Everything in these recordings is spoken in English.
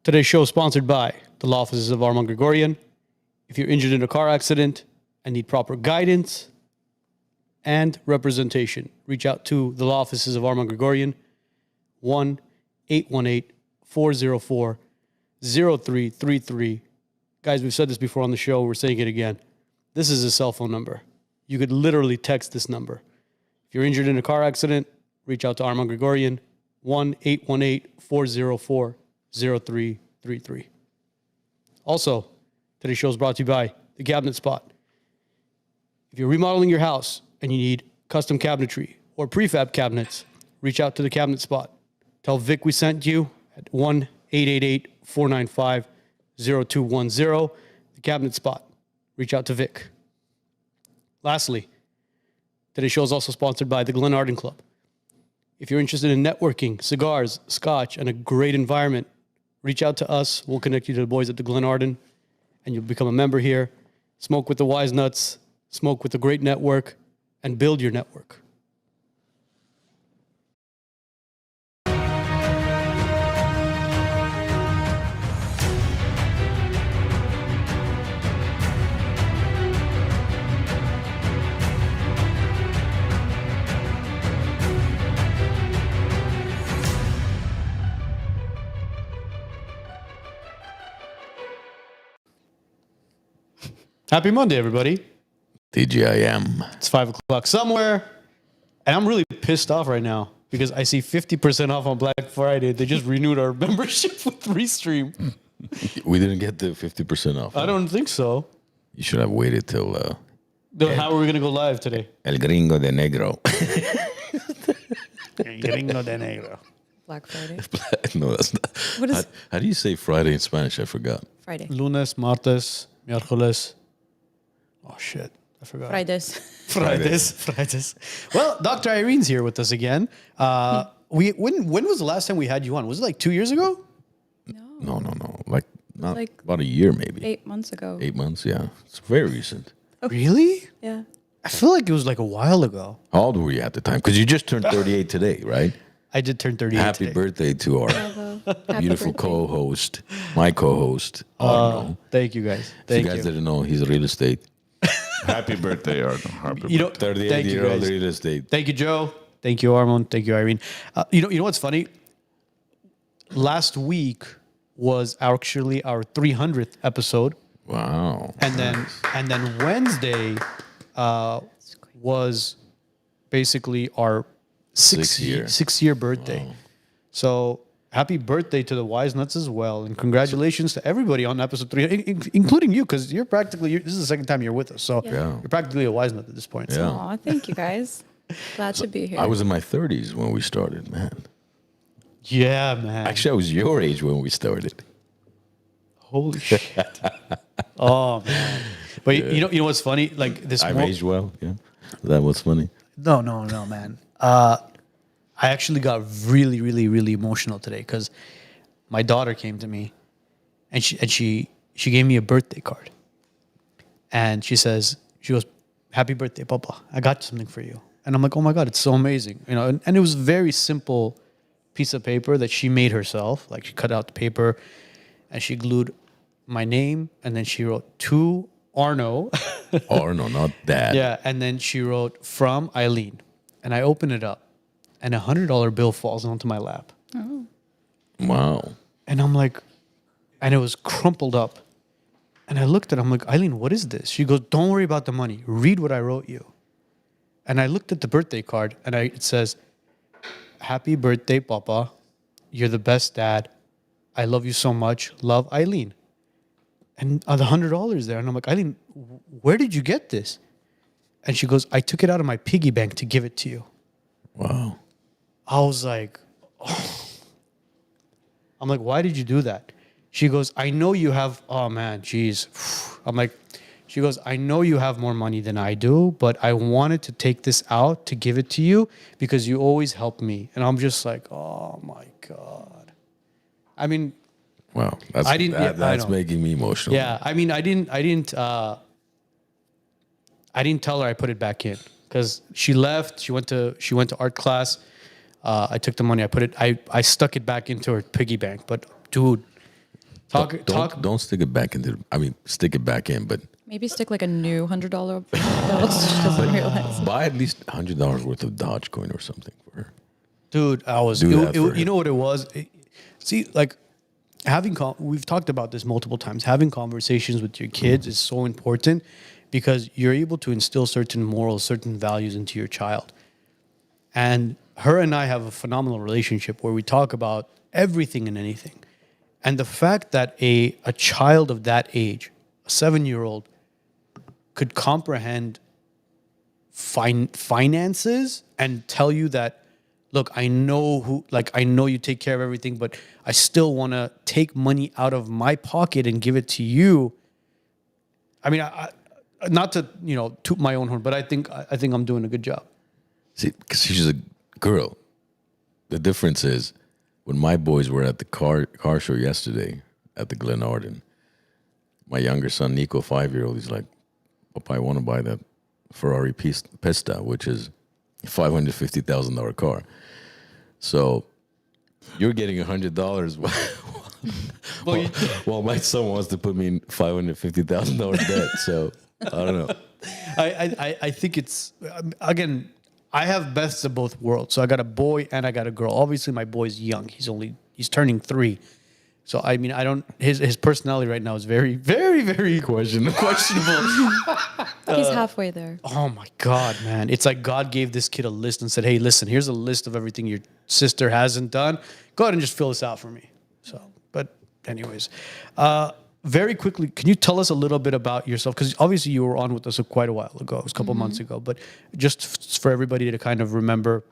Today's show is sponsored by the law offices of Armand Gregorian. If you're injured in a car accident and need proper guidance and representation, reach out to the law offices of Armand Gregorian, 1-818-404-0333. Guys, we've said this before on the show. We're saying it again. This is a cell phone number. You could literally text this number. If you're injured in a car accident, reach out to Armand Gregorian, 1-818-404-0333. Also, today's show is brought to you by The Cabinet Spot. If you're remodeling your house and you need custom cabinetry or prefab cabinets, reach out to The Cabinet Spot. Tell Vic we sent you at 1-888-495-0210. The Cabinet Spot. Reach out to Vic. Lastly, today's show is also sponsored by the Glen Arden Club. If you're interested in networking, cigars, scotch, and a great environment, reach out to us. We'll connect you to the boys at the Glen Arden, and you'll become a member here. Smoke with the WiseNuts, smoke with a great network, and build your network. Happy Monday, everybody. TGIM. It's 5 o'clock somewhere, and I'm really pissed off right now because I see 50% off on Black Friday. They just renewed our membership with Restream. We didn't get the 50% off. I don't think so. You should have waited till... How are we going to go live today? El Gringo de Negro. Gringo de Negro. Black Friday. No, that's not. What is How do you say Friday in Spanish? I forgot. Friday? Lunes, martes, miércoles. Oh, shit. I forgot. Fridays. Well, Dr. Irene's here with us again. When was the last time we had you on? Was it like 2 years ago? No. Like about a year, maybe. 8 months ago. 8 months, yeah. It's very recent. Really? Yeah. I feel like it was like a while ago. How old were you at the time? Because you just turned 38 today, right? I did turn 38 Happy today. birthday to our beautiful birthday. co-host, my co-host, Arno. Thank you, guys. If Thank you guys you. didn't know, he's real estate. Happy birthday, Arno. Happy You know, birthday. thank you, 38-year-old guys. real estate. Thank you, Joe. Thank you, Armand. Thank you, Irene. You know what's funny? Last week was actually our 300th episode, Wow. and then Wednesday was basically our six year birthday. Wow. So happy birthday to the WiseNuts as well, and congratulations to everybody on episode 300, including you, because you're practically this is the second time you're with us, so Yeah. you're practically a WiseNut at this point. Yeah. Aw, thank you guys. Glad to be here. I was in my 30s when we started, man. Yeah, man. Actually, I was your age when we started. Holy shit. Oh man. But you know what's funny? Like this I've aged well. Yeah. That was funny. No, man. I actually got really, really, really emotional today because my daughter came to me and she gave me a birthday card. And she goes, "Happy birthday, Papa. I got something for you." And I'm like, "Oh my God, it's so amazing." You know, and it was a very simple piece of paper that she made herself. Like she cut out the paper and she glued my name and then she wrote to Arno. Or no, not that. Yeah, and then she wrote from Eileen. And I open it up and $100 bill falls onto my lap. Wow. And I'm like, and it was crumpled up. And I looked at it, I'm like, "Eileen, what is this?" She goes, "Don't worry about the money. Read what I wrote you." And I looked at the birthday card and it says, "Happy birthday, Papa. You're the best dad. I love you so much. Love, Eileen." And the $100 there. And I'm like, "Eileen, where did you get this?" And she goes, "I took it out of my piggy bank to give it to you." Wow. I was like, oh. I'm like, "Why did you do that?" She goes, "I know you have," oh man, geez. I'm like, she goes, "I know you have more money than I do, but I wanted to take this out to give it to you because you always help me." And I'm just like, oh my God. I mean, Wow. That's, I didn't- yeah, I that's know. making me emotional. yeah, I mean, I didn't tell her I put it back in because she left. She went to art class. I took the money. I stuck it back into her piggy bank. But dude, Don't stick it back into. I mean, stick it back in, but Maybe stick like a new $100 bill so she doesn't realize. buy at least $100 worth of Dogecoin or something for her. Dude, I was. Do that for You him. know what it was? See, like we've talked about this multiple times. Having conversations with your kids is so important because you're able to instill certain morals, certain values into your child. And her and I have a phenomenal relationship where we talk about everything and anything. And the fact that a child of that age, a 7-year-old, could comprehend finances and tell you that, look, I know you take care of everything, but I still want to take money out of my pocket and give it to you. I mean, I not to toot my own horn, but I think I'm doing a good job. See, because she's a girl. The difference is when my boys were at the car show yesterday at the Glen Arden, my younger son, Nico, 5-year-old, he's like, Papa, I want to buy that Ferrari Pista, which is a $550,000 car. So you're getting $100 while my son wants to put me in $550,000 debt. So I don't know. I think it's, again, I have best of both worlds. So I got a boy and I got a girl. Obviously, my boy's young. He's turning 3. So, I mean, his personality right now is very, very, very questionable. He's halfway there. Oh my God, man. It's like God gave this kid a list and said, hey, listen, here's a list of everything your sister hasn't done. Go ahead and just fill this out for me. So, but anyways, very quickly, can you tell us a little bit about yourself? Because obviously you were on with us quite a while ago. It was a couple months ago. But just for everybody to kind of remember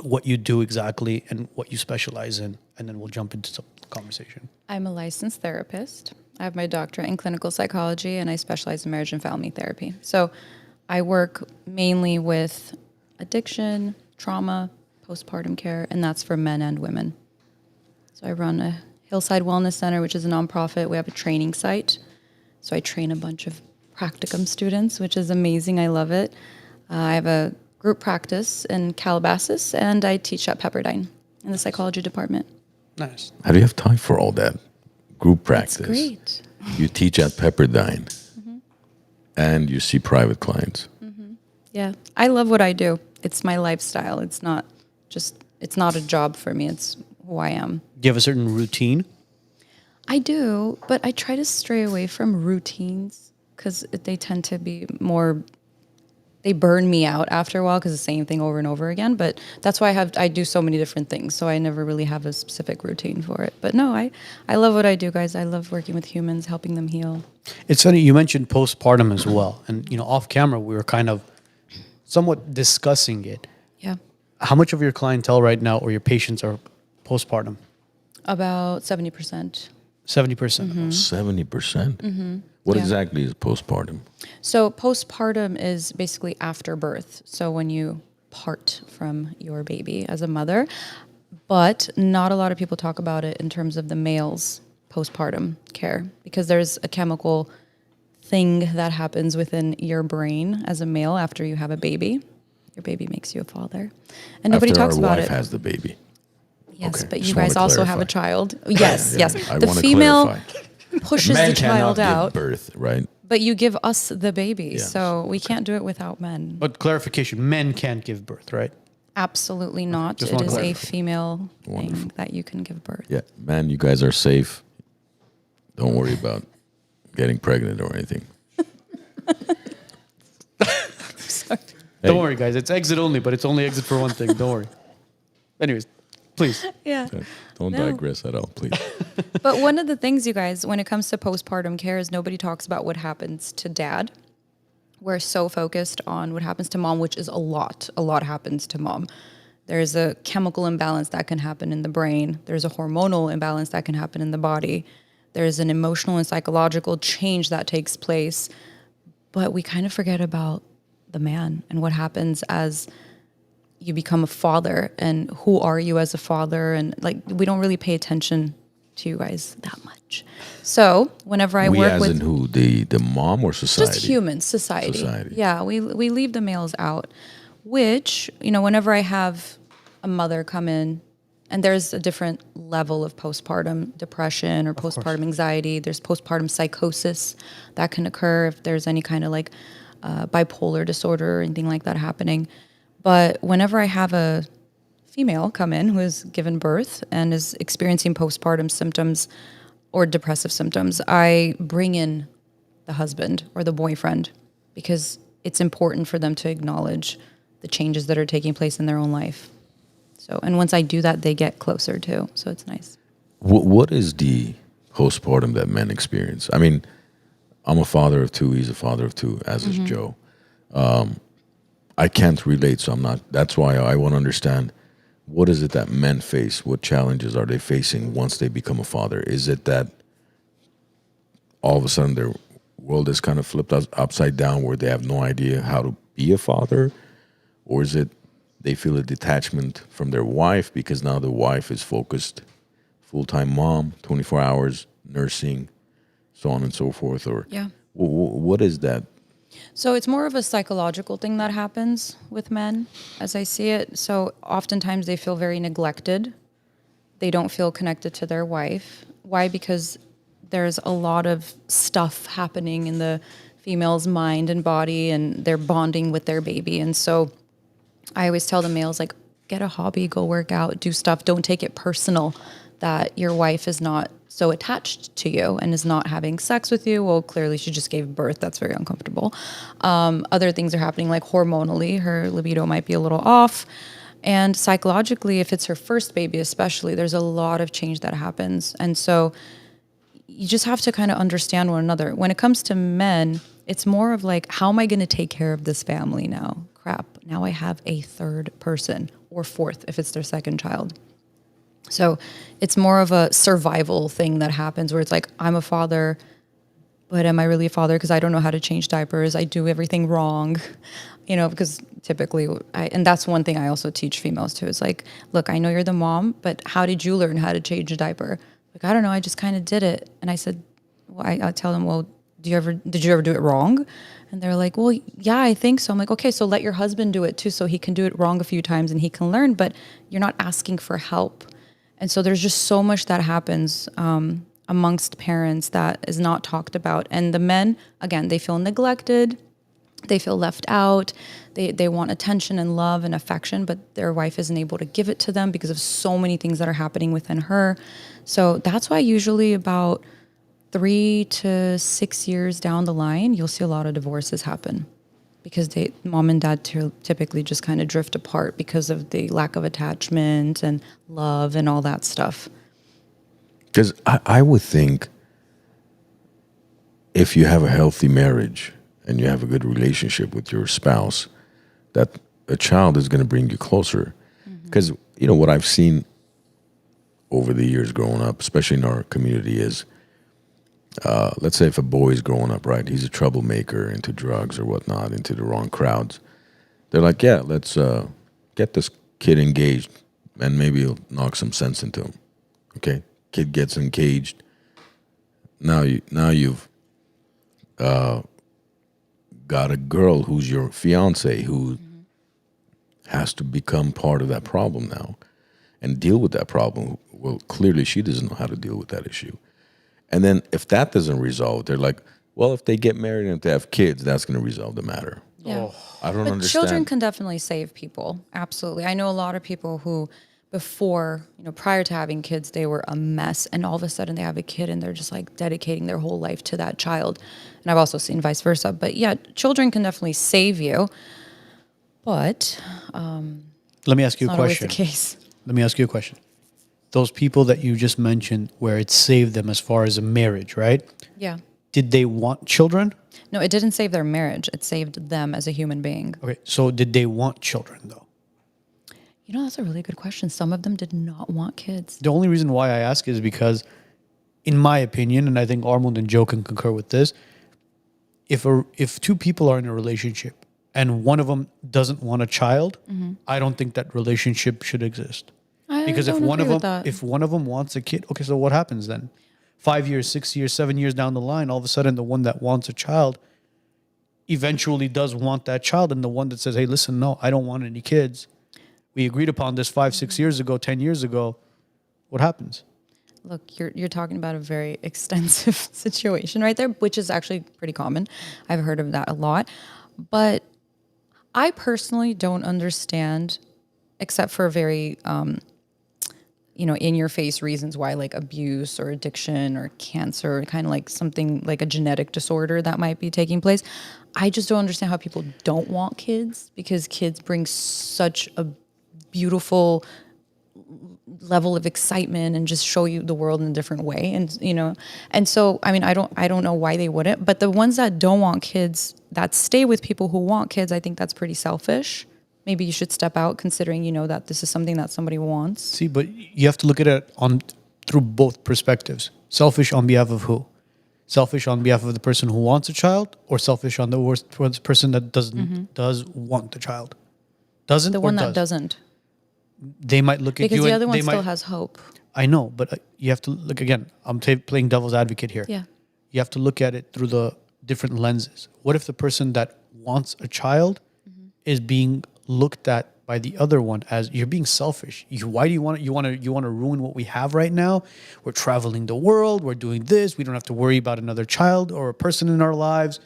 what you do exactly and what you specialize in, and then we'll jump into some conversation. I'm a licensed therapist. I have my doctorate in clinical psychology, and I specialize in marriage and family therapy. So I work mainly with addiction, trauma, postpartum care, and that's for men and women. So I run a Hillside Wellness Center, which is a nonprofit. We have a training site. So I train a bunch of practicum students, which is amazing. I love it. I have a group practice in Calabasas, and I teach at Pepperdine in the psychology department. Nice. How do you have time for all that? Group practice. It's great. You teach at Pepperdine, and you see private clients. Yeah, I love what I do. It's my lifestyle. It's not a job for me. It's who I am. Do you have a certain routine? I do, but I try to stray away from routines because they tend to be they burn me out after a while because the same thing over and over again. But that's why I do so many different things. So I never really have a specific routine for it. But no, I love what I do, guys. I love working with humans, helping them heal. It's funny, you mentioned postpartum as well. And, off camera, we were kind of somewhat discussing it. Yeah. How much of your clientele right now or your patients are postpartum? About 70%. 70%. 70%? What Yeah. exactly is postpartum? So postpartum is basically after birth. So when you part from your baby as a mother, but not a lot of people talk about it in terms of the male's postpartum care because there's a chemical thing that happens within your brain as a male after you have a baby. Your baby makes you a father. And nobody After talks our about wife it. has the baby. Yes, Okay, but you just wanna guys also have a clarify. child. Yes, yes. I The wanna female clarify. pushes Men the child cannot out, give birth, right? but you give us the baby. Yeah, So we can't do it without men. But clarification, men can't give birth, right? Absolutely not. Just It wanna is a clarify. female Wonderful. thing that you can give birth. Yeah, man, you guys are safe. Don't worry about getting pregnant or anything. Don't worry, guys. It's exit only, but it's only exit for one thing. Don't worry. Anyways, please. Yeah. Don't No. digress at all, please. But one of the things, you guys, when it comes to postpartum care is nobody talks about what happens to dad. We're so focused on what happens to mom, which is a lot. A lot happens to mom. There's a chemical imbalance that can happen in the brain. There's a hormonal imbalance that can happen in the body. There's an emotional and psychological change that takes place. But we kind of forget about the man and what happens as you become a father and who are you as a father. And we don't really pay attention to you guys that much. So whenever I We work as with in who? The mom or society? just humans, society. Society. Yeah, we leave the males out, which, whenever I have a mother come in And there's a different level of postpartum depression or postpartum anxiety. There's postpartum psychosis that can occur if there's any kind of like bipolar disorder or anything like that happening. But whenever I have a female come in who has given birth and is experiencing postpartum symptoms or depressive symptoms, I bring in the husband or the boyfriend because it's important for them to acknowledge the changes that are taking place in their own life. So, and once I do that, they get closer too. So it's nice. What is the postpartum that men experience? I mean, I'm a father of two. He's a father of two, as is Joe. I can't relate, so I'm not. That's why I want to understand, what is it that men face? What challenges are they facing once they become a father? Is it that all of a sudden their world is kind of flipped upside down where they have no idea how to be a father? Or is it they feel a detachment from their wife because now the wife is focused, full-time mom, 24 hours, nursing, so on and so forth? Or Yeah. What is that? So it's more of a psychological thing that happens with men, as I see it. So oftentimes they feel very neglected. They don't feel connected to their wife. Why? Because there's a lot of stuff happening in the female's mind and body, and they're bonding with their baby. And so I always tell the males, like, get a hobby, go work out, do stuff. Don't take it personal that your wife is not so attached to you and is not having sex with you. Well, clearly she just gave birth. That's very uncomfortable. Other things are happening, like hormonally, her libido might be a little off. And psychologically, if it's her first baby especially, there's a lot of change that happens. And so you just have to kind of understand one another. When it comes to men, it's more of like, how am I going to take care of this family now? Crap, now I have a third person, or fourth if it's their second child. So it's more of a survival thing that happens where it's like, I'm a father, but am I really a father? Because I don't know how to change diapers. I do everything wrong, because typically, and that's one thing I also teach females too. It's like, look, I know you're the mom, but how did you learn how to change a diaper? Like, I don't know, I just kind of did it. And I said, well, I tell them, well, did you ever do it wrong? And they're like, well, yeah, I think so. I'm like, okay, so let your husband do it too, so he can do it wrong a few times and he can learn, but you're not asking for help. And so there's just so much that happens amongst parents that is not talked about. And the men, again, they feel neglected, they feel left out, they want attention and love and affection, but their wife isn't able to give it to them because of so many things that are happening within her. So that's why usually about 3 to 6 years down the line, you'll see a lot of divorces happen because mom and dad typically just kind of drift apart because of the lack of attachment and love and all that stuff. Because I would think if you have a healthy marriage and you have a good relationship with your spouse, that a child is going to bring you closer. Because, what I've seen over the years growing up, especially in our community, is let's say if a boy is growing up, right, he's a troublemaker, into drugs or whatnot, into the wrong crowds. They're like, yeah, let's get this kid engaged and maybe it'll knock some sense into him. Okay, kid gets engaged. Now you've got a girl who's your fiance who has to become part of that problem now and deal with that problem. Well, clearly she doesn't know how to deal with that issue. And then if that doesn't resolve, they're like, well, if they get married and if they have kids, that's going to resolve the matter. Yeah. I don't But understand. children can definitely save people. Absolutely. I know a lot of people who before, prior to having kids, they were a mess. And all of a sudden they have a kid and they're just like dedicating their whole life to that child. And I've also seen vice versa. But yeah, children can definitely save you. But Let me ask you a not always question. the case. Let me ask you a question. Those people that you just mentioned where it saved them as far as a marriage, right? Yeah. Did they want children? No, it didn't save their marriage. It saved them as a human being. Okay, so did they want children though? That's a really good question. Some of them did not want kids. The only reason why I ask is because, in my opinion, and I think Armand and Joe can concur with this, if two people are in a relationship and one of them doesn't want a child, I don't think that relationship should exist. Because if one of them wants a kid, okay, so what happens then? 5 years, 6 years, 7 years down the line, all of a sudden the one that wants a child eventually does want that child, and the one that says, hey, listen, no, I don't want any kids, we agreed upon this 5-6 years ago, 10 years ago, what happens? Look, you're talking about a very extensive situation right there, which is actually pretty common. I've heard of that a lot. But I personally don't understand, except for very, in your face reasons why, like abuse or addiction or cancer, kind of like something like a genetic disorder that might be taking place. I just don't understand how people don't want kids, because kids bring such a beautiful level of excitement and just show you the world in a different way. And so, I mean, I don't know why they wouldn't, but the ones that don't want kids, that stay with people who want kids, I think that's pretty selfish. Maybe you should step out, considering, that this is something that somebody wants. See, but you have to look at it through both perspectives. Selfish on behalf of who? Selfish on behalf of the person who wants a child, or selfish on the person that does want the child? Doesn't The or one does? that doesn't. They might look at Because you the and other one they still might, has hope. I know, but you have to look again. I'm playing devil's advocate here. Yeah. You have to look at it through the different lenses. What if the person that wants a child is being looked at by the other one as you're being selfish? Why do you want to ruin what we have right now? We're traveling the world. We're doing this. We don't have to worry about another child or a person in our lives.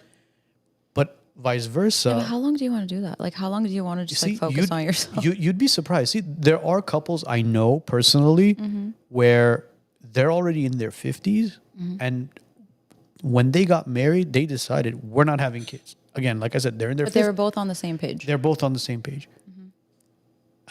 But vice versa. But how long do you want to do that? Like, how long do you want to just focus on yourself? You'd be surprised. See, there are couples I know personally where they're already in their 50s, and when they got married, they decided we're not having kids. Again, like I said, they're in their 50s. But they were both on the same page. They're both on the same page.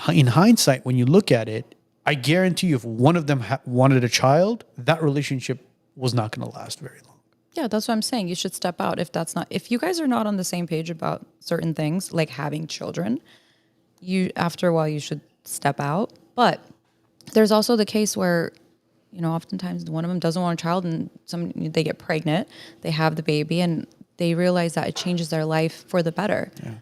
In hindsight, when you look at it, I guarantee you, if one of them wanted a child, that relationship was not going to last very long. Yeah, that's what I'm saying. You should step out if you guys are not on the same page about certain things, like having children, after a while you should step out. But there's also the case where, oftentimes one of them doesn't want a child, and they get pregnant, they have the baby, and they realize that it changes their life for the better. Yeah.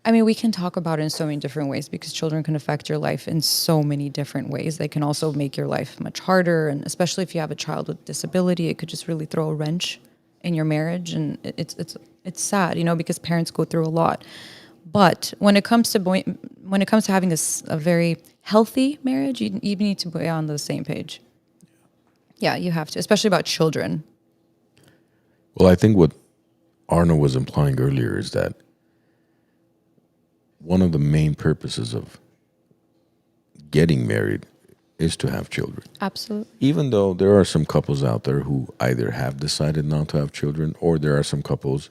I mean, we can talk about it in so many different ways, because children can affect your life in so many different ways. They can also make your life much harder, and especially if you have a child with disability, it could just really throw a wrench in your marriage, and it's sad, because parents go through a lot. But when it comes to having a very healthy marriage, you need to be on the same page. Yeah, you have to, especially about children. Well, I think what Arno was implying earlier is that one of the main purposes of getting married is to have children. Absolutely. Even though there are some couples out there who either have decided not to have children, or there are some couples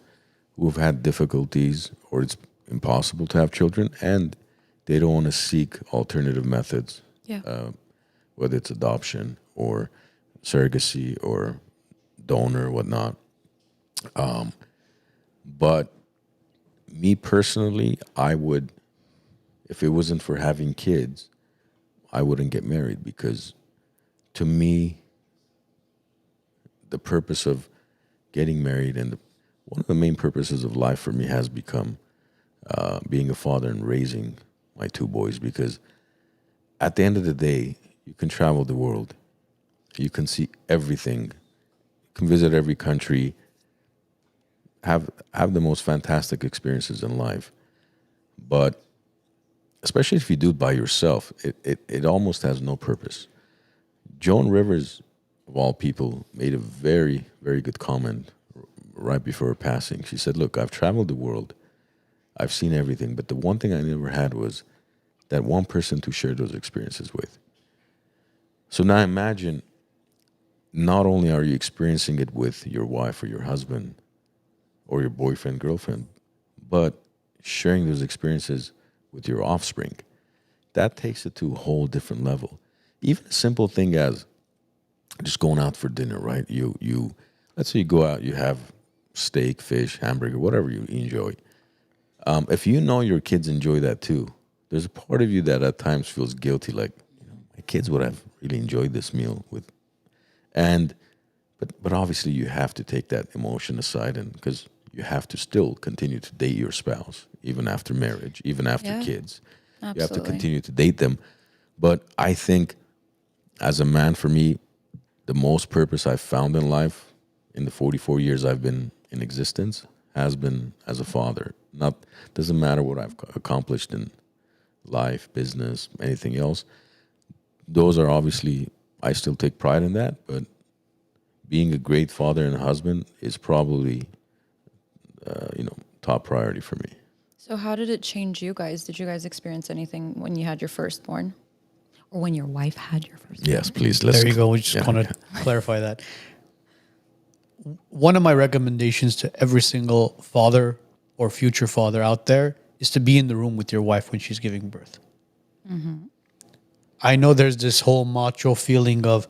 who have had difficulties, or it's impossible to have children, and they don't want to seek alternative methods, whether it's adoption or surrogacy or donor or whatnot. But me personally, I would, if it wasn't for having kids, I wouldn't get married, because to me, the purpose of getting married and one of the main purposes of life for me has become being a father and raising my two boys, because at the end of the day, you can travel the world, you can see everything, you can visit every country, have the most fantastic experiences in life. But especially if you do it by yourself, it almost has no purpose. Joan Rivers, of all people, made a very, very good comment right before her passing. She said, look, I've traveled the world, I've seen everything, but the one thing I never had was that one person to share those experiences with. So now imagine, not only are you experiencing it with your wife or your husband or your boyfriend, girlfriend, but sharing those experiences with your offspring. That takes it to a whole different level. Even a simple thing as just going out for dinner, right? You let's say you go out, you have steak, fish, hamburger, whatever you enjoy. If you know your kids enjoy that too, there's a part of you that at times feels guilty, like, my kids would have really enjoyed this meal with, but obviously you have to take that emotion aside, and because you have to still continue to date your spouse, even after marriage, even after kids. Absolutely. You have to continue to date them. But I think as a man, for me, the most purpose I've found in life in the 44 years I've been in existence has been as a father. Doesn't matter what I've accomplished in life, business, anything else. Those are obviously, I still take pride in that, but being a great father and husband is probably, top priority for me. So how did it change you guys? Did you guys experience anything when you had your firstborn? Or when your wife had your firstborn? Yes, please. There you go. We just want to clarify that. One of my recommendations to every single father or future father out there is to be in the room with your wife when she's giving birth. I know there's this whole macho feeling of,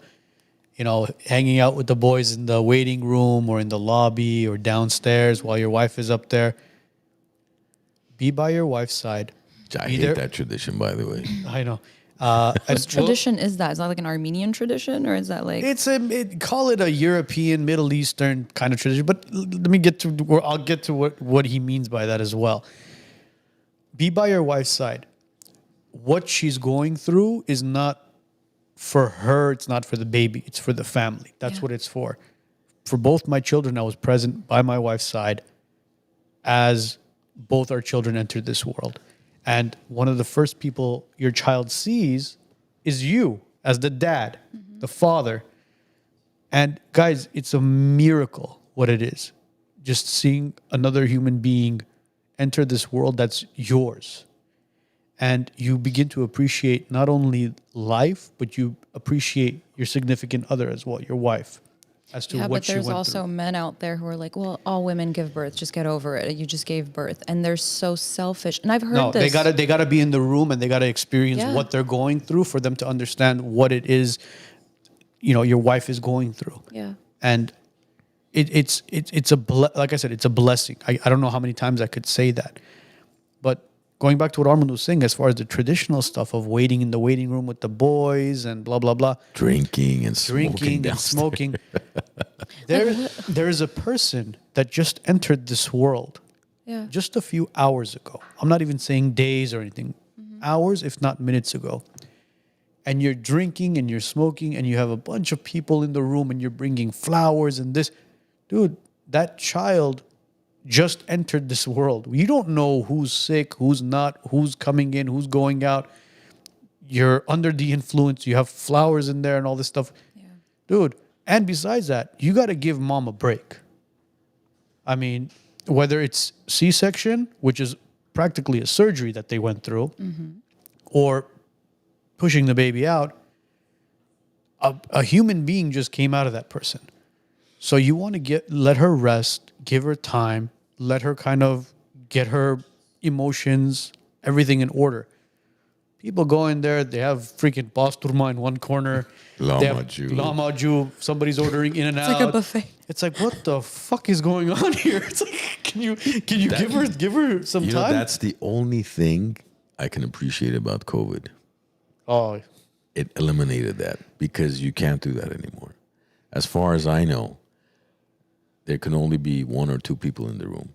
hanging out with the boys in the waiting room or in the lobby or downstairs while your wife is up there. Be by your wife's side. I hate that tradition, by the way. I know. Whose tradition is that? Is that like an Armenian tradition, or is that like... Call it a European, Middle Eastern kind of tradition. But let me get to I'll get to what he means by that as well. Be by your wife's side. What she's going through is not for her. It's not for the baby. It's for the family. That's what it's for. For both my children, I was present by my wife's side as both our children entered this world. And one of the first people your child sees is you as the dad, the father. And guys, it's a miracle what it is. Just seeing another human being enter this world that's yours. And you begin to appreciate not only life, but you appreciate your significant other as well, your wife, as to what she went but there's also through. men out there who are like, well, all women give birth. Just get over it. You just gave birth. And they're so selfish. And I've heard this. They gotta be in the room and they gotta experience Yeah. what they're going through for them to understand what it is, your wife is going through. Yeah. And it's like I said, it's a blessing. I don't know how many times I could say that. But going back to what Armand was saying, as far as the traditional stuff of waiting in the waiting room with the boys and blah, blah, blah. Drinking and smoking. There is a person that just entered this world just a few hours ago. I'm not even saying days or anything. Hours, if not minutes ago. And you're drinking and you're smoking and you have a bunch of people in the room and you're bringing flowers and this. Dude, that child just entered this world. You don't know who's sick, who's not, who's coming in, who's going out. You're under the influence. You have flowers in there and all this stuff. Yeah. Dude, and besides that, you got to give mom a break. I mean, whether it's C-section, which is practically a surgery that they went through, or pushing the baby out, a human being just came out of that person. So you want to let her rest, give her time, let her kind of get her emotions, everything in order. People go in there, they have freaking basturma in one corner. Lahmacun. Somebody's ordering in and out. It's like a buffet. It's like, what the fuck is going on here? It's like, can you give her some time? That's the only thing I can appreciate about COVID. Oh, it eliminated that because you can't do that anymore. As far as I know, there can only be one or two people in the room.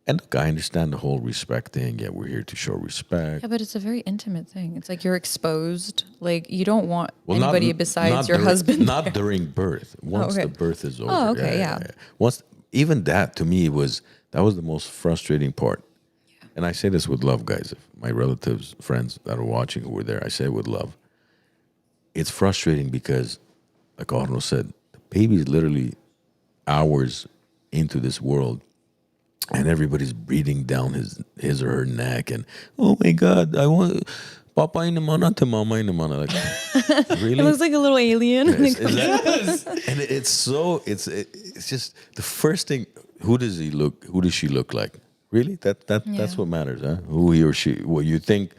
And look, I understand the whole respect thing. Yeah, we're here to show respect. Yeah, but it's a very intimate thing. It's like you're exposed. Like you don't want anybody besides your husband. Not during birth. Once the birth is over. Oh, okay, yeah. Once, even that to me was the most frustrating part. Yeah. And I say this with love, guys. If my relatives, friends that are watching who were there, I say it with love. It's frustrating because, like Arno said, the baby's literally hours into this world and everybody's breathing down his or her neck and, oh my God, I want Papa in the mana to Mama in the mana. Like, really? It looks like a little alien. Yes. And it's just the first thing, who does she look like? Really? That's what matters, huh? Who he or she, what you think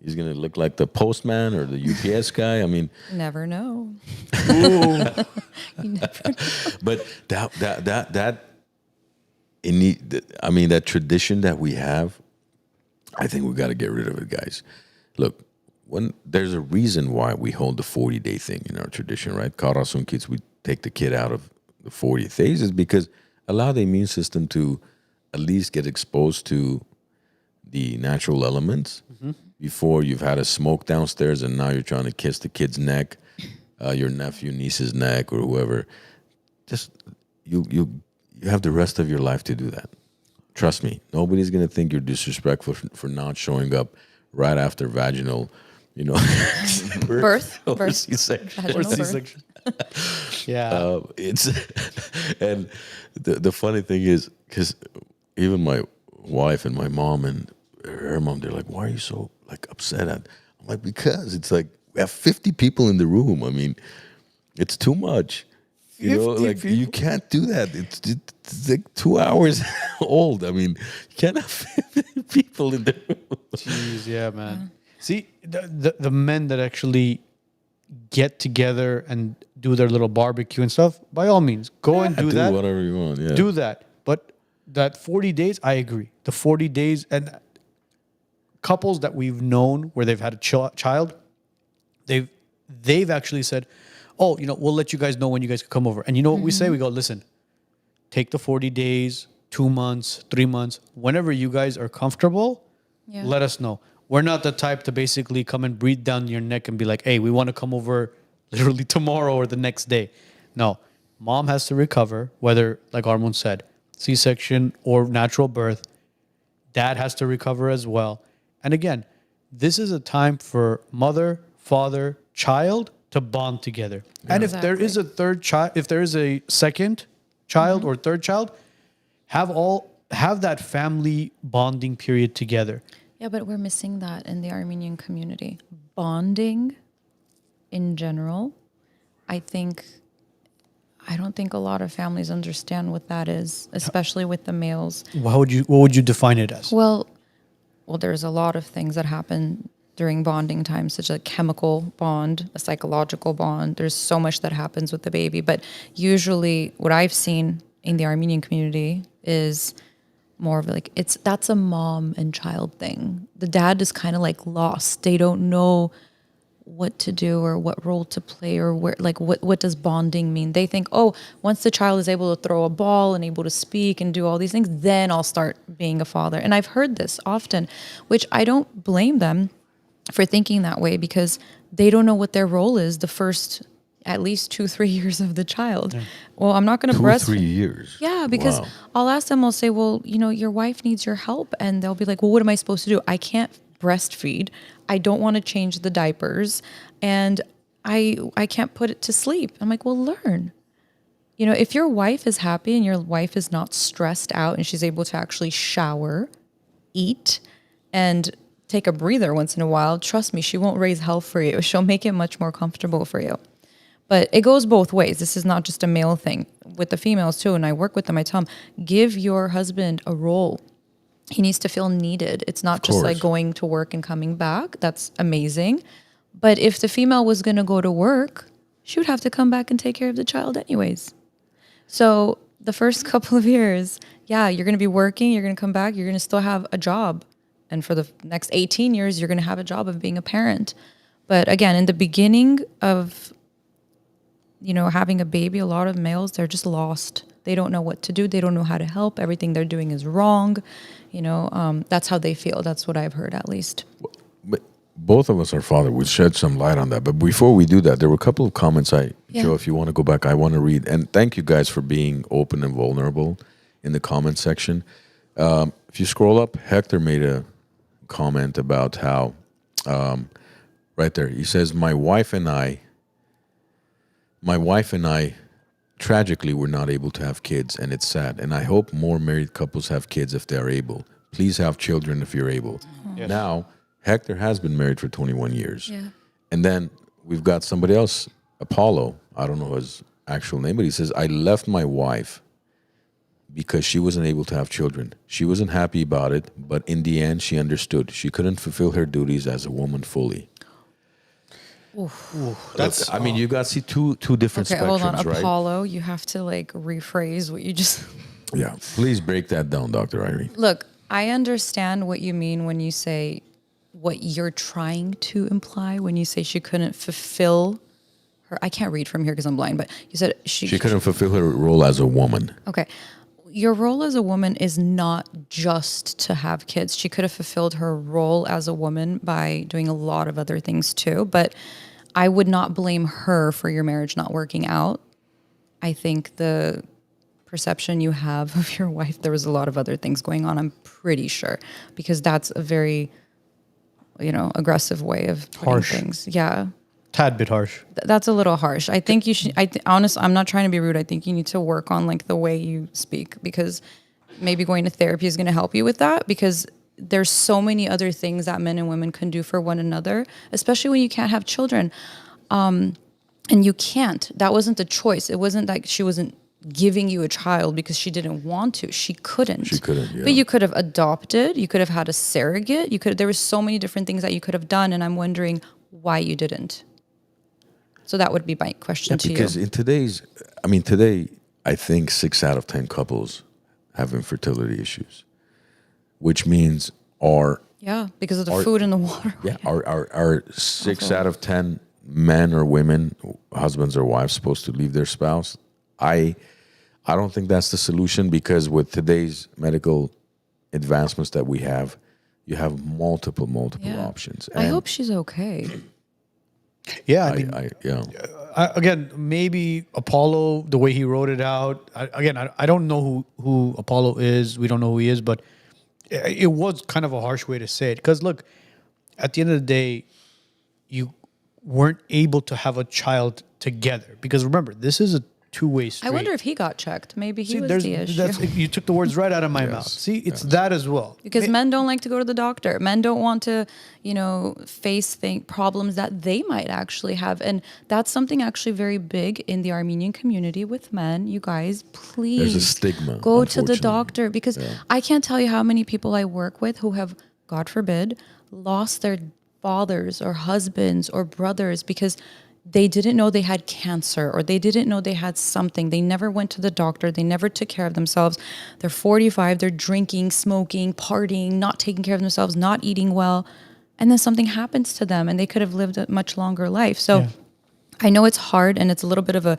he's going to look like, the postman or the UPS guy? I mean, never know. You never know. But that tradition that we have, I think we got to get rid of it, guys. Look, when there's a reason why we hold the 40-day thing in our tradition, right? Karasun kids, we take the kid out of the 40th days is because allow the immune system to at least get exposed to the natural elements before you've had a smoke downstairs and now you're trying to kiss the kid's neck, your nephew, niece's neck, or whoever. Just you have the rest of your life to do that. Trust me, nobody's gonna think you're disrespectful for not showing up right after vaginal, Birth. or C-section. Vaginal birth. C-section. Yeah. It's and the funny thing is because even my wife and my mom and her mom, they're like, "Why are you so like upset?" I'm like, "Because it's like we have 50 people in the room. I mean, it's too much. You know, 50 like people? you can't do that. It's like 2 hours old. I mean, you can't have 50 people in the room." Jeez, yeah, man. See, the men that actually get together and do their little barbecue and stuff, by all means, go and do that. whatever you want. Yeah, Do that. But that 40 days, I agree. The 40 days, and couples that we've known where they've had a child, they've actually said, "Oh, we'll let you guys know when you guys can come over." And you know what we say? We go, "Listen, take the 40 days, 2 months, 3 months, whenever you guys are comfortable, Yeah. let us know." We're not the type to basically come and breathe down your neck and be like, "Hey, we want to come over literally tomorrow or the next day." No, mom has to recover, whether, like Armand said, C-section or natural birth. Dad has to recover as well. And again, this is a time for mother, father, child to bond together. And if there is a third child, if there is a second child or third child, have that family bonding period together. Yeah, but we're missing that in the Armenian community. Bonding in general, I don't think a lot of families understand what that is, especially with the males. What would you define it as? Well, there's a lot of things that happen during bonding time, such as a chemical bond, a psychological bond. There's so much that happens with the baby. But usually what I've seen in the Armenian community is more of like, that's a mom and child thing. The dad is kind of like lost. They don't know what to do or what role to play or where, like what does bonding mean? They think, oh, once the child is able to throw a ball and able to speak and do all these things, then I'll start being a father. And I've heard this often, which I don't blame them for thinking that way, because they don't know what their role is the first at least 2-3 years of the child. Yeah. Well, I'm not going to breastfeed. 3 years. Yeah, because Wow. I'll ask them, I'll say, well, your wife needs your help. And they'll be like, well, what am I supposed to do? I can't breastfeed. I don't want to change the diapers. And I can't put it to sleep. I'm like, well, learn. If your wife is happy and your wife is not stressed out and she's able to actually shower, eat, and take a breather once in a while, trust me, she won't raise hell for you. She'll make it much more comfortable for you. But it goes both ways. This is not just a male thing. With the females too, and I work with them, I tell them, give your husband a role. He needs to feel needed. It's not just like going to work and coming back. That's amazing. But if the female was going to go to work, she would have to come back and take care of the child anyways. So the first couple of years, yeah, you're going to be working, you're going to come back, you're going to still have a job. And for the next 18 years, you're going to have a job of being a parent. But again, in the beginning of having a baby, a lot of males, they're just lost. They don't know what to do. They don't know how to help. Everything they're doing is wrong. That's how they feel. That's what I've heard, at least. But both of us are father. We shed some light on that. But before we do that, there were a couple of comments Joe, if you want to go back, I want to read. And thank you guys for being open and vulnerable in the comment section. If you scroll up, Hector made a comment about how, right there, he says, my wife and I, tragically, we're not able to have kids, and it's sad. And I hope more married couples have kids if they're able. Please have children if you're able. Yes. Now, Hector has been married for 21 years. Yeah. And then we've got somebody else, Apollo. I don't know his actual name, but he says, I left my wife because she wasn't able to have children. She wasn't happy about it, but in the end, she understood. She couldn't fulfill her duties as a woman fully. Oof. I mean, you got to see two different spectrums, hold on, right? Apollo, you have to rephrase what you just... Yeah, please break that down, Dr. Irene. Look, I understand what you mean when you say what you're trying to imply when you say she couldn't fulfill her... I can't read from here because I'm blind, but you said she couldn't fulfill her role as a woman. Okay. Your role as a woman is not just to have kids. She could have fulfilled her role as a woman by doing a lot of other things too, but I would not blame her for your marriage not working out. I think the perception you have of your wife, there was a lot of other things going on, I'm pretty sure, because that's aggressive way of putting Harsh. things. Yeah. Tad bit harsh. That's a little harsh. I think you should, honestly, I'm not trying to be rude. I think you need to work on like the way you speak, because maybe going to therapy is going to help you with that, because there's so many other things that men and women can do for one another, especially when you can't have children. And you can't. That wasn't the choice. It wasn't like she wasn't giving you a child because she didn't want to. She couldn't. Yeah. But you could have adopted. You could have had a surrogate. There were so many different things that you could have done, and I'm wondering why you didn't. So that would be my question to you. Because today, I think 6 out of 10 couples have infertility issues, which means because of the food and the water. Yeah, are 6 out of 10 men or women, husbands or wives, supposed to leave their spouse? I don't think that's the solution, because with today's medical advancements that we have, you have multiple options. I hope she's okay. Yeah, I maybe Apollo, the way he wrote it out. I don't know who Apollo is. We don't know who he is, but it was kind of a harsh way to say it. Because look, at the end of the day, you weren't able to have a child together. Because remember, this is a two-way street. I wonder if he got checked. Maybe he was the issue. You took the words right out of my mouth. See, it's that as well. Because men don't like to go to the doctor. Men don't want to, face problems that they might actually have. And that's something actually very big in the Armenian community with men. You guys, please. There's a stigma. Go to the doctor. Because I can't tell you how many people I work with who have, God forbid, lost their fathers or husbands or brothers because they didn't know they had cancer, or they didn't know they had something. They never went to the doctor. They never took care of themselves. They're 45, they're drinking, smoking, partying, not taking care of themselves, not eating well. And then something happens to them and they could have lived a much longer life. So I know it's hard, and it's a little bit of a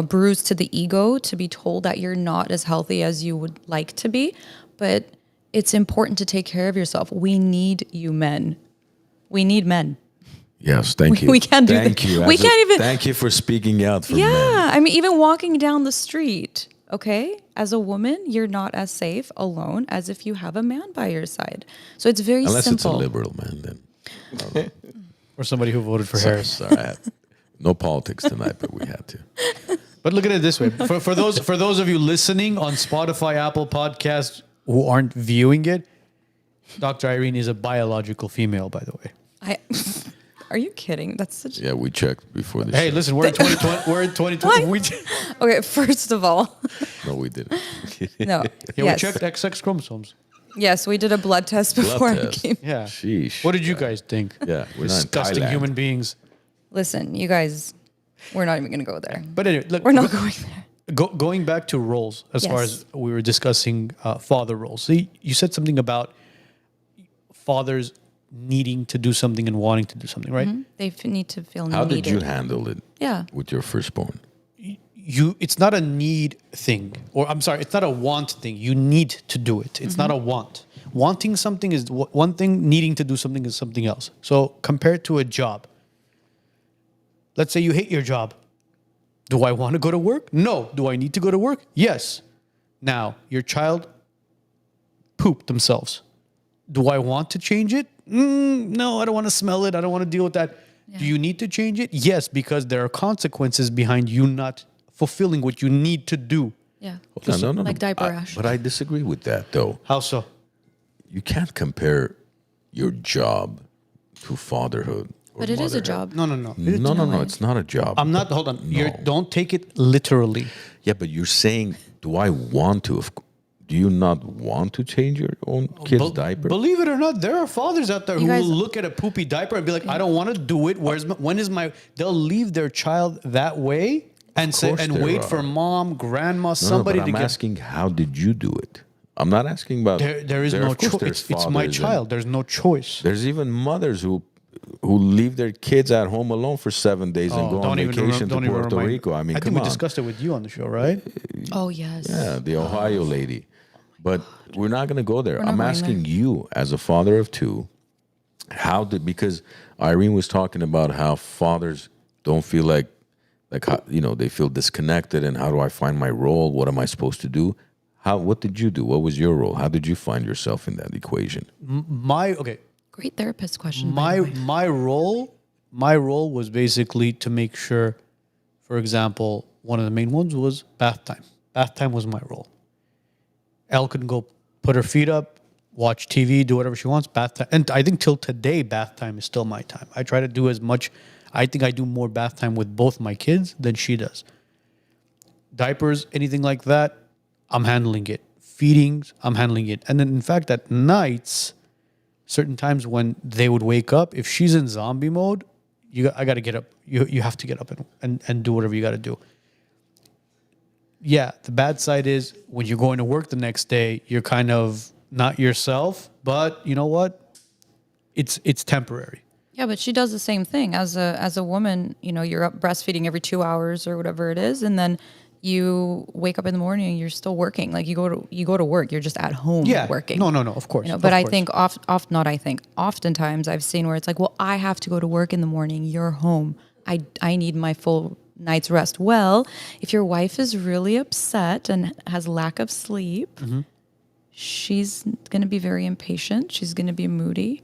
bruise to the ego to be told that you're not as healthy as you would like to be. But it's important to take care of yourself. We need you men. We need men. Yes, thank you. We can't do that. Thank you. We can't even. Thank you for speaking out for men. Yeah, I mean, even walking down the street, okay? As a woman, you're not as safe alone as if you have a man by your side. So it's very Unless simple. it's a liberal man, then. Or somebody who voted for Harris. Sorry, no politics tonight, but we had to. But look at it this way: for those of you listening on Spotify, Apple Podcasts who aren't viewing it, Dr. Irene is a biological female, by the way. Are you kidding? That's such. Yeah, we checked before the Hey, show. listen, we're in 2020. We're in 2020. Okay, first of all, No, we didn't. no. We Yes. checked XX chromosomes. Yes, we did a blood test before I test. came. Yeah. Sheesh. What did you guys think? Yeah, we're not in Disgusting Thailand. human beings. Listen, you guys, we're not even going to go there. But anyway, look, We're not going there. going back to roles, as far Yes. as we were discussing father roles. See, you said something about fathers needing to do something and wanting to do something, right? They need to feel How needed. did you handle it Yeah. with your firstborn? It's not a need thing, or I'm sorry, it's not a want thing. You need to do it. It's not a want. Wanting something is one thing, needing to do something is something else. So compared to a job, let's say you hate your job. Do I want to go to work? No. Do I need to go to work? Yes. Now, your child pooped themselves. Do I want to change it? No, I don't want to smell it. I don't want to deal with that. Yeah. Do you need to change it? Yes, because there are consequences behind you not fulfilling what you need to do. Yeah. No, Like diaper rash. But I disagree with that, though. How so? You can't compare your job to fatherhood. Or But it is a motherhood. job. No. No, it's not a job. I'm not, hold on. No. Don't take it literally. Yeah, but you're saying, do I want to? Do you not want to change your own kid's diaper? Believe it or not, there are fathers out there You who guys- will look at a poopy diaper and be like, I don't want to do it. They'll leave their child that way and say, course and there wait are. for mom, grandma, No, somebody but to I'm get. asking, how did you do it? I'm not asking about. There is no of course choice. there's It's my fathers child. There's no choice. There's even mothers who leave their kids at home alone for 7 days and go on vacation to Puerto Rico. I mean, I come think we on. discussed it with you on the show, right? Oh, yes. Yeah, the Ohio lady. But we're not going to go there. not I'm going asking you, as a father of two, because Irene was talking about how fathers don't feel like how, they feel disconnected, and how do I find my role? What am I supposed to do? What did you do? What was your role? How did you find yourself in that equation? Great therapist question. by the way. My role was basically to make sure, for example, one of the main ones was bath time. Bath time was my role. Elle can go put her feet up, watch TV, do whatever she wants. Bath time, and I think till today, bath time is still my time. I try to do as much. I think I do more bath time with both my kids than she does. Diapers, anything like that, I'm handling it. Feedings, I'm handling it. And then, in fact, at nights, certain times when they would wake up, if she's in zombie mode, I got to get up. You have to get up and do whatever you got to do. Yeah, the bad side is when you're going to work the next day, you're kind of not yourself. But you know what? It's temporary. Yeah, but she does the same thing as a woman. You know, you're up breastfeeding every 2 hours or whatever it is, and then you wake up in the morning and you're still working. Like you go to work, you're just at home working. No, of course. You know, but I course. think oftentimes I've seen where it's like, well, I have to go to work in the morning. You're home. I need my full night's rest. Well, if your wife is really upset and has lack of sleep, she's going to be very impatient. She's going to be moody,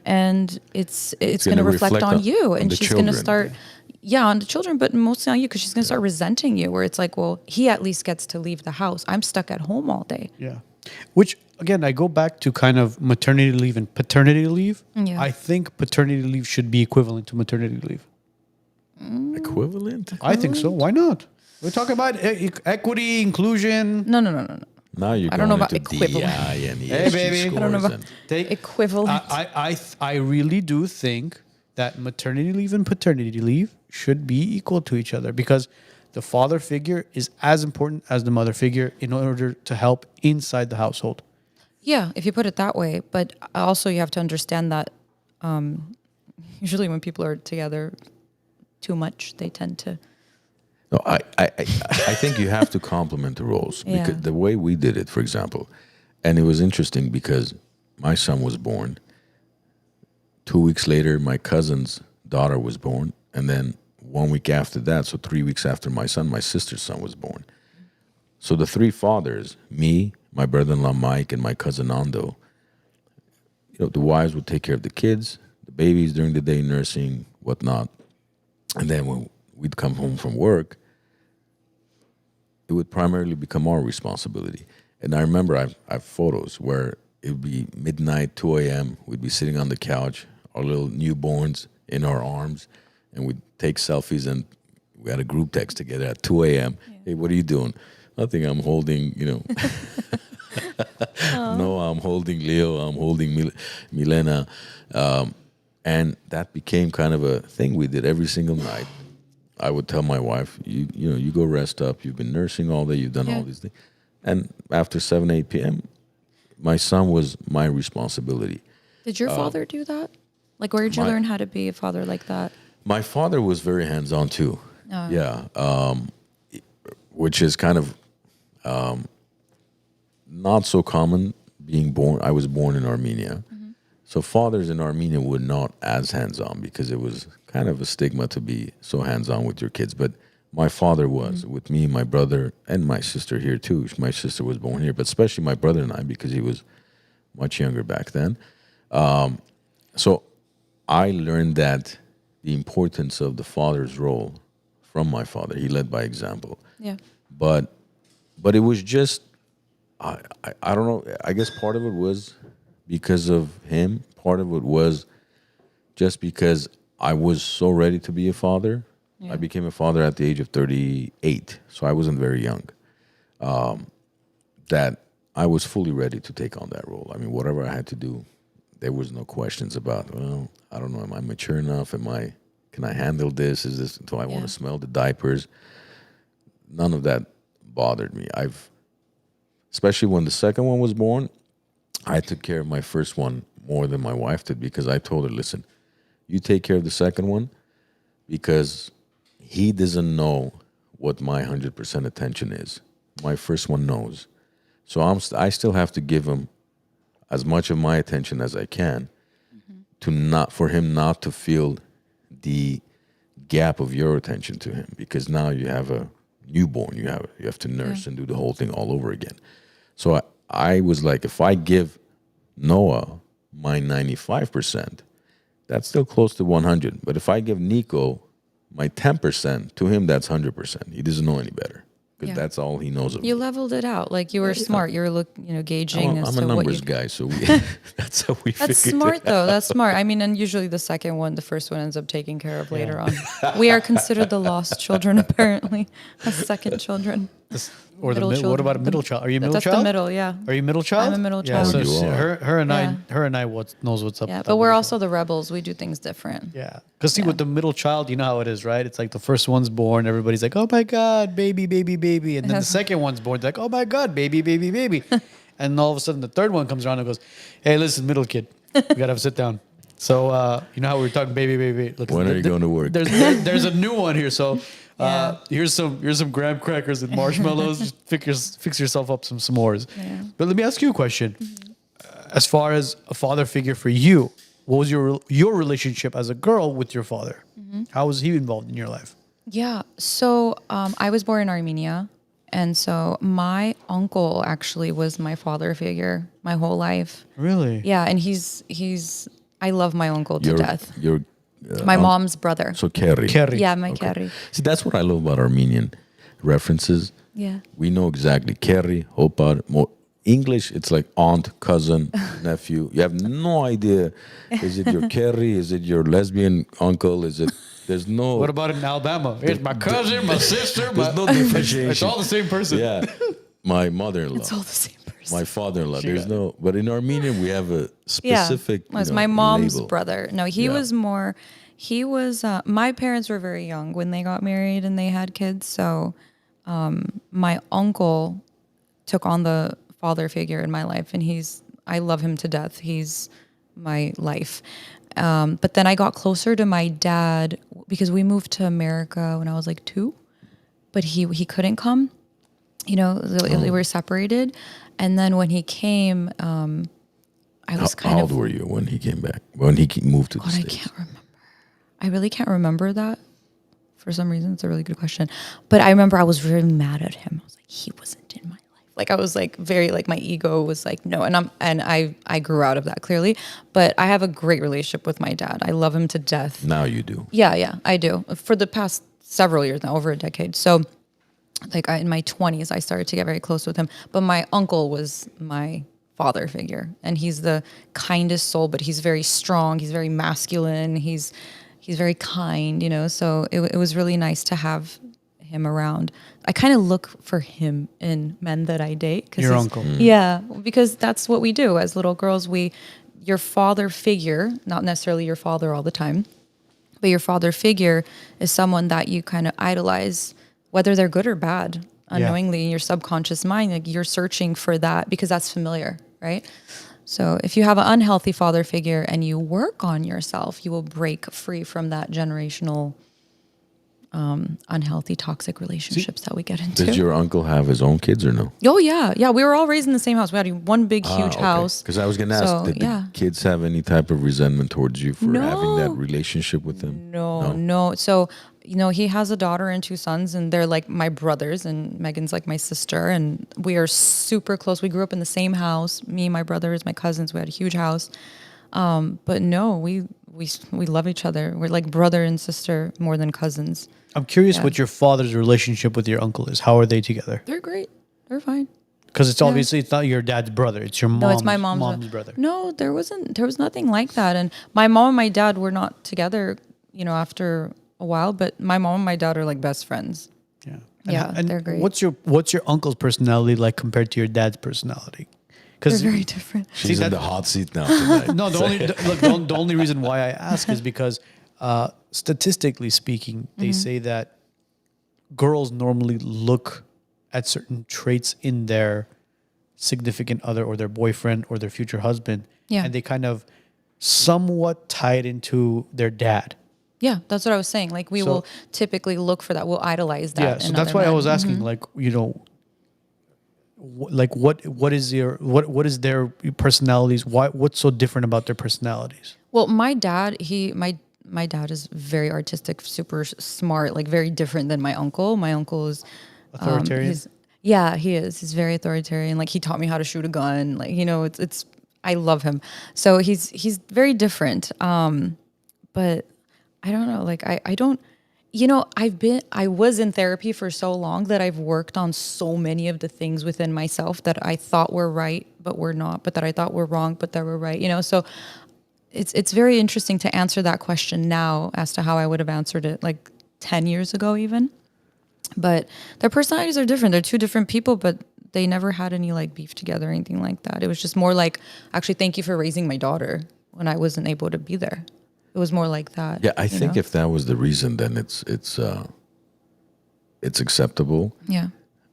and it's going to reflect on you. And she's going to start, on the children, but mostly on you, because she's going to start resenting you. Where it's like, well, he at least gets to leave the house. I'm stuck at home all day. Yeah, which again, I go back to kind of maternity leave and paternity leave. Yeah. I think paternity leave should be equivalent to maternity leave. Equivalent? I think so. Why not? We're talking about equity, inclusion. No. Now you're I don't know about into equivalent. DI and ESG Hey, baby. scores I don't know about- and- Take Equivalent. I really do think that maternity leave and paternity leave should be equal to each other, because the father figure is as important as the mother figure in order to help inside the household. Yeah, if you put it that way. But also you have to understand that usually when people are together too much, they tend to... No, I think you have to complement the roles. Yeah. Because the way we did it, for example, and it was interesting because my son was born. 2 weeks later, my cousin's daughter was born. And then 1 week after that, so 3 weeks after my son, my sister's son was born. So the three fathers, me, my brother-in-law Mike, and my cousin Nando, the wives would take care of the kids, the babies during the day, nursing, whatnot. And then when we'd come home from work, it would primarily become our responsibility. And I remember I have photos where it would be midnight, 2 a.m. We'd be sitting on the couch, our little newborns in our arms, and we'd take selfies, and we had a group text together at 2 a.m. Yeah. Hey, what are you doing? Nothing, I'm holding, No, I'm holding Leo, I'm holding Milena. And that became kind of a thing we did every single night. I would tell my wife, you go rest up. You've been nursing all day. You've done all these things. And after 7, 8 p.m., my son was my responsibility. Did your father do that? Like, where did you learn how to be a father like that? My father was very hands-on too. Oh. Yeah. Which is kind of not so common being born. I was born in Armenia. So fathers in Armenia were not as hands-on because it was kind of a stigma to be so hands-on with your kids. But my father was with me, my brother, and my sister here too. My sister was born here, but especially my brother and I, because he was much younger back then. So I learned that the importance of the father's role from my father. He led by example. Yeah. But it was just, I don't know, I guess part of it was because of him. Part of it was just because I was so ready to be a father. Yeah. I became a father at the age of 38, so I wasn't very young. That I was fully ready to take on that role. I mean, whatever I had to do, there was no questions about, well, I don't know, am I mature enough? Can I handle this? Do I want to smell the diapers? None of that bothered me. Especially when the second one was born, I took care of my first one more than my wife did, because I told her, listen, you take care of the second one, because he doesn't know what my 100% attention is. My first one knows. So I still have to give him as much of my attention as I can, for him not to feel the gap of your attention to him, because now you have a newborn, you have to nurse and do the whole thing all over again. So I was like, if I give Noah my 95%, that's still close to 100. But if I give Nico my 10%, to him that's 100%. He doesn't know any better because Yeah. that's all he knows of You me. leveled it out. Like you were smart. You were gauging as I'm to a what numbers you. guy, so that's how we That's figured smart it out. though. That's smart. I mean, and usually the second one, the first one ends up taken care of later on. We are considered the lost children, apparently, as second children. Or Middle what children. about a middle child? Are you a middle That's child? the middle, yeah. Are you middle child? I'm a middle Yeah, child. so Oh, you are. her and Yeah. I knows what's up. Yeah, with but that we're middle also the rebels. We do things different. Yeah. Because see, with the middle child, you know how it is, right? It's like the first one's born, everybody's like, oh my God, baby, baby, baby. And then the second one's born, they're like, oh my God, baby, baby, baby. And all of a sudden the third one comes around and goes, hey, listen, middle kid, we got to have a sit down. So, you know how we were talking, baby, baby. Look, When are you going to work? There's a new one here. So, Yeah. here's some graham crackers and marshmallows. Just fix yourself up some s'mores. Yeah. But let me ask you a question. As far as a father figure for you, what was your relationship as a girl with your father? How was he involved in your life? Yeah. So I was born in Armenia. And so my uncle actually was my father figure my whole life. Really? Yeah. And I love my uncle to death. You're My mom's brother. so Kerry. Kerry. Yeah, my Kerry. See, that's what I love about Armenian references. Yeah. We know exactly Kerry, Hopar, English, it's like aunt, cousin, nephew. You have no idea. Is it your Kerry? Is it your lesbian uncle? There's no. What about in Alabama? Here's my cousin, my sister. There's no differentiation. It's all the same person. Yeah. My mother-in-law. It's all the same person. My father-in-law. There's no. But in Armenian, we have a specific. Yeah, it was my mom's label. brother. No, he Yeah. was more. He was. My parents were very young when they got married and they had kids. So, my uncle took on the father figure in my life, and I love him to death. He's my life. But then I got closer to my dad because we moved to America when I was like 2, but he couldn't come. We were separated. And then when he came, I was How old were you when he came back? When he moved to the I States? can't remember. I really can't remember that. For some reason, it's a really good question. But I remember I was really mad at him. I was like, he wasn't in my life. Like I was like very like my ego was like no, and I grew out of that clearly. But I have a great relationship with my dad. I love him to death. Now you do. Yeah, I do. For the past several years now, over a decade. So, like in my 20s, I started to get very close with him. But my uncle was my father figure, and he's the kindest soul. But he's very strong. He's very masculine. He's very kind. So it was really nice to have him around. I kind of look for him in men that I date. Your uncle. Yeah, because that's what we do as little girls. Your father figure, not necessarily your father all the time, but your father figure is someone that you kind of idolize, whether they're good or bad, unknowingly in your subconscious mind. Like you're searching for that because that's familiar, right? So if you have an unhealthy father figure and you work on yourself, you will break free from that generational unhealthy, toxic relationships that we get into. Did your uncle have his own kids or no? Oh, yeah. We were all raised in the same house. We had one big, huge house. Because I was going to ask, did the kids have any type of resentment towards you for having that relationship with them? No. So, he has a daughter and 2 sons, and they're like my brothers, and Megan's like my sister, and we are super close. We grew up in the same house. Me, my brothers, my cousins. We had a huge house. But no, we love each other. We're like brother and sister more than cousins. I'm curious what your father's relationship with your uncle is. How are they together? They're great. They're fine. Because it's obviously it's not your dad's brother. It's your mom's, No, it's my mom's brother. No, there was nothing like that. And my mom and my dad were not together, after a while, but my mom and my dad are like best friends. Yeah. And they're great. What's your uncle's personality like compared to your dad's personality? They're very different. She's in the hot seat now tonight. No, the only reason why I ask is because statistically speaking, they say that girls normally look at certain traits in their significant other or their boyfriend or their future husband, and they kind of somewhat tie it into their dad. Yeah, that's what I was saying. Like we will typically look for that. We'll idolize that. Yeah, so that's why I was asking, like, what is their personalities? What's so different about their personalities? Well, my dad, my dad is very artistic, super smart, like very different than my uncle. My uncle is Authoritarian. he is. He's very authoritarian. Like he taught me how to shoot a gun. Like it's I love him. So he's very different. But I don't know. Like I don't. I was in therapy for so long that I've worked on so many of the things within myself that I thought were right, but were not, but that I thought were wrong, but that were right, so it's very interesting to answer that question now as to how I would have answered it like 10 years ago even. But their personalities are different. They're two different people, but they never had any like beef together or anything like that. It was just more like, actually, thank you for raising my daughter when I wasn't able to be there. It was more like that. Yeah, I think if that was the reason, then it's acceptable. Yeah.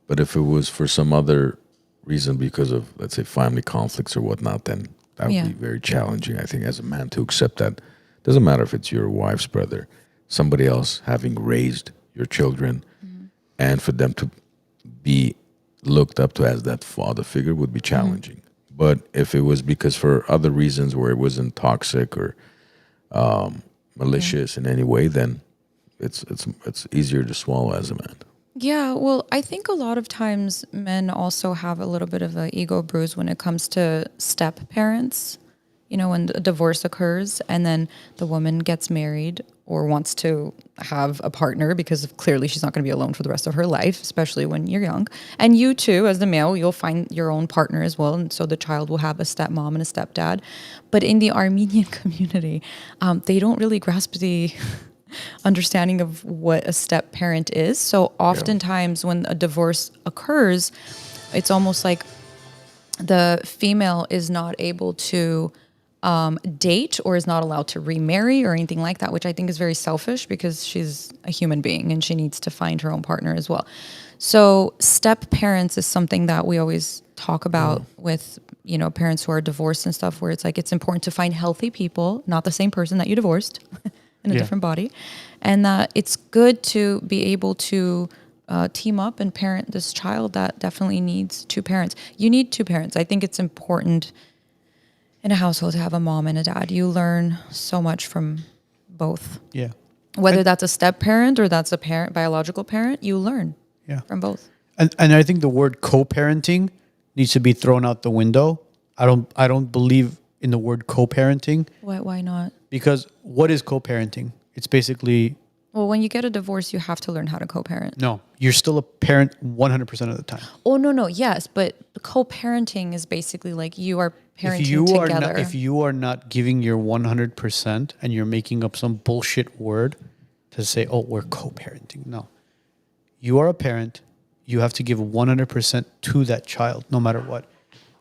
But if it was for some other reason, because of, let's say, family conflicts or whatnot, then that would be very challenging, I think, as a man to accept that. Doesn't matter if it's your wife's brother, somebody else having raised your children, and for them to be looked up to as that father figure would be challenging. But if it was because for other reasons where it wasn't toxic or malicious in any way, then it's easier to swallow as a man. Yeah, well, I think a lot of times men also have a little bit of an ego bruise when it comes to step parents. When a divorce occurs and then the woman gets married or wants to have a partner because clearly she's not going to be alone for the rest of her life, especially when you're young. And you too, as the male, you'll find your own partner as well. And so the child will have a stepmom and a stepdad. But in the Armenian community, they don't really grasp the understanding of what a step parent is. So oftentimes when a divorce occurs, it's almost like the female is not able to date or is not allowed to remarry or anything like that, which I think is very selfish because she's a human being and she needs to find her own partner as well. So step parents is something that we always talk about with, parents who are divorced and stuff, where it's like, it's important to find healthy people, not the same person that you divorced in a different body. And that it's good to be able to team up and parent this child that definitely needs two parents. You need two parents. I think it's important in a household to have a mom and a dad. You learn so much from both. Yeah. Whether that's a step parent or that's a biological parent, you learn from both. And I think the word co-parenting needs to be thrown out the window. I don't believe in the word co-parenting. Why not? Because what is co-parenting? It's basically... Well, when you get a divorce, you have to learn how to co-parent. No, you're still a parent 100% of the time. Oh, no, yes. But co-parenting is basically like you are parenting together. If you are not giving your 100% and you're making up some bullshit word to say, oh, we're co-parenting. No. You are a parent. You have to give 100% to that child, no matter what.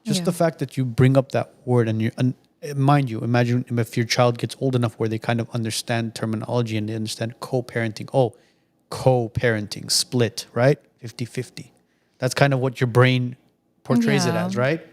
Just the fact that you bring up that word and mind you, imagine if your child gets old enough where they kind of understand terminology and they understand co-parenting. Oh, co-parenting, split, right? 50-50. That's kind of what your brain portrays it as, right?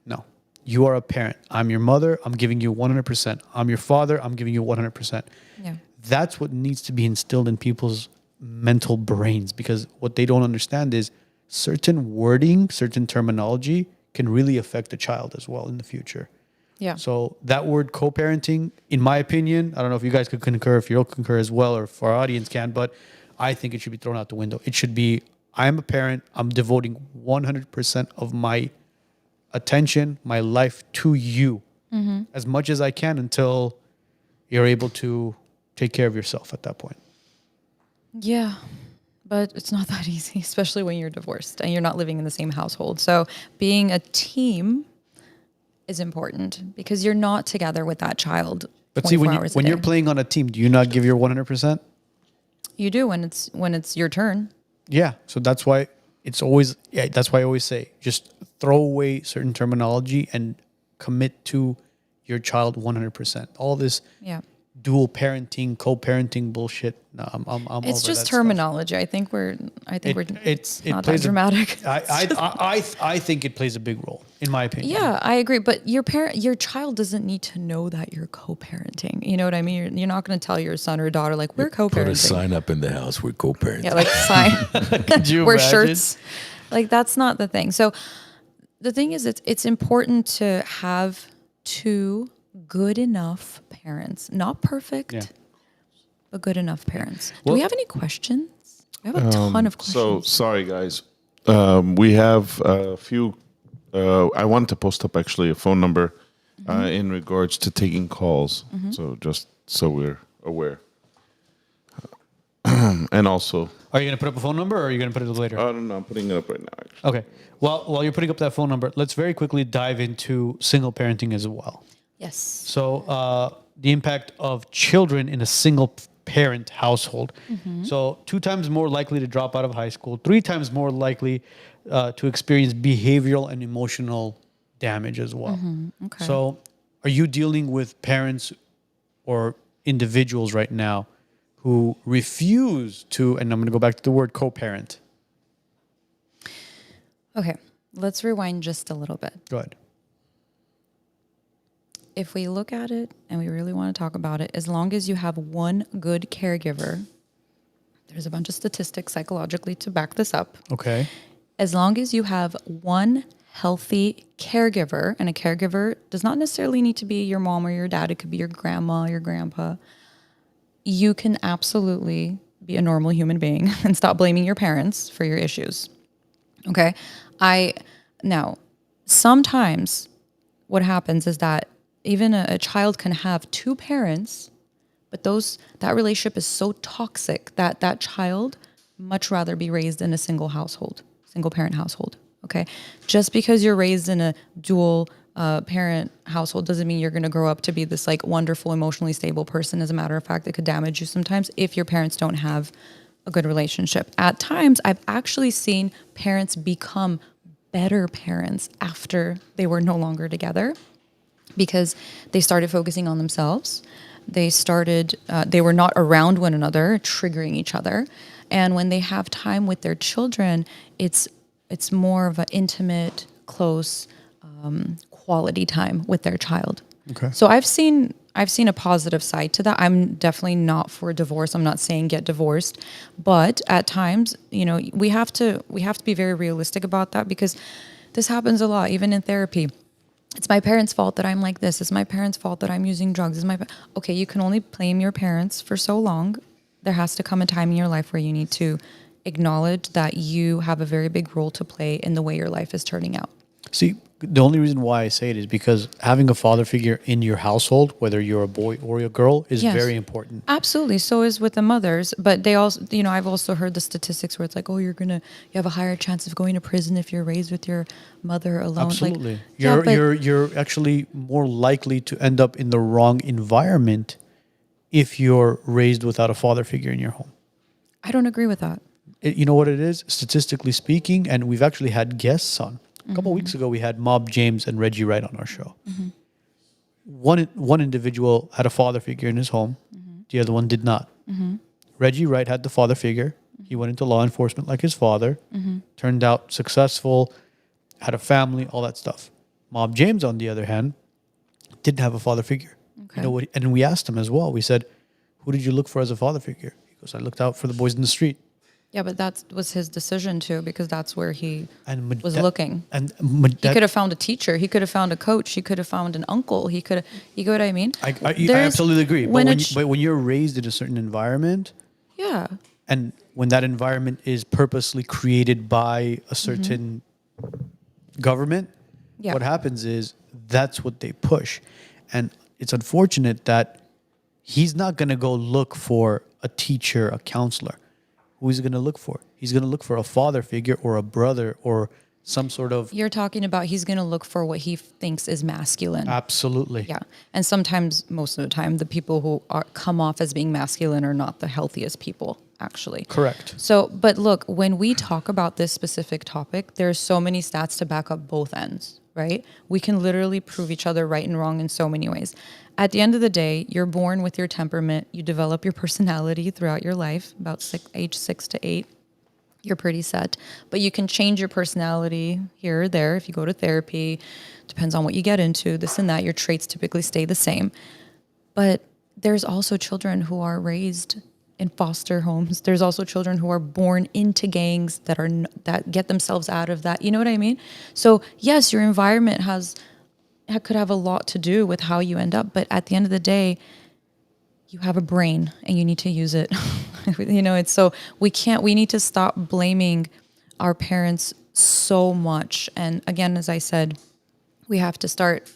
No. You are a parent. I'm your mother. I'm giving you 100%. I'm your father. I'm giving you 100%. Yeah. That's what needs to be instilled in people's mental brains, because what they don't understand is certain wording, certain terminology can really affect the child as well in the future. Yeah. So that word co-parenting, in my opinion, I don't know if you guys could concur, if you'll concur as well, or if our audience can, but I think it should be thrown out the window. It should be, I'm a parent. I'm devoting 100% of my attention, my life to you as much as I can until you're able to take care of yourself at that point. Yeah. But it's not that easy, especially when you're divorced and you're not living in the same household. So being a team is important because you're not together with that child. But see, when you're playing on a team, do you not give your 100%? You do when it's your turn. Yeah. So that's why that's why I always say, just throw away certain terminology and commit to your child 100%. All this dual parenting, co-parenting bullshit. No, I'm it's over just that terminology. Stuff. I think we're not that dramatic. I think it plays a big role, in my opinion. Yeah, I agree. But your child doesn't need to know that you're co-parenting. You know what I mean? You're not going to tell your son or daughter like we're co-parenting. Put a sign up in the house. We're co-parenting. Yeah, like sign. Could you wear imagine? Shirts. Like that's not the thing. So the thing is, it's important to have two good enough parents, not perfect, but good enough parents. Do we have any questions? We have a ton of questions. So sorry, guys. We have a few. I want to post up actually a phone number in regards to taking calls. So just so we're aware. And also, Are you going to put up a phone number, or are you going to put it later? I don't know. I'm putting it up right now. Actually. Okay. Well, while you're putting up that phone number, let's very quickly dive into single parenting as well. Yes. So the impact of children in a single parent household. So 2 times more likely to drop out of high school, 3 times more likely to experience behavioral and emotional damage as well. Okay. So are you dealing with parents or individuals right now who refuse to, and I'm going to go back to the word co-parent. Okay. Let's rewind just a little bit. Go ahead. If we look at it and we really want to talk about it, as long as you have one good caregiver, there's a bunch of statistics psychologically to back this up. Okay. As long as you have one healthy caregiver, and a caregiver does not necessarily need to be your mom or your dad, it could be your grandma, your grandpa, you can absolutely be a normal human being and stop blaming your parents for your issues. Okay? Now, sometimes what happens is that even a child can have 2 parents, but that relationship is so toxic that that child much rather be raised in a single parent household. Okay. Just because you're raised in a dual parent household doesn't mean you're going to grow up to be this like wonderful, emotionally stable person. As a matter of fact, it could damage you sometimes if your parents don't have a good relationship. At times, I've actually seen parents become better parents after they were no longer together, because they started focusing on themselves. They were not around one another, triggering each other. And when they have time with their children, it's more of an intimate, close, quality time with their child. Okay. So I've seen a positive side to that. I'm definitely not for divorce. I'm not saying get divorced, but at times, we have to be very realistic about that, because this happens a lot, even in therapy. It's my parents' fault that I'm like this. It's my parents' fault that I'm using drugs. Okay, you can only blame your parents for so long. There has to come a time in your life where you need to acknowledge that you have a very big role to play in the way your life is turning out. See, the only reason why I say it is because having a father figure in your household, whether you're a boy or a girl, is Yes. very important. Absolutely. So is with the mothers. But they also, I've also heard the statistics where it's like, oh, you have a higher chance of going to prison if you're raised with your mother alone. Absolutely. Like, yeah, You're actually more likely to end up in the wrong environment if you're raised without a father figure in your home. I don't agree with that. You know what it is? Statistically speaking, and we've actually had guests on. A couple of weeks ago, we had Mob James and Reggie Wright on our show. One individual had a father figure in his home. The other one did not. Reggie Wright had the father figure. He went into law enforcement like his father. Turned out successful, had a family, all that stuff. Mob James, on the other hand, didn't have a father figure. Okay. You know what? And we asked him as well. We said, "Who did you look for as a father figure?" He goes, "I looked out for the boys in the street." Yeah, but that was his decision too, because that's where he And was looking. And He could have found a teacher. He could have found a coach. He could have found an uncle. You get what I mean? I There's- absolutely agree. when But when you're raised in a certain environment, yeah, and when that environment is purposely created by a certain government, Yeah. what happens is that's what they push. And it's unfortunate that he's not going to go look for a teacher, a counselor. Who is he going to look for? He's going to look for a father figure or a brother or some sort of... you're talking about he's going to look for what he thinks is masculine. Absolutely. Yeah, and sometimes, most of the time, the people who come off as being masculine are not the healthiest people, actually. Correct. So, but look, when we talk about this specific topic, there's so many stats to back up both ends, right? We can literally prove each other right and wrong in so many ways. At the end of the day, you're born with your temperament. You develop your personality throughout your life, about age 6 to 8. You're pretty set. But you can change your personality here or there if you go to therapy. Depends on what you get into, this and that. Your traits typically stay the same. But there's also children who are raised in foster homes. There's also children who are born into gangs that get themselves out of that. You know what I mean? So yes, your environment could have a lot to do with how you end up, but at the end of the day, you have a brain and you need to use it. It's so we need to stop blaming our parents so much. And again, as I said, we have to start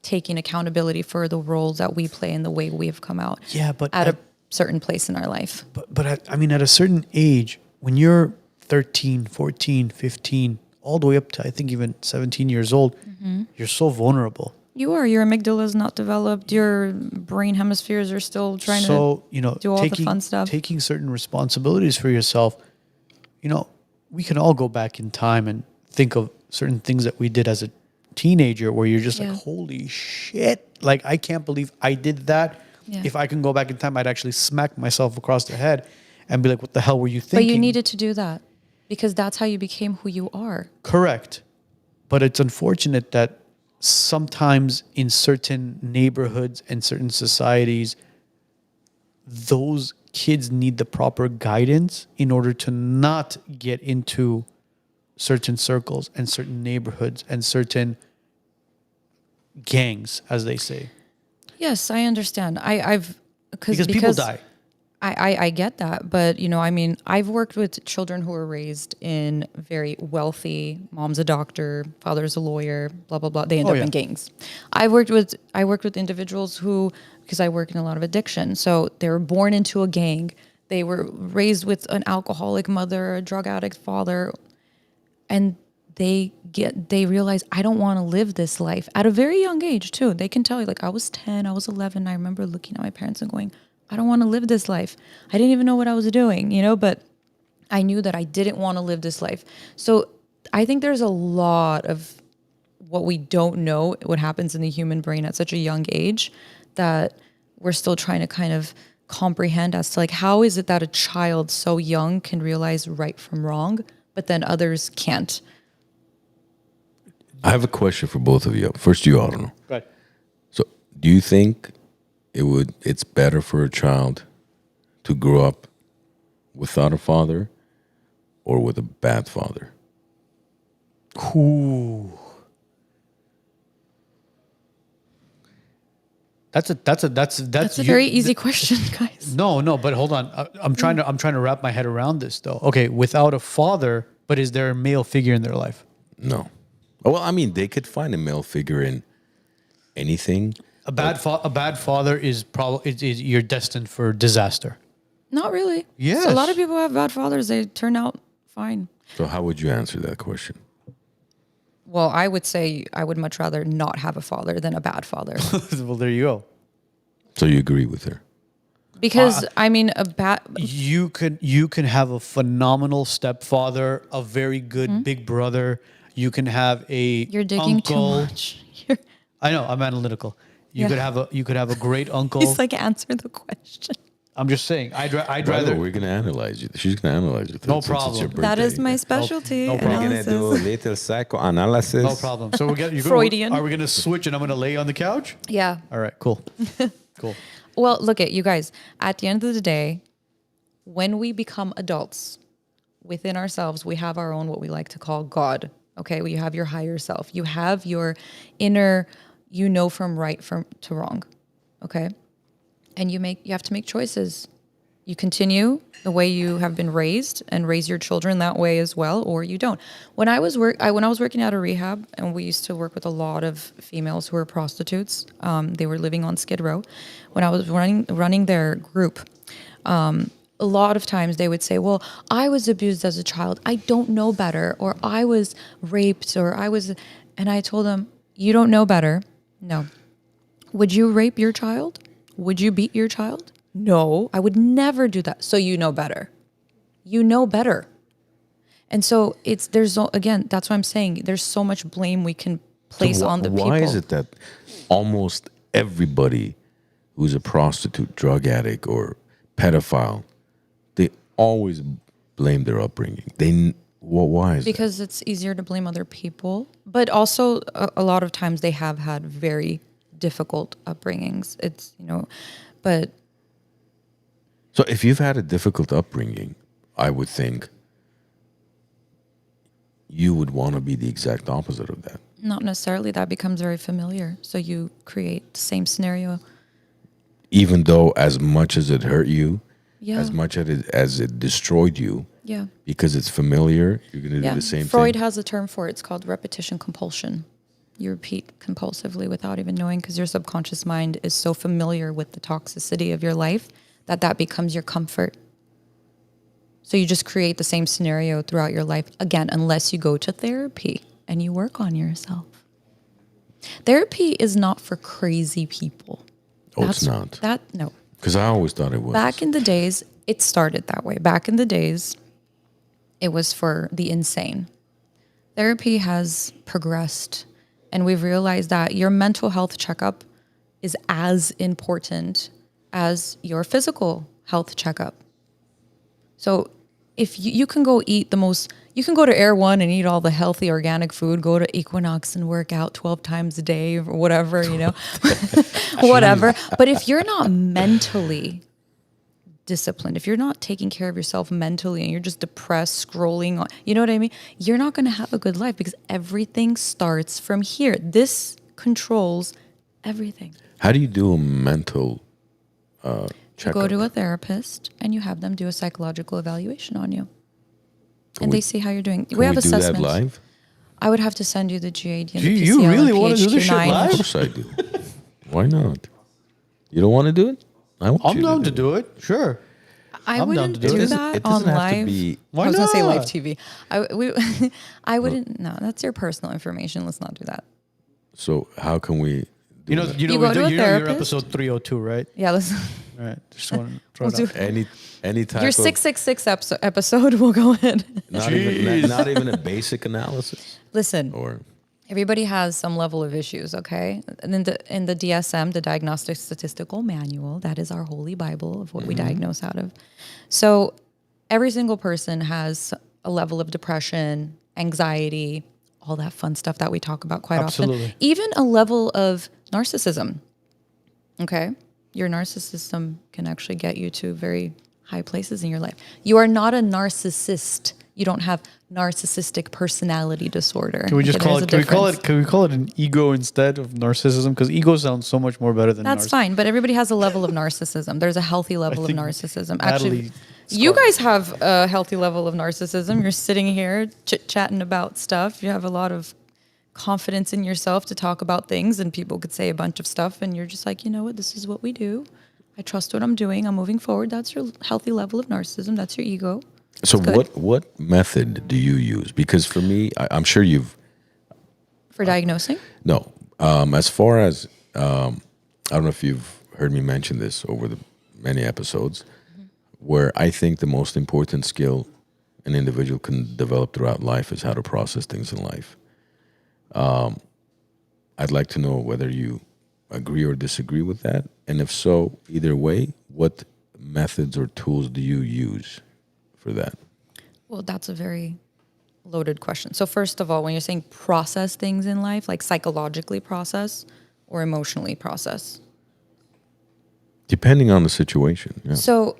taking accountability for the roles that we play and the way we've come out Yeah, but at a certain place in our life. But I mean, at a certain age, when you're 13, 14, 15, all the way up to, I think, even 17 years old, you're so vulnerable. Your amygdala is not developed. Your brain hemispheres are still trying So, to do all the fun stuff. taking certain responsibilities for yourself, we can all go back in time and think of certain things that we did as a teenager where you're just like, holy shit. Like, I can't believe I did that. Yeah. If I can go back in time, I'd actually smack myself across the head and be like, what the hell were you thinking? But you needed to do that because that's how you became who you are. Correct. But it's unfortunate that sometimes in certain neighborhoods and certain societies, those kids need the proper guidance in order to not get into certain circles and certain neighborhoods and certain gangs, as they say. Yes, I understand. Because people die. I get that, but I've worked with children who were raised in very wealthy. Mom's a doctor, father's a lawyer, blah blah blah. They end up in gangs. I worked with individuals who, because I work in a lot of addiction, so they were born into a gang. They were raised with an alcoholic mother, a drug addict father, and they realize, I don't want to live this life at a very young age too. They can tell you, like, I was 10, I was 11. I remember looking at my parents and going, I don't want to live this life. I didn't even know what I was doing, but I knew that I didn't want to live this life. So I think there's a lot of what we don't know, what happens in the human brain at such a young age, that we're still trying to kind of comprehend as to, like, how is it that a child so young can realize right from wrong, but then others can't? I have a question for both of you. First, you, Arno. Right. So, do you think it's better for a child to grow up without a father or with a bad father? Ooh. That's a very easy question, guys. No, but hold on. I'm trying to wrap my head around this though. Okay, without a father, but is there a male figure in their life? No. Well, I mean, they could find a male figure in anything. A bad father is you're destined for disaster. Not really. Yes. So a lot of people have bad fathers. They turn out fine. So how would you answer that question? Well, I would say I would much rather not have a father than a bad father. Well, there you go. So you agree with her? Because a bad. You can have a phenomenal stepfather, a very good big brother. You can have a You're digging uncle. too much. I know, I'm analytical. You could have a great uncle. He's like, answer the question. I'm just saying. I'd Rather, rather. we're gonna analyze you. She's gonna analyze you. No since it's your problem. birthday. That is my specialty. no problem. We're gonna do a little psychoanalysis. No problem. So Freudian. Are we gonna switch and I'm gonna lay on the couch? Yeah. All right. Cool. Cool. Well, look at you guys. At the end of the day, when we become adults within ourselves, we have our own, what we like to call God. Okay. You have your higher self. You have your inner, from right to wrong. Okay. And you have to make choices. You continue the way you have been raised and raise your children that way as well, or you don't. When I was working at a rehab, and we used to work with a lot of females who were prostitutes. They were living on Skid Row. When I was running their group, a lot of times they would say, well, I was abused as a child. I don't know better. Or I was raped, and I told them, you don't know better. No. Would you rape your child? Would you beat your child? No, I would never do that. So you know better. You know better. And so that's what I'm saying. There's so much blame we can place on the people. Why is it that almost everybody who's a prostitute, drug addict, or pedophile, they always blame their upbringing? Why is because it's easier to blame other people. But also a lot of times they have had very difficult upbringings. But So if you've had a difficult upbringing, I would think you would want to be the exact opposite of that. not necessarily. That becomes very familiar. So you create the same scenario. Even though as much as it hurt you, Yeah. as much as it destroyed you, Yeah. because it's familiar, you're going to do the same Freud thing. has a term for it. It's called repetition compulsion. You repeat compulsively without even knowing, because your subconscious mind is so familiar with the toxicity of your life that becomes your comfort. So you just create the same scenario throughout your life, again, unless you go to therapy and you work on yourself. Therapy is not for crazy people. Oh, it's not. No. Because I always thought it was. Back in the days, it started that way. Back in the days, it was for the insane. Therapy has progressed, and we've realized that your mental health checkup is as important as your physical health checkup. So if you can go eat you can go to Air One and eat all the healthy organic food, go to Equinox and work out 12 times a day or whatever, whatever. But if you're not mentally disciplined, if you're not taking care of yourself mentally and you're just depressed, scrolling on, you know what I mean? You're not going to have a good life, because everything starts from here. This controls everything. How do you do a mental You checkup? go to a therapist and you have them do a psychological evaluation on you. And they see how you're doing. Can We have do assessments. that live? I would have to send you the GAD and Gee, the PCL you really and wanna do this shit PHQ-9. live? Of course I do. Why not? You don't want to do it? I want I'm you down to do do it. Sure. I I'm down wouldn't to do do it. that It on doesn't have to live. be. Why I was going to say live not? TV. I wouldn't. No, that's your personal information. Let's not do that. So how can we? You know, go we to do, a you're therapist? episode 302, right? Yeah, let's. All right. Just want to throw We'll it out. do- Any type Your of 666 episode. We'll go ahead. not even a basic analysis Listen. or Everybody has some level of issues, okay? And in the DSM, the Diagnostic Statistical Manual, that is our holy Bible of what we diagnose out of. So every single person has a level of depression, anxiety, all that fun stuff that we talk about quite Absolutely. often. Even a level of narcissism, okay? Your narcissism can actually get you to very high places in your life. You are not a narcissist. You don't have narcissistic personality disorder. Can we just Okay, call there's it? a Can we difference. call it an ego instead of narcissism? Because ego sounds so much more better than. That's fine, but everybody has a level of narcissism. There's a healthy level of think narcissism. Natalie Actually, you guys have a healthy level of narcissism. You're sitting here chit-chatting about stuff. You have a lot of confidence in yourself to talk about things, and people could say a bunch of stuff, and you're just like, you know what, this is what we do. I trust what I'm doing. I'm moving forward. That's your healthy level of narcissism. That's your ego. so. It's good. What method do you use? Because for me, I'm sure you've For diagnosing? no. As far as I don't know if you've heard me mention this over the many episodes, where I think the most important skill an individual can develop throughout life is how to process things in life. I'd like to know whether you agree or disagree with that, and if so, either way, what methods or tools do you use for that? Well, that's a very loaded question. So first of all, when you're saying process things in life, like psychologically process or emotionally process? Depending on the situation. Yeah. So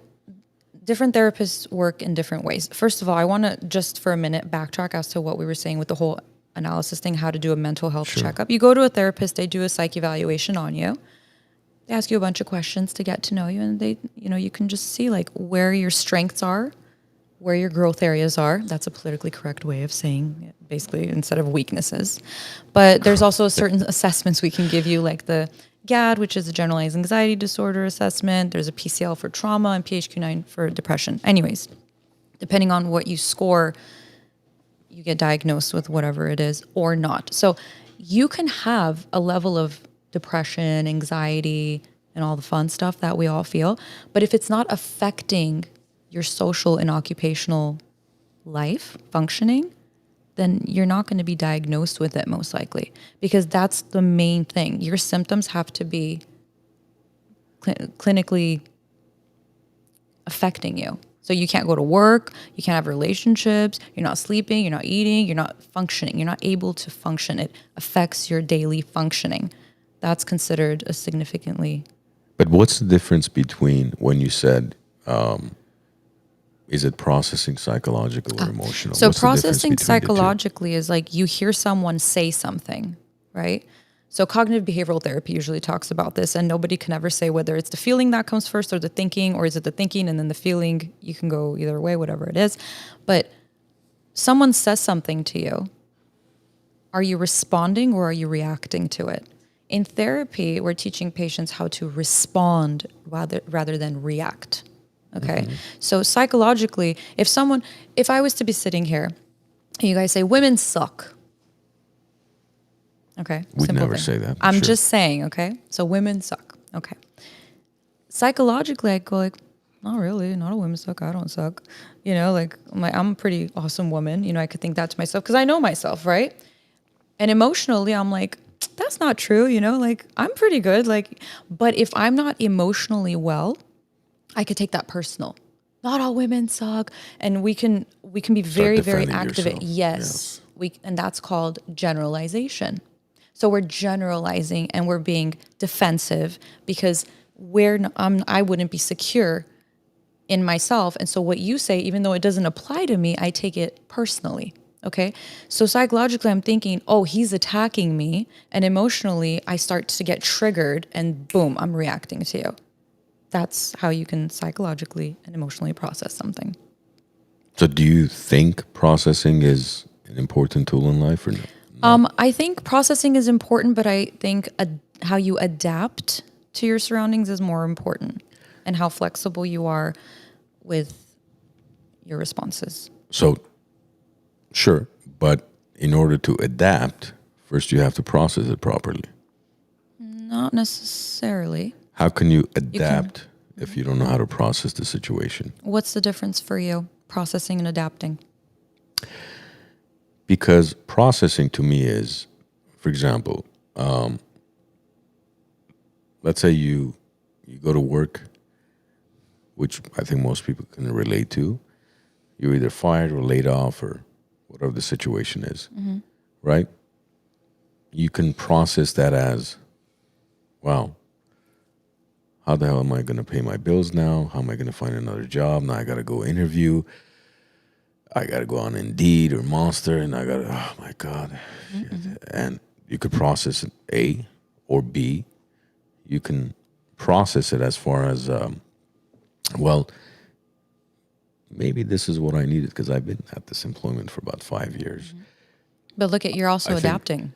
different therapists work in different ways. First of all, I want to just for a minute backtrack as to what we were saying with the whole analysis thing, how to do a mental health checkup. You go to a therapist, they do a psych evaluation on you. They ask you a bunch of questions to get to know you, and they, you can just see like where your strengths are, where your growth areas are. That's a politically correct way of saying it, basically, instead of weaknesses. But there's also certain assessments we can give you, like the GAD, which is a generalized anxiety disorder assessment. There's a PCL for trauma and PHQ-9 for depression. Anyways, depending on what you score, you get diagnosed with whatever it is or not. So you can have a level of depression, anxiety, and all the fun stuff that we all feel. But if it's not affecting your social and occupational life functioning, then you're not going to be diagnosed with it most likely, because that's the main thing. Your symptoms have to be clinically affecting you. So you can't go to work, you can't have relationships, you're not sleeping, you're not eating, you're not functioning, you're not able to function. It affects your daily functioning. That's considered a significantly... But what's the difference between when you said, is it processing psychological or emotional? So What's the difference processing between the two? psychologically is like you hear someone say something, right? So cognitive behavioral therapy usually talks about this, and nobody can ever say whether it's the feeling that comes first or the thinking, or is it the thinking and then the feeling. You can go either way, whatever it is. But someone says something to you, Are you responding or are you reacting to it? In therapy, we're teaching patients how to respond rather than react. Okay. So psychologically, if I was to be sitting here and you guys say women suck. Okay. We'd simple never thing. say that, but I'm sure. just saying, okay? So women suck. Okay. Psychologically, I go like, not really, not a women suck. I don't suck. You know, like I'm a pretty awesome woman. You know, I could think that to myself because I know myself, right? And emotionally, I'm like, that's not true. You know, like I'm pretty good. Like, but if I'm not emotionally well, I could take that personal. Not all women suck, and we can be very defending active at yourself. and that's called generalization. So we're generalizing and we're being defensive because I wouldn't be secure in myself. And so what you say, even though it doesn't apply to me, I take it personally. Okay. So psychologically, I'm thinking, oh, he's attacking me. And emotionally, I start to get triggered and boom, I'm reacting to you. That's how you can psychologically and emotionally process something. So do you think processing is an important tool in life or no? I think processing is important, but I think how you adapt to your surroundings is more important, and how flexible you are with your responses. So, sure, but in order to adapt, first you have to process it properly. Not necessarily. How can you adapt if you don't know how to process the situation? What's the difference for you, processing and adapting? Because processing to me is, for example, let's say you go to work, which I think most people can relate to. You're either fired or laid off or whatever the situation is, right? You can process that as, wow, how the hell am I going to pay my bills now? How am I going to find another job? Now I got to go interview. I got to go on Indeed or Monster, and I got to, oh my God. Shit. And you could process it A, or B. You can process it as far as, well, maybe this is what I needed because I've been at this employment for about 5 years. But look at, you're also adapting.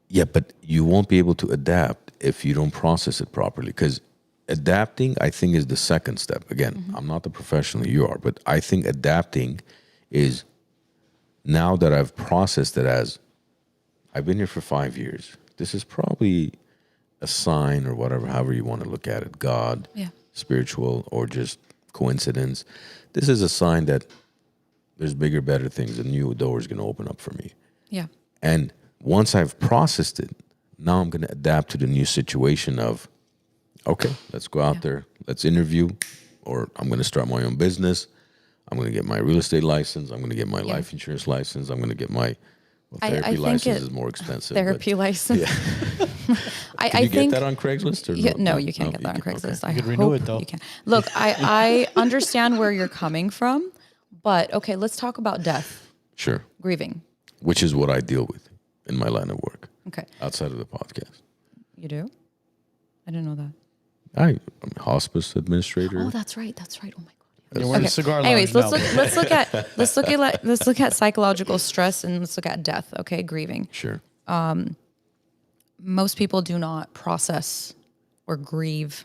Yeah, but you won't be able to adapt if you don't process it properly, because adapting, I think, is the second step. Again, I'm not the professional you are, but I think adapting is, now that I've processed it as, I've been here for 5 years, this is probably a sign or whatever, however you want to look at it, God, spiritual, or just coincidence. This is a sign that there's bigger, better things. A new door is going to open up for me. Yeah. And once I've processed it, now I'm going to adapt to the new situation of, okay, let's go out there, let's interview, or I'm going to start my own business. I'm going to get my real estate license. I'm going to get my life insurance license. I'm going to get my therapy license is more expensive. Therapy license. Yeah. I you think get that on Craigslist? Or no, you can't get that on Craigslist. Okay. I could renew hope it, though. you can. Look, I understand where you're coming from, but okay, let's talk about death, Sure. grieving. Which is what I deal with in my line of work, Okay. outside of the podcast. You do? I didn't know that. I'm a hospice administrator. Oh, that's right. That's right. Oh my God. Yeah, we're in a cigar lounge Anyways, now. let's look at psychological stress, and let's look at death. Okay, grieving. Sure. Most people do not process or grieve.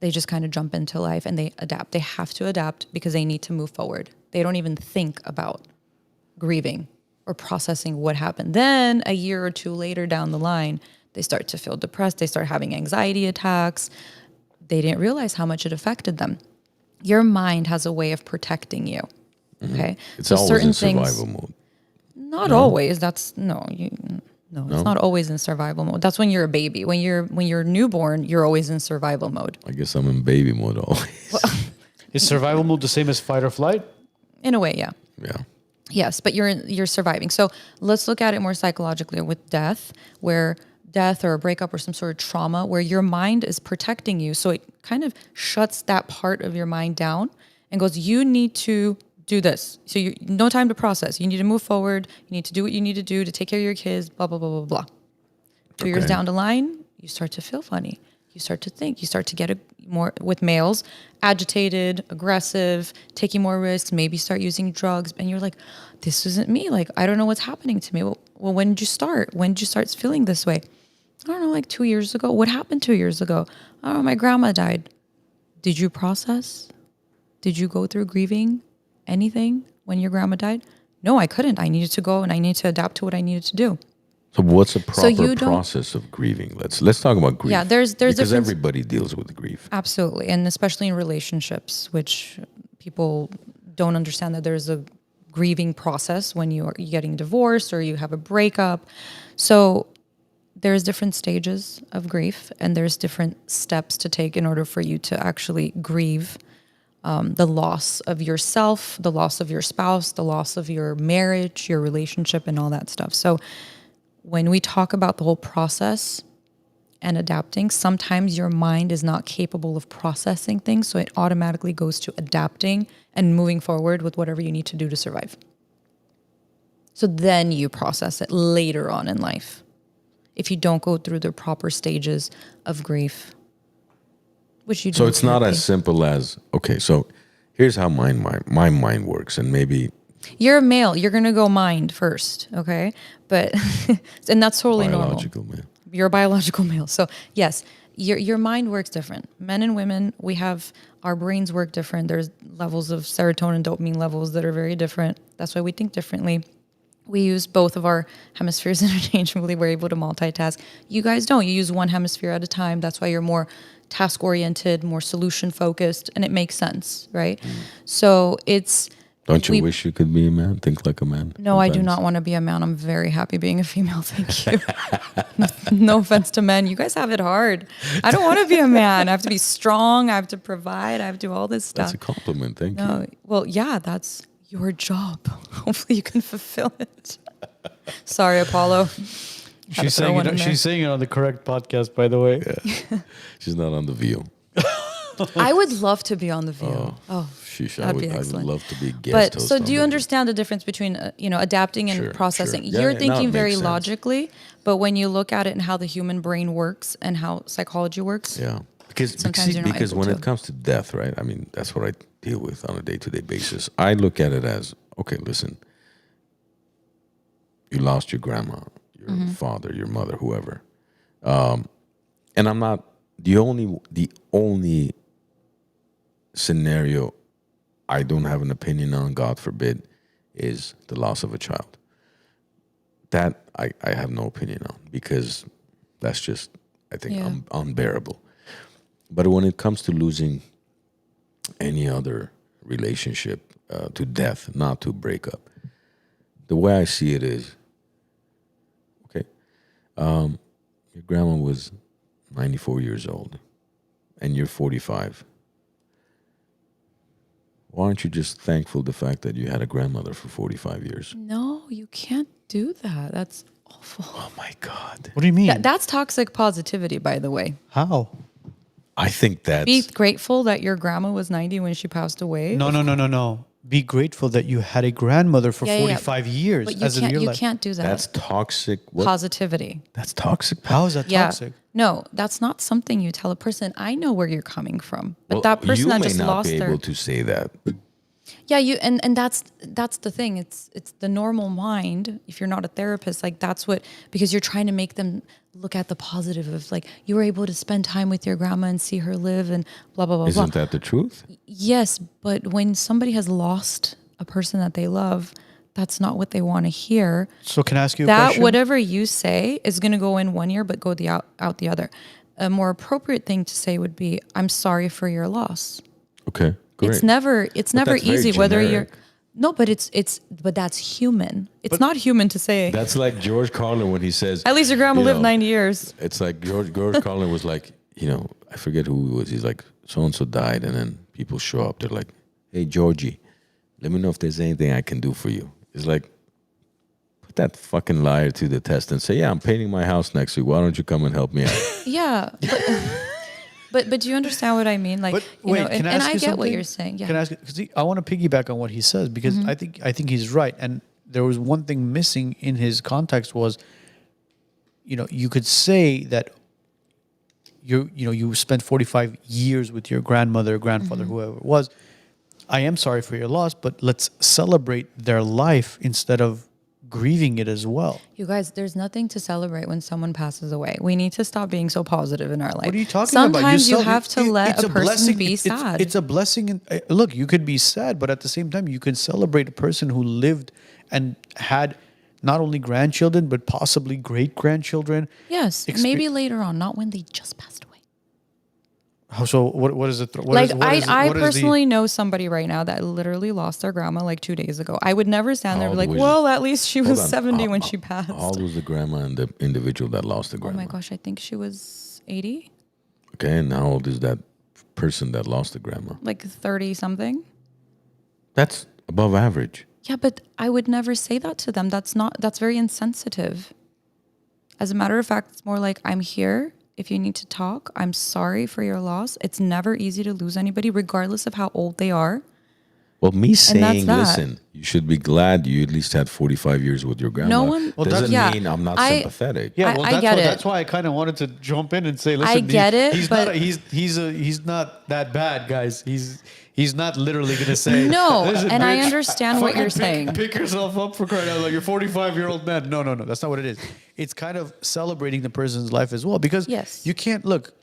They just kind of jump into life and they adapt. They have to adapt because they need to move forward. They don't even think about grieving or processing what happened. Then a year or two later down the line, they start to feel depressed. They start having anxiety attacks. They didn't realize how much it affected them. Your mind has a way of protecting you. Okay. It's always in survival mode. Not always. That's it's not always in survival mode. That's when you're a baby. When you're newborn, you're always in survival mode. I guess I'm in baby mode always. Is survival mode the same as fight or flight? In a way, yeah. Yeah. Yes, but you're surviving. So let's look at it more psychologically with death, where death or a breakup or some sort of trauma, where your mind is protecting you. So it kind of shuts that part of your mind down and goes, you need to do this. So no time to process. You need to move forward. You need to do what you need to do to take care of your kids, blah, blah, blah, blah, blah. 2 years down the line, you start to feel funny. You You start to think. You start to get more, with males, agitated, aggressive, taking more risks, maybe start using drugs. And you're like, this isn't me. Like, I don't know what's happening to me. Well, when did you start? When did you start feeling this way? I don't know, like 2 years ago. What happened 2 years ago? I don't know, my grandma died. Did you process? Did you go through grieving anything when your grandma died? No, I couldn't. I needed to go and I needed to adapt to what I needed to do. So what's a proper you don't- process of grieving? Let's talk about grief. Yeah, there's because difference- everybody deals with grief. Absolutely. And especially in relationships, which people don't understand that there's a grieving process when you're getting divorced or you have a breakup. So there's different stages of grief and there's different steps to take in order for you to actually grieve the loss of yourself, the loss of your spouse, the loss of your marriage, your relationship, and all that stuff. So when we talk about the whole process and adapting, sometimes your mind is not capable of processing things, so it automatically goes to adapting and moving forward with whatever you need to do to survive. So then you process it later on in life. If you don't go through the proper stages of grief, which you do. So it's not as simple as, okay, so here's how my mind works, and maybe You're a male. You're going to go mind first, okay? But, and that's totally biological, normal. man. You're a biological male. So yes, your mind works different. Men and women, our brains work different. There's levels of serotonin, dopamine levels that are very different. That's why we think differently. We use both of our hemispheres interchangeably. We're able to multitask. You guys don't. You use one hemisphere at a time. That's why you're more task-oriented, more solution-focused, and it makes sense, right? So it's... Don't you wish you could be a man? Think like a man? No, I do sometimes? not want to be a man. I'm very happy being a female. Thank you. No offense to men. You guys have it hard. I don't want to be a man. I have to be strong. I have to provide. I have to do all this stuff. That's a compliment. Thank you. No, well, yeah, that's your job. Hopefully you can fulfill it. Sorry, Apollo. She's saying it on the correct podcast, by the way. Yeah. She's not on The View. I would love to be on The View. Oh, Sheesh, I that'd be would excellent. love to be a guest But host so on do you The understand the difference between adapting and Sure, processing? sure. Yeah, You're yeah, no, thinking it very makes sense. logically, but when you look at it and how the human brain works and how psychology works, View? Yeah. Because Sometimes you're not because able when to. it comes to death, right? I mean, that's what I deal with on a day-to-day basis. I look at it as, okay, listen, you lost your grandma, your father, your mother, whoever. And I'm not the only scenario I don't have an opinion on, God forbid, is the loss of a child. That I have no opinion on because that's just, I think, Yeah. unbearable. But when it comes to losing any other relationship to death, not to breakup, the way I see it is, okay, your grandma was 94 years old and you're 45. Why aren't you just thankful the fact that you had a grandmother for 45 years? no, you can't do that. That's awful. Oh my God. What do you mean? That's toxic positivity, by the way. How? I think that's... Be grateful that your grandma was 90 when she passed away. No. Be grateful that you had a grandmother for Yeah, yeah, yeah. 45 years. But as in your you life. can't do that. That's toxic. What? Positivity. That's toxic. How is that Yeah. toxic? No, that's not something you tell a person. I know where you're coming from. But Well, that person you that may just not lost be their... able to say that. Yeah, and that's the thing. It's the normal mind. If you're not a therapist, like that's what, because you're trying to make them look at the positive of like you were able to spend time with your grandma and see her live and blah blah blah. Isn't blah. that the truth? Yes, but when somebody has lost a person that they love, that's not what they want to hear. So can I ask you a That question? whatever you say is going to go in one ear but go out the other. A more appropriate thing to say would be, "I'm sorry for your loss." Okay, great. It's never that's very easy whether you're generic. no, but but that's human. It's not human to say. That's like George Carlin when he says... At least your grandma you lived know, 90 years. It's like George Carlin was like, I forget who he was. He's like, so-and-so died. And then people show up. They're like, hey, Georgie, let me know if there's anything I can do for you. It's like, put that fucking liar to the test and say, yeah, I'm painting my house next week. Why don't you come and help me out? Yeah. But do you understand what I mean? Like, But wait, and can I ask I you get what something? you're saying. Yeah. Can I ask? Because I want to piggyback on what he says because I think he's right. And there was one thing missing in his context was, you could say that you spent 45 years with your grandmother, grandfather, whoever it was. I am sorry for your loss, but let's celebrate their life instead of grieving it as well. You guys, there's nothing to celebrate when someone passes away. We need to stop being so positive in our life. What are you talking about? Sometimes you have to let it's a person blessing. be sad. It's a blessing. Look, you could be sad, but at the same time, you can celebrate a person who lived and had not only grandchildren, but possibly great-grandchildren. Yes, maybe later on, not when they just passed away. So what is it? I personally know somebody right now that literally lost their grandma like 2 days ago. I would never stand there and be like, well, at least she was 70 when she passed. How old was the grandma and the individual that lost the Oh grandma? my gosh, I think she was 80, Okay, and how old is that person that lost the grandma? like 30 something. That's above average. Yeah, but I would never say that to them. That's very insensitive. As a matter of fact, it's more like, I'm here. If you need to talk, I'm sorry for your loss. It's never easy to lose anybody, regardless of how old they are. Well, me saying, that. listen, you should be glad you at least had 45 years with your grandma. No one- Well, doesn't yeah, mean I'm not I- sympathetic. Yeah, I- well, I that's get why, it. that's why I kind of wanted to jump in and say, listen, I get it, he's but- not he's not that bad, guys. He's not literally gonna say No, "Listen, and I bitch, understand what fucking you're saying. Pick yourself up for crying out loud. You're 45-year-old man. No, that's not what it is. It's kind of celebrating the person's life as well, because Yes. you can't look.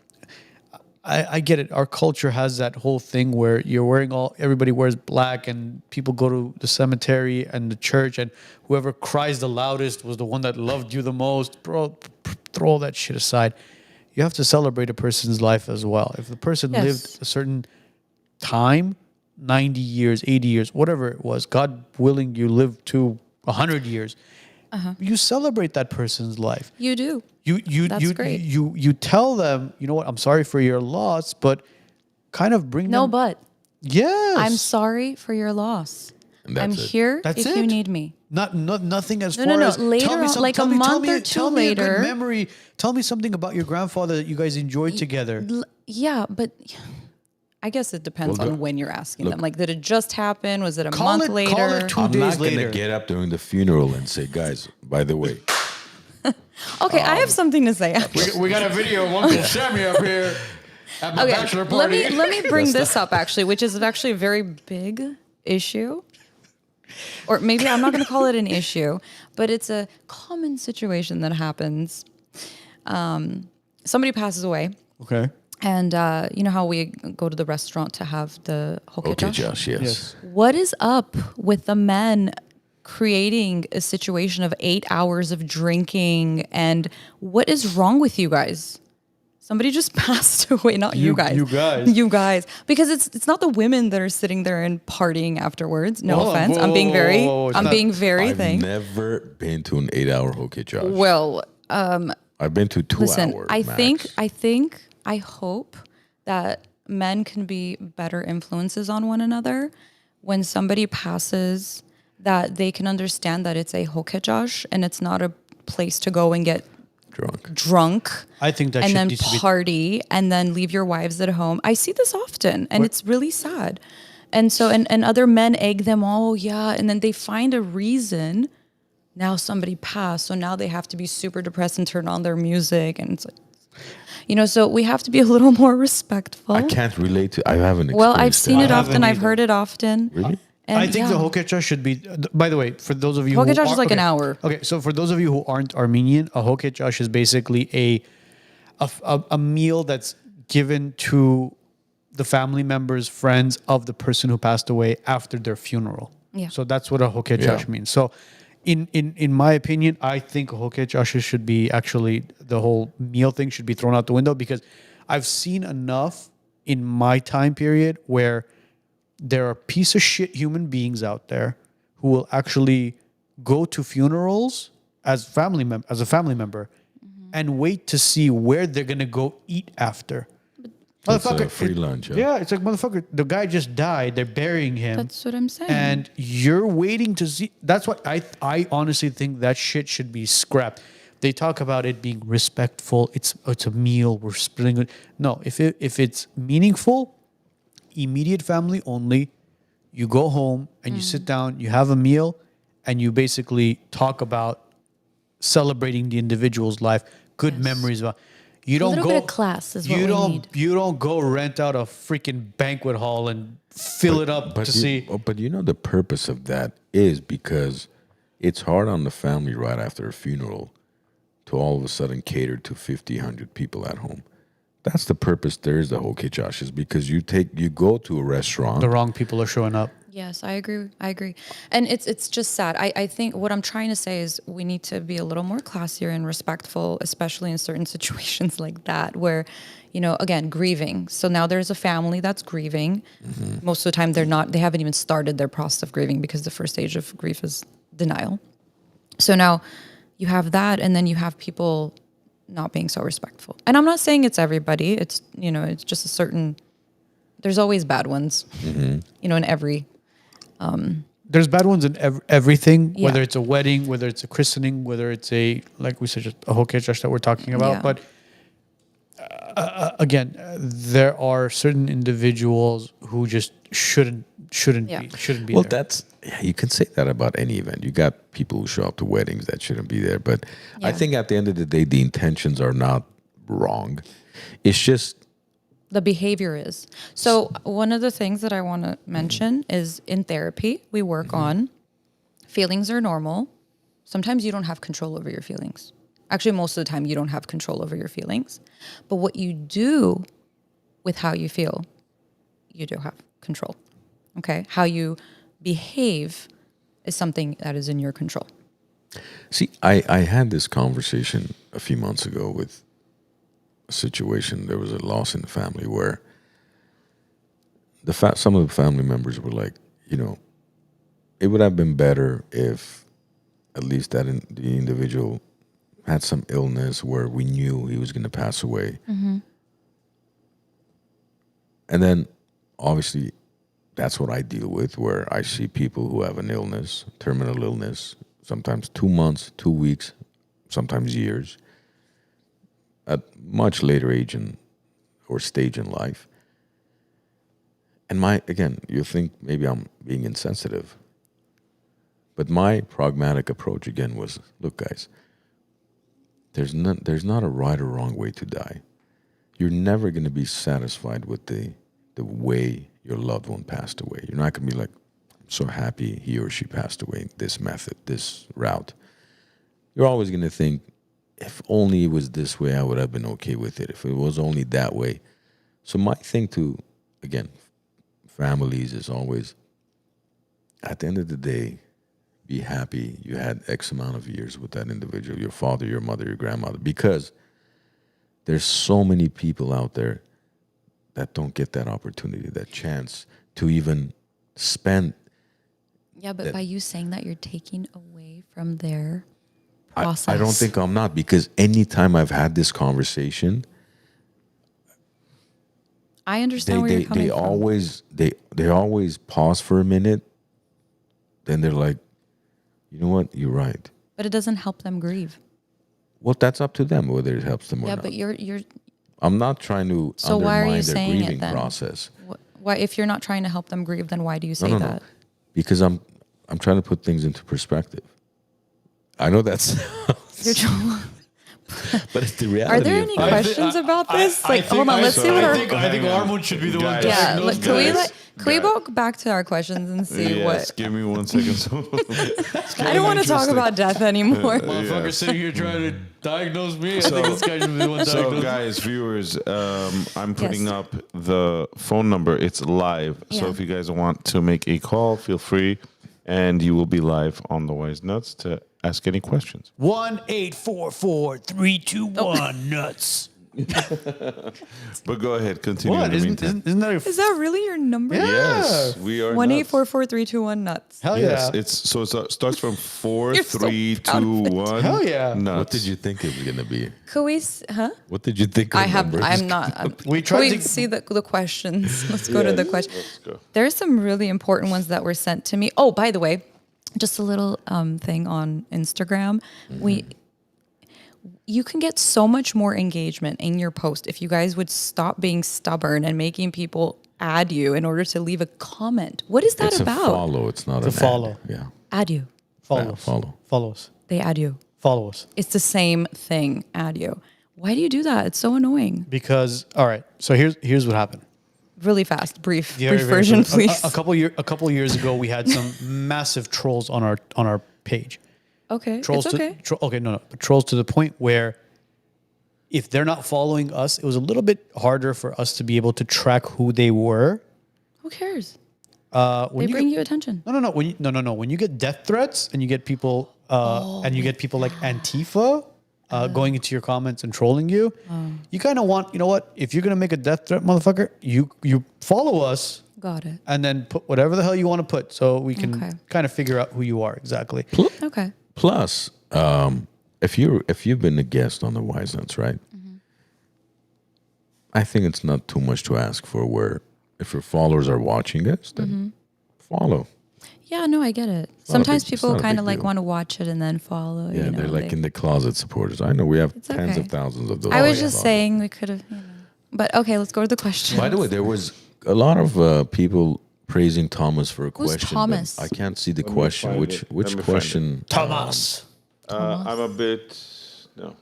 I get it. Our culture has that whole thing where everybody wears black and people go to the cemetery and the church, and whoever cries the loudest was the one that loved you the most. Bro, throw all that shit aside. You have to celebrate a person's life as well. If the person Yes. lived a certain time, 90 years, 80 years, whatever it was, God willing, you live to 100 years, you celebrate that person's life. You do. You great. You tell them, you know what, I'm sorry for your loss, but kind of bring No, them. but Yes. I'm sorry for your loss. And I'm that's it. here That's if you it. need me. Nothing as No, far no, no. as Later tell me on, some- like tell a me- tell month me- or tell two me a good later. memory. Tell me something about your grandfather that you guys enjoyed together. Yeah, but I guess it depends Well, on when you're asking them. Like, did it just happen? Was it a Call month it- later? call it 2 I'm days not going later. to get up during the funeral and say, guys, by the way, Okay, I have something to say. We got a video of Uncle Sammy up here at my bachelor party. Let me bring this up actually, which is actually a very big issue. Or maybe I'm not going to call it an issue, but it's a common situation that happens. Somebody passes away, Okay. and you know how we go to the restaurant to have the okay, hokejash? Josh, yes. What is up with the men creating a situation of 8 hours of drinking, and what is wrong with you guys? Somebody just passed away, not you guys. you guys. You guys. Because it's not the women that are sitting there and partying afterwards. No Whoa, offense. whoa, I'm being whoa, very whoa, whoa. It's I'm not- being very I've thing. never been to an 8-hour okay, Josh. Well, I've been to 2 listen, hours. I hope that men can be better influences on one another. When somebody passes, that they can understand that it's a hokejash and it's not a place to go and get drunk. I think that and shit then needs to be- party and then leave your wives at home. I see this often, and it's really sad. And so, and other men egg them, oh yeah, and then they find a reason. Now somebody passed, so now they have to be super depressed and turn on their music, and it's like, you know, so we have to be a little more respectful. I can't relate to. I haven't. Well, I've experienced seen that. it haven't often. I've either. heard it often. Really? And I think yeah. the hokejash should be. By the way, for those of you Hokejash who is like an okay, hour. Okay, so for those of you who aren't Armenian, a hokejash is basically a meal that's given to the family members, friends of the person who passed away after their funeral. Yeah. So that's what a hokejash Yeah. means. So, in my opinion, I think hokejash should be actually the whole meal thing should be thrown out the window, because I've seen enough in my time period where there are piece of shit human beings out there who will actually go to funerals as a family member and wait to see where they're gonna go eat after. It's a free lunch. Yeah, it's like, motherfucker, the guy just died. They're burying him. That's what I'm saying. And you're waiting to see. That's what I honestly think that shit should be scrapped. They talk about it being respectful. It's a meal. We're splitting it. No, if it's meaningful, immediate family only. You go home and you sit down. You have a meal, and you basically talk about celebrating the individual's life, good memories about. You don't little go bit of class is what you we don't need. you don't go rent out a freaking banquet hall and fill it up to see. But you know the purpose of that is because it's hard on the family right after a funeral to all of a sudden cater to 50, 100 people at home. That's the purpose. There's the whole kitchash is because you go to a restaurant. The wrong people are showing up. Yes, I agree. And it's just sad. I think what I'm trying to say is we need to be a little more classier and respectful, especially in certain situations like that where, again, grieving. So now there's a family that's grieving. Mm-hmm. Most of the time they haven't even started their process of grieving because the first stage of grief is denial. So now you have that, and then you have people not being so respectful. And I'm not saying it's everybody. It's, it's just a certain, there's always bad ones, in every. There's bad ones in everything, Yeah. whether it's a wedding, whether it's a christening, whether it's like we said, just a whole kitchash that we're talking about. Yeah. But again, there are certain individuals who just shouldn't Yeah. be Well, there. you can say that about any event. You got people who show up to weddings that shouldn't be there. But I Yeah. think at the end of the day, the intentions are not wrong. It's just The behavior is. So one of the things that I want to mention is in therapy, we work on feelings are normal. Sometimes you don't have control over your feelings. Actually, most of the time you don't have control over your feelings. But what you do with how you feel, you do have control. Okay? How you behave is something that is in your control. See, I had this conversation a few months ago with a situation. There was a loss in the family where some of the family members were like, it would have been better if at least the individual had some illness where we knew he was going to pass away. Mm-hmm. And then obviously that's what I deal with, where I see people who have an illness, terminal illness, sometimes 2 months, 2 weeks, sometimes years, at much later age or stage in life. And again, you think maybe I'm being insensitive. But my pragmatic approach again was, look guys, there's not a right or wrong way to die. You're never going to be satisfied with the way your loved one passed away. You're not going to be like, I'm so happy he or she passed away, this method, this route. You're always going to think, if only it was this way, I would have been okay with it. If it was only that way. So my thing to, again, families is always, at the end of the day, be happy you had X amount of years with that individual, your father, your mother, your grandmother, because there's so many people out there that don't get that opportunity, that chance to even spend. Yeah, but by you saying that, you're taking away from their process. I don't think I'm not, because anytime I've had this conversation, I understand where you're coming from. They always pause for a minute, then they're like, you know what, you're right. But it doesn't help them grieve. Well, that's up to them whether it helps them or Yeah, not. but you're. I'm not trying to So why are undermine you their saying grieving it then? process. Why, if you're not trying to help them grieve, then why do you say No. that? Because I'm trying to put things into perspective. I know that's, You're trying- but it's the reality. Are there any questions about this? Hold on, let's see what our. I think Armand should be the one. Guys. to Yeah, diagnose can we this. go back to our questions and see Yes, what? give me 1 second. I don't want to talk about death anymore. Motherfucker sitting here trying to diagnose me. I think this guy should be the one So, diagnosing. guys, viewers, I'm putting Yes. up the phone number. It's live. So Yeah. if you guys want to make a call, feel free. And you will be live on the Wise Nuts to ask any questions. 1-844-321 nuts. But go ahead, continue. What? In the meantime. Isn't that Is that really your number? Yes, we are. 1-844-321 nuts. Hell Yes, yeah. it starts from 4, You're so 3, proud 2, of it. 1. Hell yeah. Nuts. What did you think it was going to be? Could we? Huh? What did you think? Our number was I'm not. We Can tried we to- see the questions? Let's go to the questions. Let's go. There's some really important ones that were sent to me. Oh, by the way, just a little thing on Instagram. You can get so much more engagement in your post if you guys would stop being stubborn and making people add you in order to leave a comment. What is that It's about? a follow. It's not It's an a follow. ad. Yeah. Add you. Follow Yeah, us. follow. Follow us. They add you. Follow us. It's the same thing. Add you. Why do you do that? It's so annoying. Because all right, so here's what happened. Really fast, brief Very, very version, quick. please. A couple years ago, we had some massive trolls on our page. Okay, Trolls it's okay. but trolls to the point where if they're not following us, it was a little bit harder for us to be able to track who they were. Who cares? When They bring you attention. No. When you get death threats and you get people and you get people like Antifa going into your comments and trolling you, you kind of want, you know what? If you're gonna make a death threat, motherfucker, you follow us Got it. and then put whatever the hell you want to put, so we can Okay. kind of figure out who you are exactly. Okay. Plus, if you've been a guest on the WiseNuts, right? I think it's not too much to ask for. Where if your followers are watching us, then follow. Yeah, no, I get it. not a Sometimes big- it's people not a kind big of like deal. want to watch it and then follow. Yeah, you know, they're like they- in the closet supporters. I know we have It's tens okay. of thousands of those. I was in the just closet. saying we could have, but okay, let's go to the question. By the way, there was a lot of people praising Thomas for a Who's question. Thomas? But I can't see the Let me question. find Which it. Let me find question? Thomas. I'm a bit. No.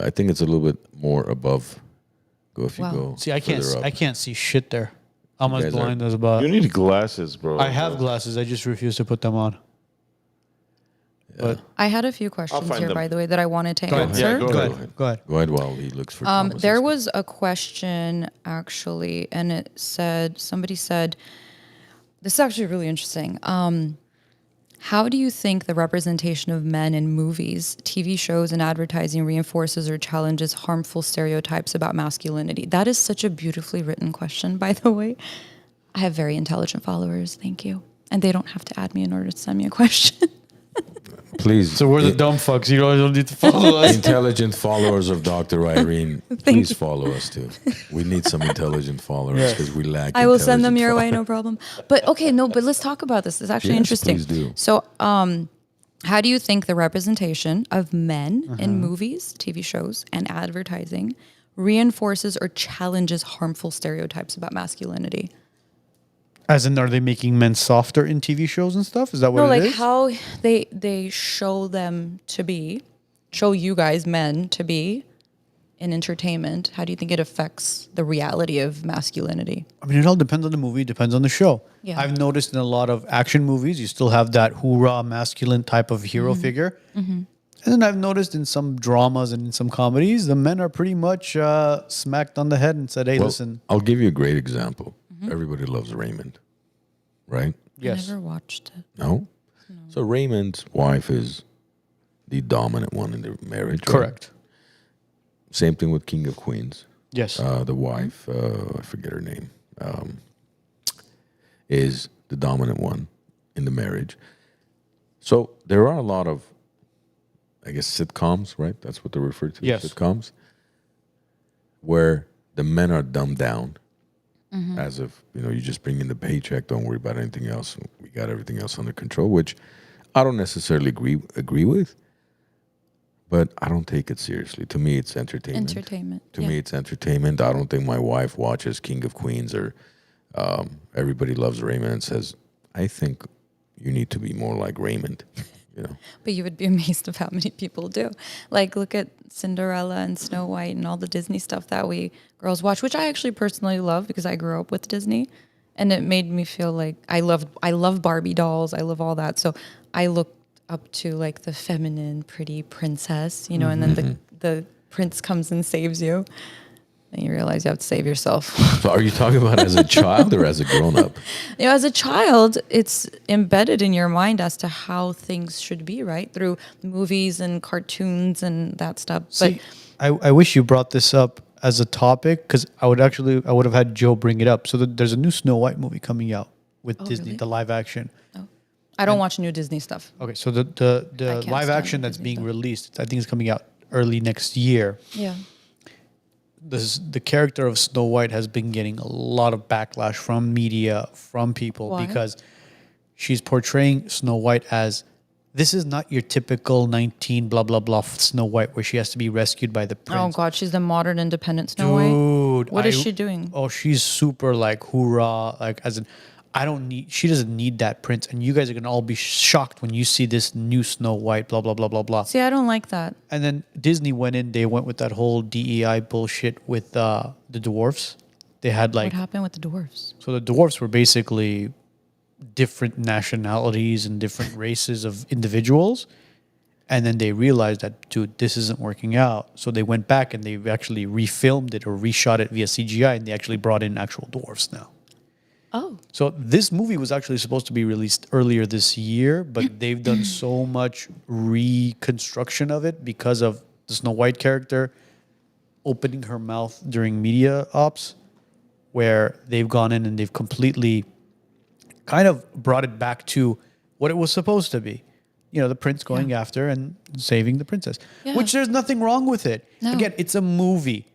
I think it's a little bit more above. Go if you Wow. go. See, I further up. can't see shit there. I'm as guys are- blind as about. You need glasses, bro. I have glasses. I just refuse to put them on. But I had a few questions find here, them. by the way, that I wanted to go ahead. answer. Yeah, go Go ahead. ahead. Go ahead. Go ahead while he looks for Thomas. There was a question actually, and it said, somebody said, this is actually really interesting. How do you think the representation of men in movies, TV shows, and advertising reinforces or challenges harmful stereotypes about masculinity? That is such a beautifully written question, by the way. I have very intelligent followers, thank you. And they don't have to add me in order to send me a question. Please. So we're the dumb fucks. You don't need to follow us. Intelligent followers of Dr. Irene, please follow us too. We need some intelligent followers because we lack. I will send them intelligent your way, followers. no problem. But okay, no, but let's talk about this. It's actually Yes, interesting. please do. So, how do you think the representation of men in movies, TV shows, and advertising reinforces or challenges harmful stereotypes about masculinity? As in, are they making men softer in TV shows and stuff? Is that what No, it like is? how they show them to be, show you guys men to be in entertainment. How do you think it affects the reality of masculinity? I mean, it all depends on the movie, depends on the show. Yeah. I've noticed in a lot of action movies, you still have that hoorah masculine type of hero figure. And then I've noticed in some dramas and in some comedies, the men are pretty much smacked on the head and said, hey, Well, listen. I'll give you a great example. Everybody loves Raymond, right? Yes. I never watched it. No? So Raymond's wife is the dominant one in the marriage. right? Correct. Same thing with King of Queens. Yes. The wife, I forget her name, is the dominant one in the marriage. So there are a lot of, I guess, sitcoms, right? That's what they're referred to. Yes. Sitcoms, where the men are dumbed down, as if you just bring in the paycheck, don't worry about anything else. We got everything else under control, which I don't necessarily agree with, but I don't take it seriously. To me, it's entertainment. To me, it's entertainment. I don't think my wife watches King of Queens or Everybody Loves Raymond and says, I think you need to be more like Raymond. But you would be amazed of how many people do. Like, look at Cinderella and Snow White and all the Disney stuff that we girls watch, which I actually personally love because I grew up with Disney, and it made me feel like I love Barbie dolls. I love all that. So I looked up to like the feminine, pretty princess, and then the prince comes and saves you. And you realize you have to save yourself. So are you talking about as a child or as a grown-up? As a child, it's embedded in your mind as to how things should be, right? Through movies and cartoons and that stuff. See, I wish you brought this up as a topic because I would have had Joe bring it up. So there's a new Snow White movie coming out with Disney, really? the live action. I don't watch new Disney stuff. Okay, so the can't live stand action that's Disney being stuff. released, I think it's coming out early next year. Yeah. The character of Snow White has been getting a lot of backlash from media, from people, Why? because she's portraying Snow White as this is not your typical 19 blah blah blah Snow White where she has to be rescued by the Oh prince. God, she's the modern independent Snow White. Dude, What is she doing? Oh, she's super like hoorah, like as in she doesn't need that prince. And you guys are going to all be shocked when you see this new Snow White, blah, blah, blah, blah, blah. See, I don't like that. And then Disney they went with that whole DEI bullshit with the dwarfs. They had What happened with the dwarfs? so the dwarfs were basically different nationalities and different races of individuals. And then they realized that, dude, this isn't working out. So they went back and they actually refilmed it or reshot it via CGI, and they actually brought in actual dwarfs now. Oh. So this movie was actually supposed to be released earlier this year, but they've done so much reconstruction of it because of the Snow White character opening her mouth during media ops, where they've gone in and they've completely kind of brought it back to what it was supposed to be. You know, the prince going after and saving the princess, which there's nothing wrong with it. No. Again, it's a movie.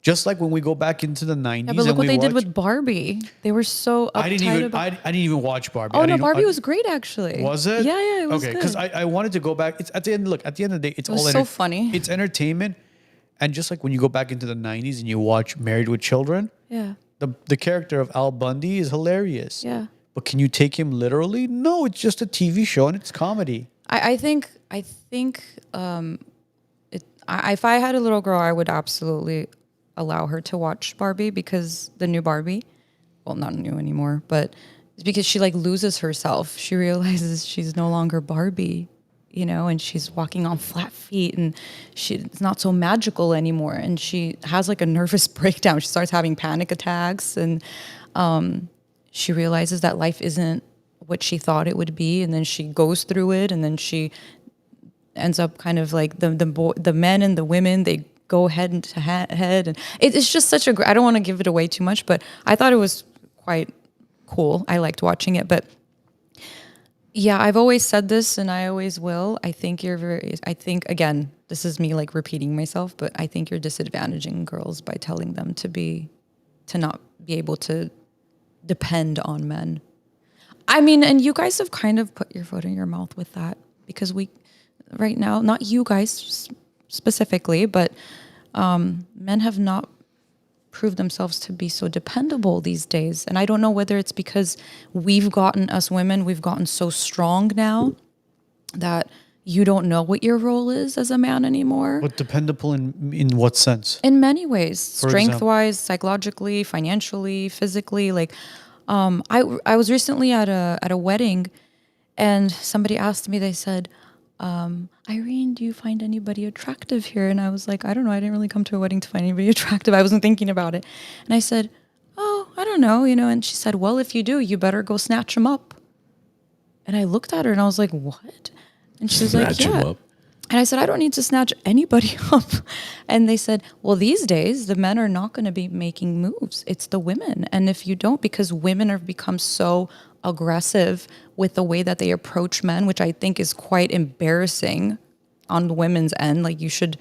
Just like when we go back into the 90s. Yeah, but look and what they did watch- with Barbie. They were so uptight I didn't even about... I didn't even watch Barbie. Oh, I no, didn't- Barbie I- was great, actually. Was it? Yeah, it was okay, good. because I wanted to go back. It's at the end. Look, at the end of the day, it's was all so funny. It's entertainment, and just like when you go back into the 90s and you watch Married with Children, Yeah, the character of Al Bundy is hilarious. yeah. But can you take him literally? No, it's just a TV show and it's comedy. I think if I had a little girl, I would absolutely allow her to watch Barbie, because the new Barbie, well, not new anymore, but it's because she like loses herself. She realizes she's no longer Barbie, you know, and she's walking on flat feet, and it's not so magical anymore. And she has like a nervous breakdown. She starts having panic attacks, and she realizes that life isn't what she thought it would be, and then she goes through it, and then she ends up kind of like the men and the women, they go head to head, and it's just such I don't want to give it away too much, but I thought it was quite cool. I liked watching it. But yeah, I've always said this and I always will. I think again, this is me like repeating myself, but I think you're disadvantaging girls by telling them to not be able to depend on men. I mean, and you guys have kind of put your foot in your mouth with that, because right now, not you guys specifically, but men have not proved themselves to be so dependable these days. And I don't know whether it's because us women, we've gotten so strong now that you don't know what your role is as a man anymore. But dependable in what sense? In many ways, For strength-wise, psychologically, financially, physically. Like, I was recently at a wedding, and somebody asked me. They said, "Irene, do you find anybody attractive here?" And I was like, "I don't know. I didn't really come to a wedding to find anybody attractive. I wasn't thinking about it." And I said, "Oh, I don't know, you know." And she said, "Well, if you do, you better go snatch him up." And I looked at her and I was like, "What?" And she was like, Snatch him "Yeah." up. And I said, "I don't need to snatch anybody up." And they said, "Well, these days, the men are not going to be making moves. It's the women. And if you don't, because women have become so aggressive with the way that they approach men, which I think is quite embarrassing on the women's end. Like, you should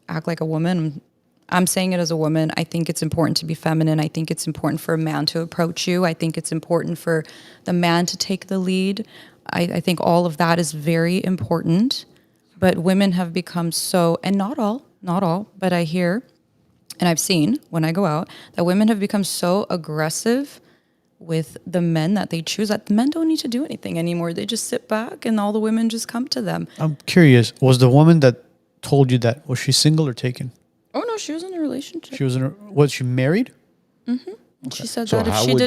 act like a woman." I'm saying it as a woman. I think it's important to be feminine. I think it's important for a man to approach you. I think it's important for the man to take the lead. I think all of that is very important. But women have become so, and not all, but I hear, and I've seen when I go out, that women have become so aggressive with the men that they choose that the men don't need to do anything anymore. They just sit back and all the women just come to them. I'm curious, was the woman that told you that, was she single or taken? Oh no, she was in a relationship. Was she married? She said So that if how she would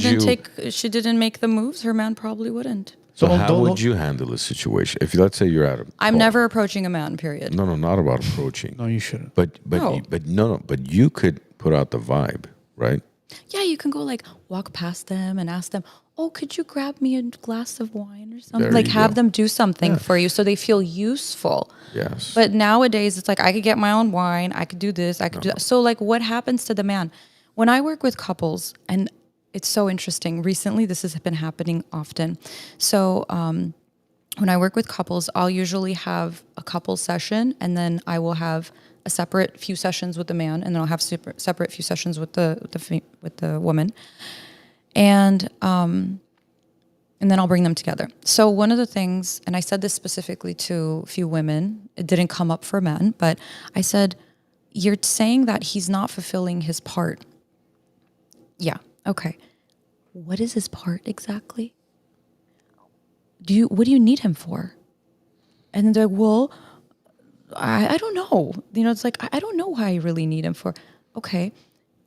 didn't make the moves, her man probably wouldn't. So Don't- how don't- would you handle a situation if, let's say, you're at a I'm call? never approaching a man, period. No, not about approaching. No, you shouldn't. But No. but you could put out the vibe, right? Yeah, you can go like walk past them and ask them, "Oh, could you grab me a glass of wine or something?" There Like you have go. them do something for you so they feel useful. Yes. But nowadays it's like I could get my own wine, I could do this, I could do that. So like what happens to the man? When I work with couples, and it's so interesting. Recently this has been happening often. So when I work with couples, I'll usually have a couple session, and then I will have a separate few sessions with the man, and then I'll have separate few sessions with the woman, and then I'll bring them together. So one of the things, and I said this specifically to a few women, it didn't come up for men, but I said, "You're saying that he's not fulfilling his part." Yeah, okay. what is his part exactly? What do you need him for? And then they're like, well, I don't know. It's like, I don't know why you really need him for. Okay,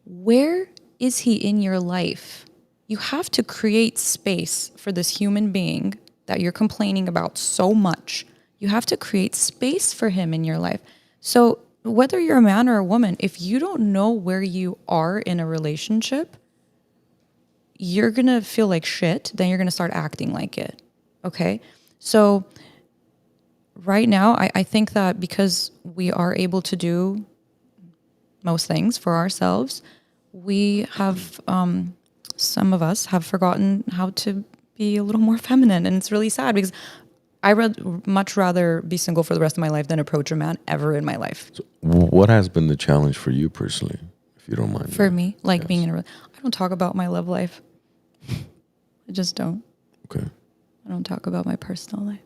where is he in your life? You have to create space for this human being that you're complaining about so much. You have to create space for him in your life. So whether you're a man or a woman, if you don't know where you are in a relationship, you're going to feel like shit. Then you're going to start acting like it. Okay. So right now, I think that because we are able to do most things for ourselves, we have, some of us have forgotten how to be a little more feminine. And it's really sad because I would much rather be single for the rest of my life than approach a man ever in my life. So what has been the challenge for you personally, if you don't mind? For me, like being in a I don't talk about my love life. I just don't. Okay. I don't talk about my personal life.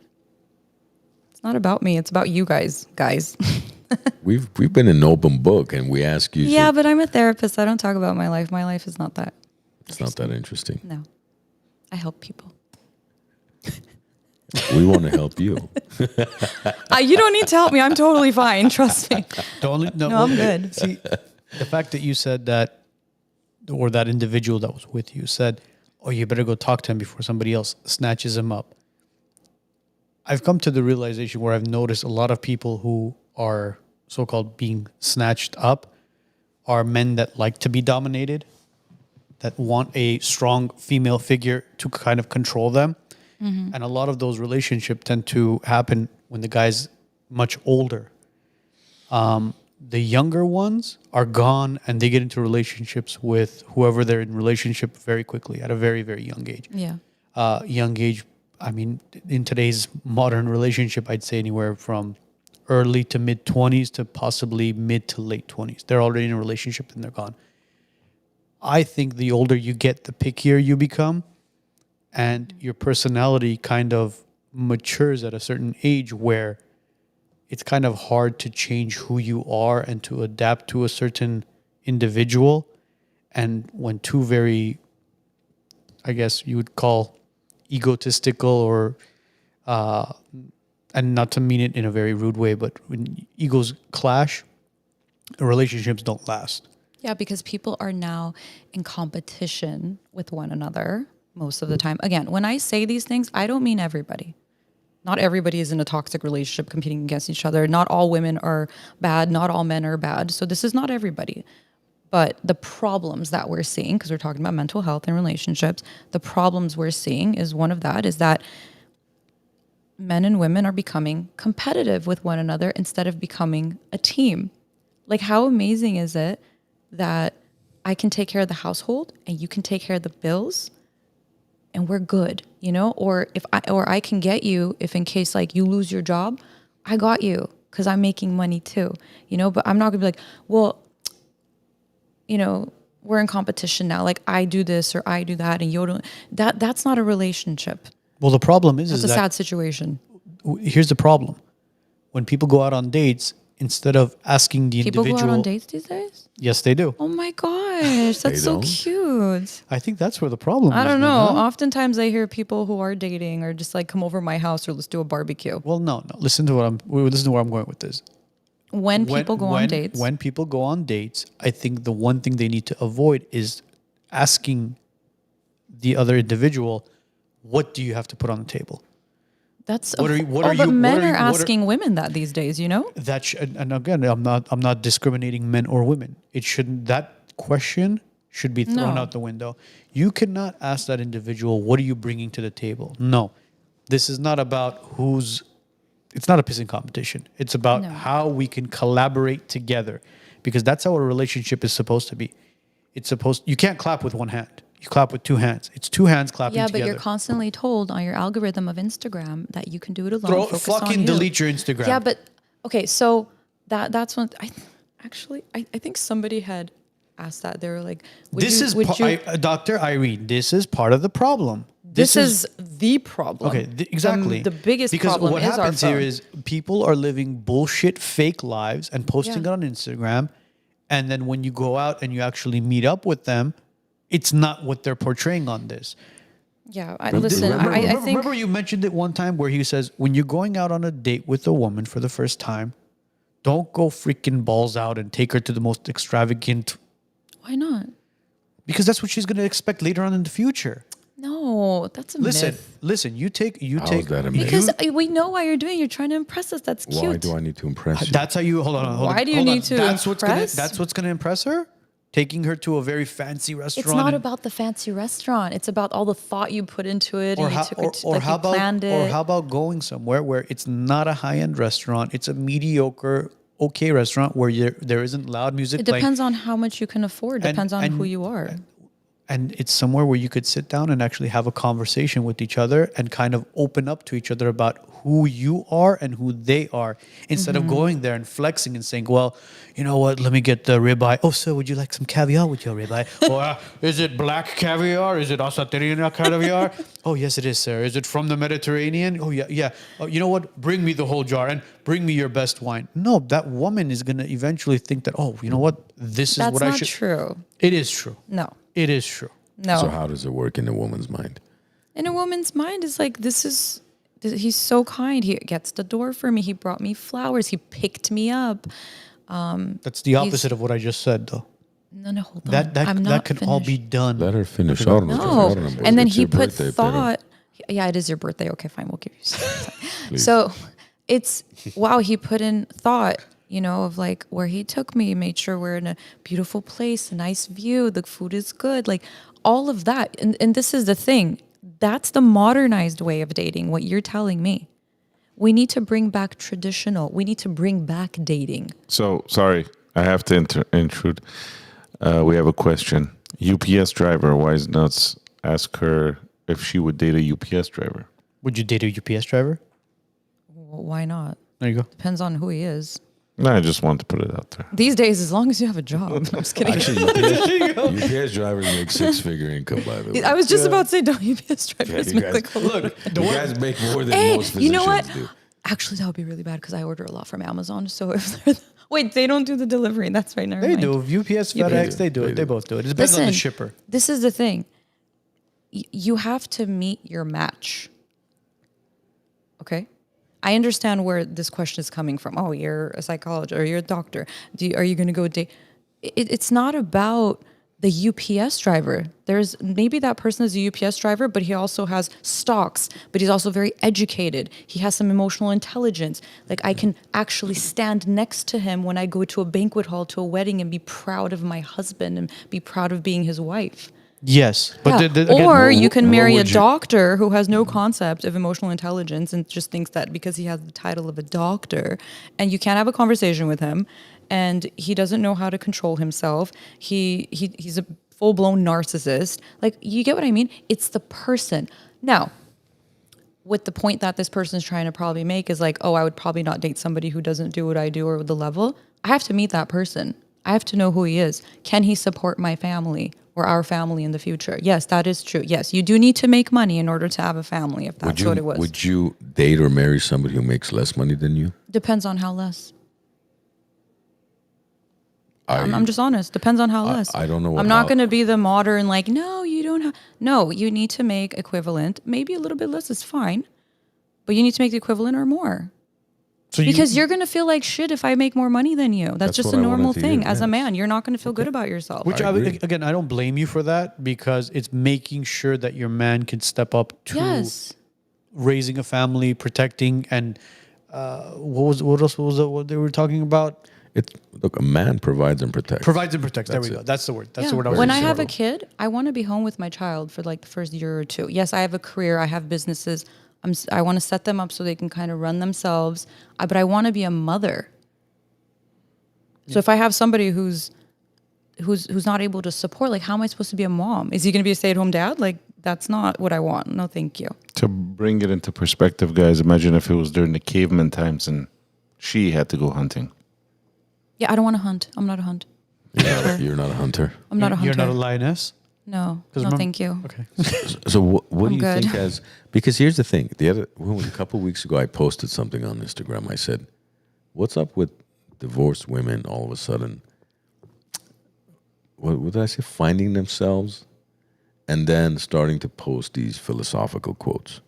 It's not about me. It's about you guys. We've been an open book, and we ask you. Yeah, but I'm a therapist. I don't talk about my life. My life is not that. It's not that interesting. No, I help people. We want to help you. You don't need to help me. I'm totally fine. Trust me. No, I'm good. See, the fact that you said that, or that individual that was with you said, "Oh, you better go talk to him before somebody else snatches him up." I've come to the realization where I've noticed a lot of people who are so-called being snatched up are men that like to be dominated, that want a strong female figure to kind of control them. Mm-hmm. And a lot of those relationships tend to happen when the guy's much older. The younger ones are gone and they get into relationships with whoever they're in relationship very quickly at a very, very young age. Yeah. Young age, I mean, in today's modern relationship, I'd say anywhere from early to mid 20s to possibly mid to late 20s. They're already in a relationship and they're gone. I think the older you get, the pickier you become, and your personality kind of matures at a certain age where it's kind of hard to change who you are and to adapt to a certain individual. And when two very, I guess you would call egotistical or, and not to mean it in a very rude way, but when egos clash, relationships don't last. Yeah, because people are now in competition with one another most of the time. Again, when I say these things, I don't mean everybody. Not everybody is in a toxic relationship competing against each other. Not all women are bad. Not all men are bad. So this is not everybody. But the problems that we're seeing, because we're talking about mental health and relationships, the problems we're seeing is one of that is that men and women are becoming competitive with one another instead of becoming a team. Like, how amazing is it that I can take care of the household and you can take care of the bills and we're good, you know? Or I can get you if in case like you lose your job, I got you because I'm making money too, you know? But I'm not gonna be like, well, you know, we're in competition now. Like I do this or I do that and you don't. That's not a relationship. Well, the problem is That's a sad situation. Here's the problem. When people go out on dates, instead of asking the People individual... go out on dates these days? Yes, they do. Oh my gosh, that's so cute. I think that's where the problem is. I don't know. Huh? Oftentimes I hear people who are dating or just like come over my house or let's do a barbecue. Well, no. Listen to where I'm going with this. When people go on dates. When people go on dates, I think the one thing they need to avoid is asking the other individual, what do you have to put on the table? That's but men are asking women that these days, you know? And again, I'm not discriminating men or women. That question should be thrown out the window. You cannot ask that individual, what are you bringing to the table? No. This is not about it's not a pissing competition. It's about how we can collaborate together, because that's how a relationship is supposed to be. You can't clap with one hand. You clap with two hands. It's two hands clapping together. Yeah, but you're constantly told on your algorithm of Instagram that you can do it alone. Delete your Instagram. Yeah, but okay, so that's when I think somebody had asked that. They were like, Dr. Irene, this is part of the problem. This is the problem. Okay, exactly. The biggest problem what is our happens phone. here is people are living bullshit fake lives and posting it on Instagram, and then when you go out and you actually meet up with them, it's not what they're portraying on this. Yeah, Remember, I think remember you mentioned it one time where he says, when you're going out on a date with a woman for the first time, don't go freaking balls out and take her to the most extravagant, why not? because that's what she's going to expect later on in the future. No, that's a myth. Listen, you take How is that a myth? Because we know why you're doing. You're trying to impress us. That's cute. Why do I need to impress you? That's how you hold on. Why do you need to That's what's gonna impress? that's what's gonna impress her. Taking her to a very fancy restaurant. It's not and- about the fancy restaurant. It's about all the thought you put into it, or and how, you took it, or like how you about planned it. or how about going somewhere where it's not a high end restaurant, it's a mediocre, okay restaurant where there isn't loud music. It playing, depends on how much you can afford. And- Depends on and- who you are. and it's somewhere where you could sit down and actually have a conversation with each other and kind of open up to each other about who you are and who they are, instead Mm-hmm. of going there and flexing and saying, well, you know what, let me get the ribeye. Oh, sir, would you like some caviar with your ribeye? Or is it black caviar? Is it asaterina caviar? Oh, yes, it is, sir. Is it from the Mediterranean? Oh, yeah, yeah. Oh, you know what, bring me the whole jar and bring me your best wine. No, that woman is going to eventually think that, oh, you know what, this is That's what I not should. true. It is true. No, It is true. no. So how does it work in a woman's mind? In a woman's mind, is like, he's so kind. He gets the door for me. He brought me flowers. He picked me up. That's the opposite of what I just said, though. No, hold on. That I'm that not could all be finished. done. Let her finish. I don't know. No. I don't know. And then It's he your put birthday, thought. Yeah, it is your birthday. Okay, fine. We'll give you some. So it's, wow, he put in thought, of like where he took me, made sure we're in a beautiful place, a nice view, the food is good, like all of that. And this is the thing. That's the modernized way of dating, what you're telling me. We need to bring back traditional. We need to bring back dating. So, sorry, I have to intrude. We have a question. UPS driver, WiseNuts, ask her if she would date a UPS driver. Would you date a UPS driver? Well, why not? There you go. Depends on who he is. No, I just wanted to put it out there. These days, as long as you have a job. I'm just kidding. Actually, UPS drivers make six-figure income, by the way. I was just about to say, don't UPS drivers you make guys- like a lot. You guys make more than Hey, most physicians you know what? do. Actually, that would be really bad because I order a lot from Amazon. So if they're wait, they don't do the delivery. That's right. Never They mind. do. UPS, FedEx, they do it. They both do it. It depends on the shipper. This is the thing. You have to meet your match. Okay? I understand where this question is coming from. Oh, you're a psychologist or you're a doctor. Are you going to go date? It's not about the UPS driver. There's maybe that person is a UPS driver, but he also has stocks, but he's also very educated. He has some emotional intelligence. Like I can actually stand next to him when I go to a banquet hall, to a wedding, and be proud of my husband and be proud of being his wife. Yes. But Yeah. again, Or you can marry a would you- doctor who has no concept of emotional intelligence and just thinks that because he has the title of a doctor and you can't have a conversation with him and he doesn't know how to control himself. He's a full-blown narcissist. Like, you get what I mean? It's the person. Now, with the point that this person's trying to probably make is like, oh, I would probably not date somebody who doesn't do what I do or the level. I have to meet that person. I have to know who he is. Can he support my family or our family in the future? Yes, that is true. Yes, you do need to make money in order to have a family, if that's what it was. Would you date or marry somebody who makes less money than you? Depends on how less. I'm just honest. Depends on how less. I don't know what I'm not how- going to be the modern, like, no, you don't have. No, you need to make equivalent. Maybe a little bit less is fine, but you need to make the equivalent or more. So Because you're going to feel like shit if I make more money than you. That's just what a I wanted normal to thing. hear, As a yes. man, you're not going to feel good about yourself. Which I agree. again, I don't blame you for that because it's making sure that your man can step up to Yes. raising a family, protecting, and what else was it, what they were talking about? Look, a man provides and protects. Provides and protects. There we That's go. it. That's the word. That's Yeah. the word I was When gonna I say. have a kid, I want to be home with my child for like the first year or two. Yes, I have a career. I have businesses. I want to set them up so they can kind of run themselves. But I want to be a mother. So if I have somebody who's not able to support, like, how am I supposed to be a mom? Is he going to be a stay-at-home dad? Like, that's not what I want. No, thank you. To bring it into perspective, guys, imagine if it was during the caveman times and she had to go hunting. Yeah, I don't want to hunt. I'm not a hunt. You're not a hunter. I'm not a hunter. You're not a lioness. No, no, remember- thank you. Okay. So what do you good. think as? Because here's the thing. A couple of weeks ago, I posted something on Instagram. I said, "What's up with divorced women all of a sudden? What did I say? Finding themselves and then starting to post these philosophical quotes.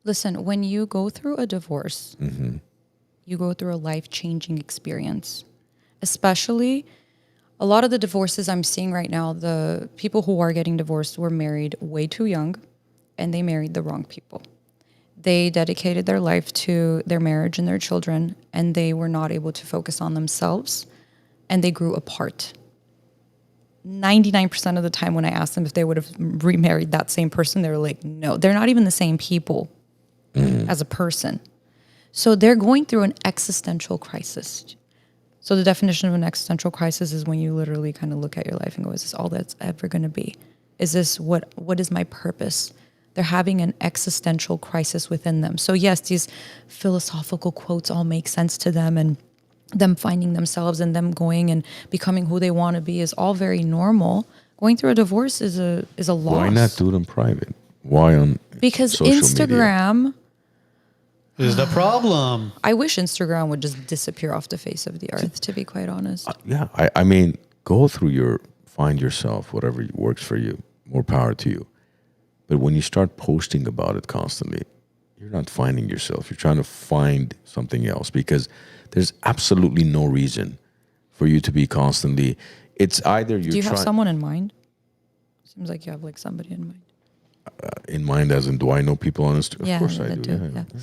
Listen, when you go through a divorce, you go through a life-changing experience. Especially, a lot of the divorces I'm seeing right now, the people who are getting divorced were married way too young, and they married the wrong people. They dedicated their life to their marriage and their children, and they were not able to focus on themselves, and they grew apart. 99% of the time when I asked them if they would have remarried that same person, they were like, no, they're not even the same people as a person. So they're going through an existential crisis. So the definition of an existential crisis is when you literally kind of look at your life and go, is this all that's ever going to be? Is this what is my purpose? They're having an existential crisis within them. So yes, these philosophical quotes all make sense to them, and them finding themselves and them going and becoming who they want to be is all very normal. Going through a divorce is a loss. Why not do it in private? Why on Because social Instagram is the problem. I wish Instagram would just disappear off the face of the earth, to be quite honest. Yeah, I mean, go through find yourself, whatever works for you. More power to you. But when you start posting about it constantly, you're not finding yourself. You're trying to find something else, because there's absolutely no reason for you to be constantly. It's either you're Do you have someone in mind? Seems like you have like somebody in mind. in mind, as in, do I know people on Instagram? Yeah, Of course I that do. too, Yeah. yeah.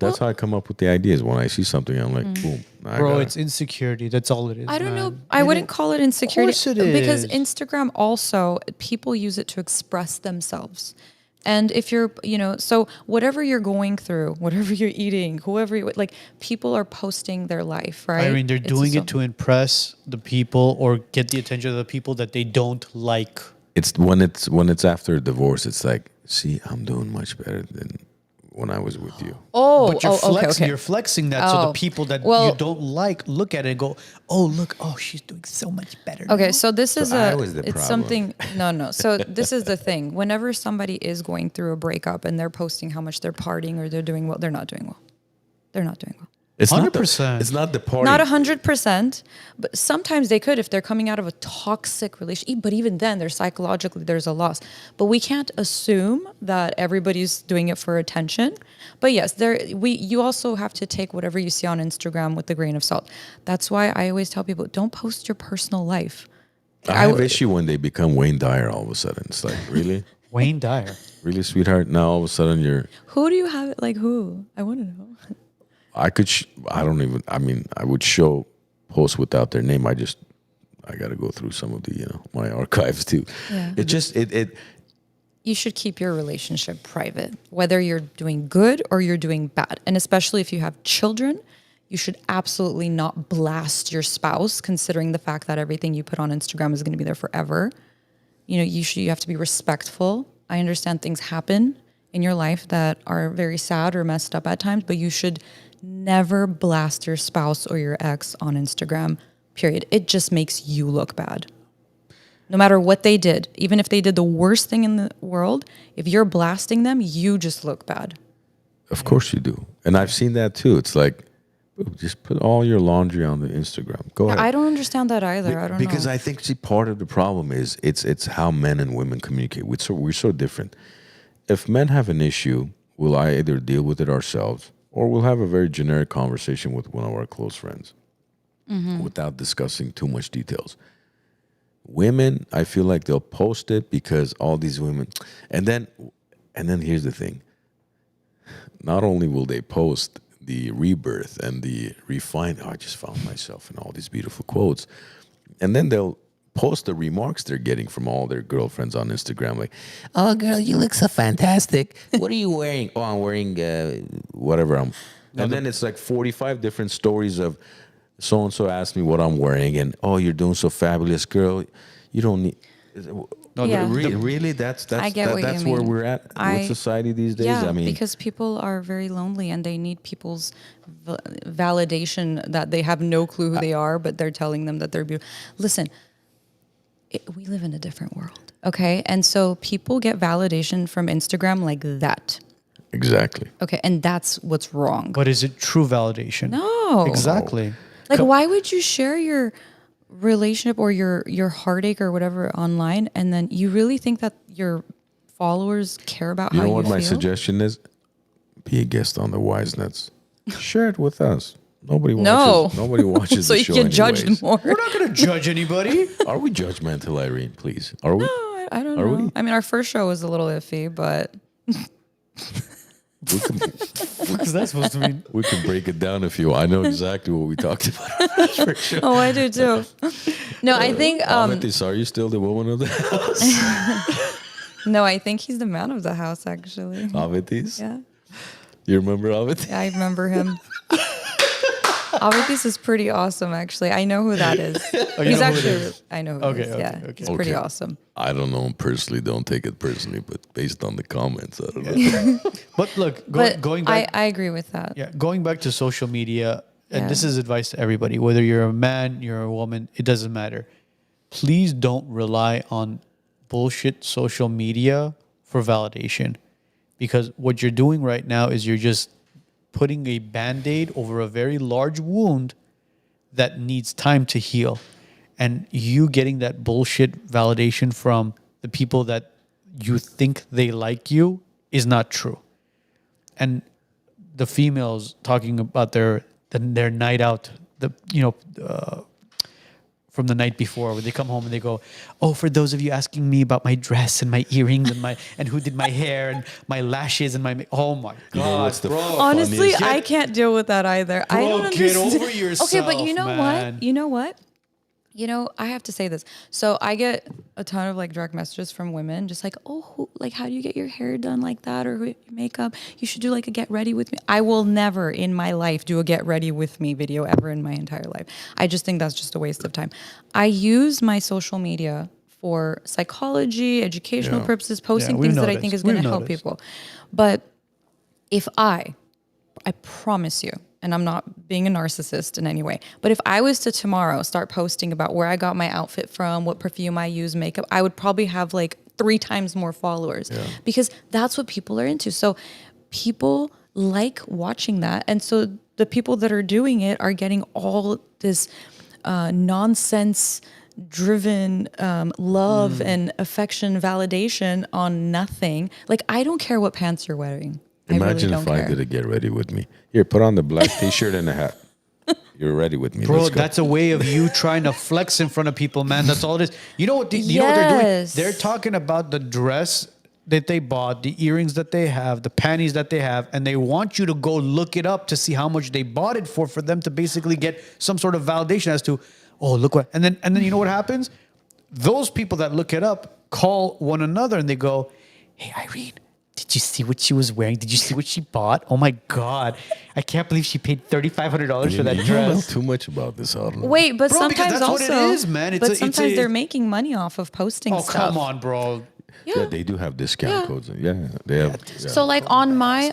That's how I come up with the ideas. When I see something, I'm like, boom. I Bro, gotta- it's insecurity. That's all it is. I don't know. man. I wouldn't call it insecurity. Of course it Because is. Instagram also, people use it to express themselves. And if you're, so whatever you're going through, whatever you're eating, whoever you, like, people are posting their life, right? Irene, they're It's doing a- it to impress the people or get the attention of the people that they don't like. It's when it's after a divorce. It's like, see, I'm doing much better than when I was with you. Oh, But you're flexing. okay. You're flexing that so Oh. the people that Well- you don't like look at it and go, "Oh, look! Oh, she's doing so much better." Okay, now." so this is I was the it's problem. something. No. So this is the thing. Whenever somebody is going through a breakup and they're posting how much they're partying or they're doing well, they're not doing well. They're not doing well. It's 100%. It's not the party. Not 100%, but sometimes they could if they're coming out of a toxic relationship. But even then, they're psychologically, there's a loss. But we can't assume that everybody's doing it for attention. But yes, you also have to take whatever you see on Instagram with a grain of salt. That's why I always tell people, don't post your personal life. I have issue when they become Wayne Dyer all of a sudden. It's like, really? Wayne Dyer. Really, sweetheart? Now all of a sudden you're... Who do you have it? Like who? I want to know. I would show posts without their name. I got to go through some of the, my archives too. Yeah. It just, You should keep your relationship private, whether you're doing good or you're doing bad. And especially if you have children, you should absolutely not blast your spouse, considering the fact that everything you put on Instagram is going to be there forever. You have to be respectful. I understand things happen in your life that are very sad or messed up at times, but you should never blast your spouse or your ex on Instagram, period. It just makes you look bad. No matter what they did, even if they did the worst thing in the world, if you're blasting them, you just look bad. of course you do. And I've seen that too. It's like, just put all your laundry on the Instagram. Go ahead. I don't understand that either. I don't Because know. I think, see, part of the problem is it's how men and women communicate. We're so different. If men have an issue, we'll either deal with it ourselves or we'll have a very generic conversation with one of our close friends without discussing too much details. Women, I feel like they'll post it because all these women, and then here's the thing. Not only will they post the rebirth and the refine, I just found myself in all these beautiful quotes, and then they'll post the remarks they're getting from all their girlfriends on Instagram, like, "Oh, girl, you look so fantastic. What are you wearing?" "Oh, I'm wearing whatever." And then it's like 45 different stories of so and so asked me what I'm wearing, and "Oh, you're doing so fabulous, girl. You don't need." No, Yeah. really, that's I get what you that's where mean. we're at with society these days. Yeah, I mean, because people are very lonely and they need people's validation that they have no clue who they are, but they're telling them that they're beautiful. Listen, we live in a different world, okay? And so people get validation from Instagram like that. exactly. Okay, and that's what's wrong. But is it true validation? No. Exactly. Like, why would you share your relationship or your heartache or whatever online, and then you really think that your followers care about You how know you what feel? my suggestion is? Be a guest on the WiseNuts. Share it with us. Nobody watches. Nobody watches So the you show get judged anyways. more. We're not going to judge anybody. Are we judgmental, Irene? Please. Are we? No, I don't Are know. we? I mean, our first show was a little iffy, but We can, What's that supposed to mean? we can break it down if you want. I know exactly what we talked about. For sure. oh, I do too. No, I think Amethyst, are you still the woman of the house? no, I think he's the man of the house actually. Amethyst? Yeah, You remember Amethyst? I remember him. Avitis is pretty awesome, actually. I know who that is. you He's know who it actually, is? I know who Okay, it is. okay, Yeah, okay. he's pretty Okay. awesome. I don't know him personally. Don't take it personally, but based on the comments, I don't know. But look, But going back, I agree with that. yeah, going back to social media, and Yeah. this is advice to everybody, whether you're a man, you're a woman, it doesn't matter. Please don't rely on bullshit social media for validation, because what you're doing right now is you're just putting a band-aid over a very large wound that needs time to heal. And you getting that bullshit validation from the people that you think they like you is not true. And the females talking about their night out, from the night before, where they come home and they go, "Oh, for those of you asking me about my dress and my earrings and who did my hair and my lashes and my oh my god, what's the bro." Honestly, funniest- I can't deal with that either. I Bro, don't get understand. over yourself, Okay, but you know man. what? You know what? You know, I have to say this. So I get a ton of like direct messages from women, just like, "Oh, like how do you get your hair done like that, or your makeup? You should do like a get ready with me." I will never in my life do a get ready with me video ever in my entire life. I just think that's just a waste of time. I use my social media for psychology, educational Yeah. purposes, posting we've things that I noticed. think is going to We've help noticed. people. But if I promise you, and I'm not being a narcissist in any way, but if I was to tomorrow start posting about where I got my outfit from, what perfume I use, makeup, I would probably have like 3 times more followers because that's what people are into. So people like watching that. And so the people that are doing it are getting all this nonsense driven love and affection validation on nothing. Like, I don't care what pants you're wearing. Imagine I really if don't I care. did a get ready with me. Here, put on the black t-shirt and a hat. You're ready with me. Bro, Let's go. that's a way of you trying to flex in front of people, man. That's all it is. You know what? You know what they're doing? Yes. They're talking about the dress that they bought, the earrings that they have, the panties that they have, and they want you to go look it up to see how much they bought it for them to basically get some sort of validation as to, oh, look what. And then you know what happens? Those people that look it up call one another and they go, "Hey, Irene, did you see what she was wearing? Did you see what she bought? Oh my God. I can't believe she paid $3,500 for that You know dress." too much about this. I don't know. Wait, but Bro, because sometimes that's what also, it is, man. but sometimes they're making money off of posting Oh, stuff. come on, bro. Yeah, they do have discount codes. Yeah, they have. Yeah. So like on my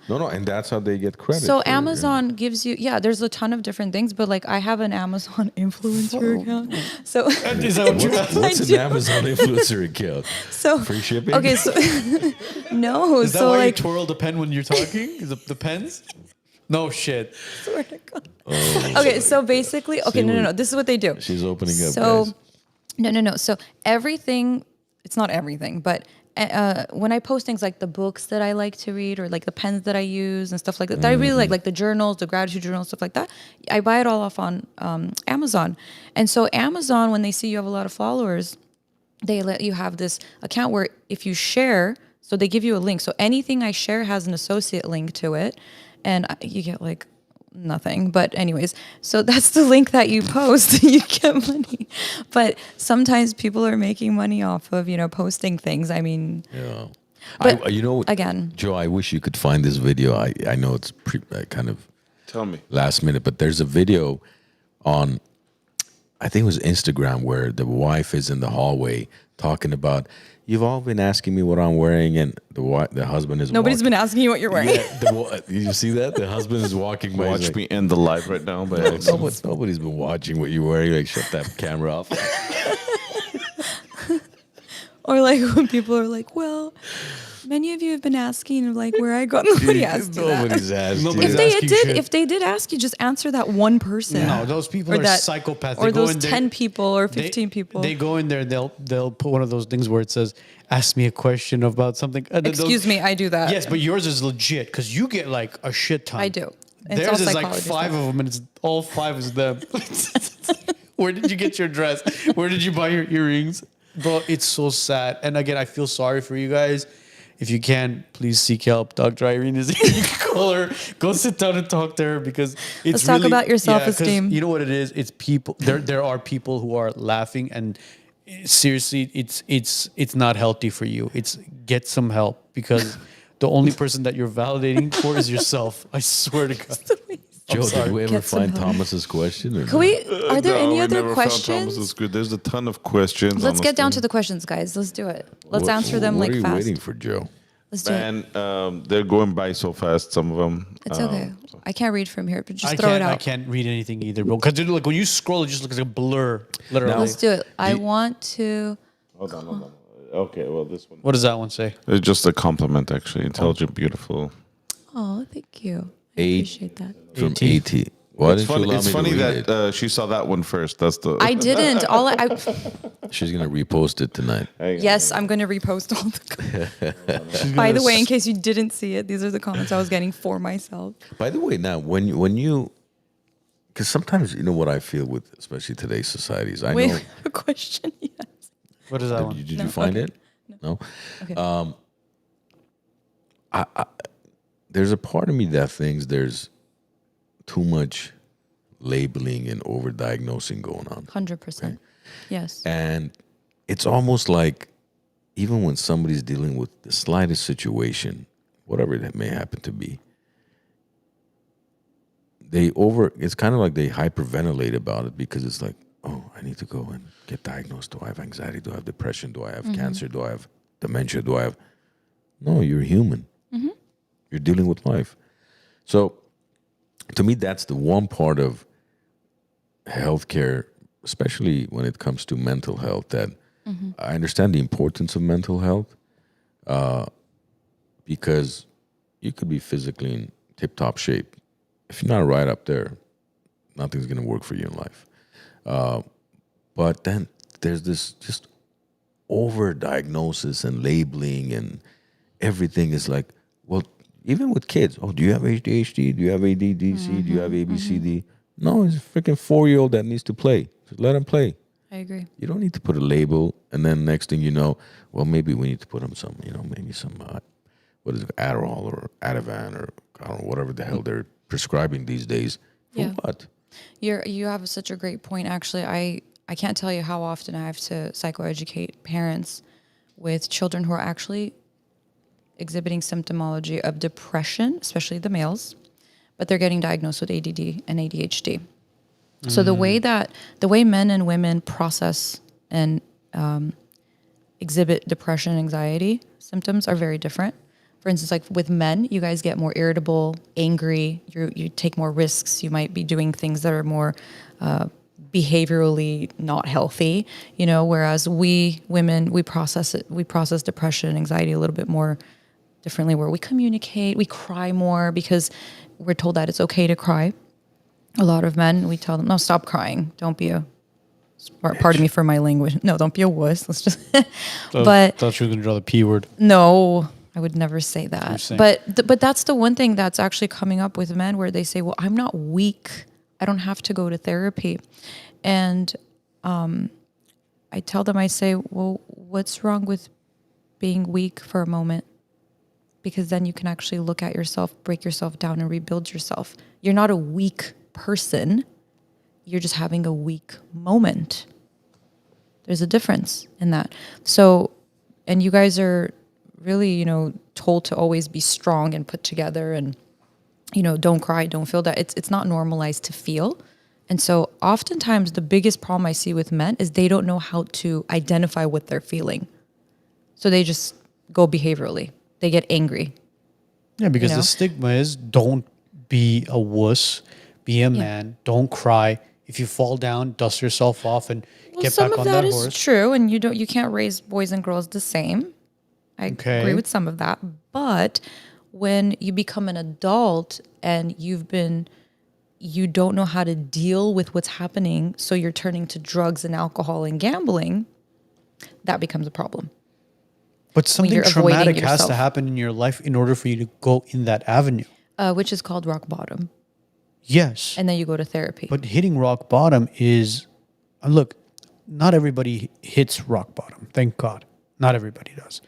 No, and that's how they get credit. so for it, Amazon gives you there's a ton of different things, but like I have an Amazon influencer account. So Is that what you Yeah. What's I an do. Amazon influencer account? so Free shipping? Okay, so no, Is that so why like you twirl the pen when you're talking? Is it the pens? No shit. swear to God. Okay, so basically, okay, See, no. This is what they do. She's opening up, So, guys. no. So everything, it's not everything, but when I post things like the books that I like to read or like the pens that I use and stuff like that, that I really like the journals, the gratitude journals, stuff like that, I buy it all off on Amazon. And so Amazon, when they see you have a lot of followers, they let you have this account where if you share, so they give you a link. So anything I share has an associate link to it, and you get like nothing. But anyways, so that's the link that you post. You get money. But sometimes people are making money off of, posting things. I mean, Yeah. But again, Joe, I wish you could find this video. I know it's kind of Tell me. last minute, but there's a video on, I think it was Instagram, where the wife is in the hallway talking about, "You've all been asking me what I'm wearing," and the husband is nobody's walking. been asking you what you're wearing. Yeah, did you see that? The husband is walking by. he's Watch like, me end the live right now. But Nobody's been watching what you're wearing. Like, shut that camera off. Or like when people are like, well, Many of you have been asking like where I got. Nobody asked you that. Nobody's asked. Nobody's you. asking shit. If they did ask you, just answer that one person. No, those people Or are that- psychopaths. Or They go those in there- 10 people or they- 15 people. They go in there. They'll put one of those things where it says, "Ask me a question about something." And then Excuse me, I do that. Yes, but yours is legit because you get like a shit ton. I do. It's Theirs all is like psychology 5 stuff. of them, and it's all 5 is them. Where did you get your dress? Where did you buy your earrings, bro? It's so sad. And again, I feel sorry for you guys. If you can, please seek help. Dr. Irene is here. You can call her. Go sit down and talk to her because it's Let's talk really- about your yeah, 'cause self-esteem. you know what it is? It's people. There are people who are laughing, and seriously, it's not healthy for you. It's get some help because the only person that you're validating for is yourself. I swear to God. Joe, sorry. did we ever Get some find help. Thomas's question? Or Can we? Are there No, any we other never found Thomas's questions? good. There's a ton of questions. Let's get down to honestly. the questions, guys. Let's do it. Let's What- answer them what like are you fast. waiting for, Joe? Let's do it. And they're going by so fast. Some of them. It's okay. I can't read from here, but just I throw it can't. I out. can't read anything either, bro. Because like when you scroll, it just looks like a blur. Literally. Let's do it. I want to. Hold on. Okay, well, this one. What does that one say? It's just a compliment, actually. Intelligent, beautiful. Oh, thank you. I Eight. appreciate that. From 18. 80. Why didn't you allow It's me funny to read that she saw that one first. That's the. I didn't. All I She's going to repost it tonight. yes, I'm going to repost all the. By the way, in case you didn't see it, these are the comments I was getting for myself. By the way, now, when you because sometimes, you know what I feel with, especially today's societies, I Wait, know. I have a question. Yes. What is that Did one? you, did No, you find okay. it? No. Okay. There's a part of me that thinks there's too much labeling and overdiagnosing going on. 100%. Yes. And it's almost like even when somebody's dealing with the slightest situation, whatever it may happen to be, it's kind of like they hyperventilate about it because it's like, oh, I need to go and get diagnosed. Do I have anxiety? Do I have depression? Do I have cancer? Do I have dementia? No, you're human. You're dealing with life. So to me, that's the one part of healthcare, especially when it comes to mental health, that I understand the importance of mental health because you could be physically in tip-top shape. If you're not right up there, nothing's going to work for you in life. But then there's this just over-diagnosis and labeling and everything is like, well, even with kids, oh, do you have ADHD? Do you have ADDC? Do you have ABCD? No, it's a freaking 4-year-old that needs to play. Just let him play. I agree. You don't need to put a label, and then next thing you know, well, maybe we need to put him some, maybe some, what is it, Adderall or Ativan or I don't know, whatever the hell they're prescribing these days. For Yeah. what? You have such a great point. Actually, I can't tell you how often I have to psychoeducate parents with children who are actually exhibiting symptomology of depression, especially the males, but they're getting diagnosed with ADD and ADHD. So the way men and women process and exhibit depression and anxiety symptoms are very different. For instance, like with men, you guys get more irritable, angry, you take more risks, you might be doing things that are more behaviorally not healthy, whereas we women, we process depression and anxiety a little bit more differently, where we communicate, we cry more because we're told that it's okay to cry. A lot of men, we tell them, no, stop crying. Don't be a, pardon me for my language. No, don't be a wuss. Let's just, but thought you were going to draw the P word. no, I would never say that. saying. But that's the one thing that's actually coming up with men where they say, well, I'm not weak. I don't have to go to therapy. And I tell them, I say, well, what's wrong with being weak for a moment? Because then you can actually look at yourself, break yourself down and rebuild yourself. You're not a weak person. You're just having a weak moment. There's a difference in that. So, and you guys are really, told to always be strong and put together and, don't cry, don't feel that. It's not normalized to feel. And so oftentimes the biggest problem I see with men is they don't know how to identify what they're feeling. So they just go behaviorally. They get angry. Yeah, because You know? the stigma is don't be a wuss, be a man, don't cry. If you fall down, dust yourself off and get some back of on that that is horse. true, and you can't raise boys and girls the same. I Okay. agree with some of that. But when you become an adult and you don't know how to deal with what's happening, so you're turning to drugs and alcohol and gambling, that becomes a problem. But something you're avoiding traumatic has to yourself. happen in your life in order for you to go in that avenue. Which is called rock bottom. Yes. And then you go to therapy. But hitting rock bottom is, look, not everybody hits rock bottom. Thank God. Not everybody does.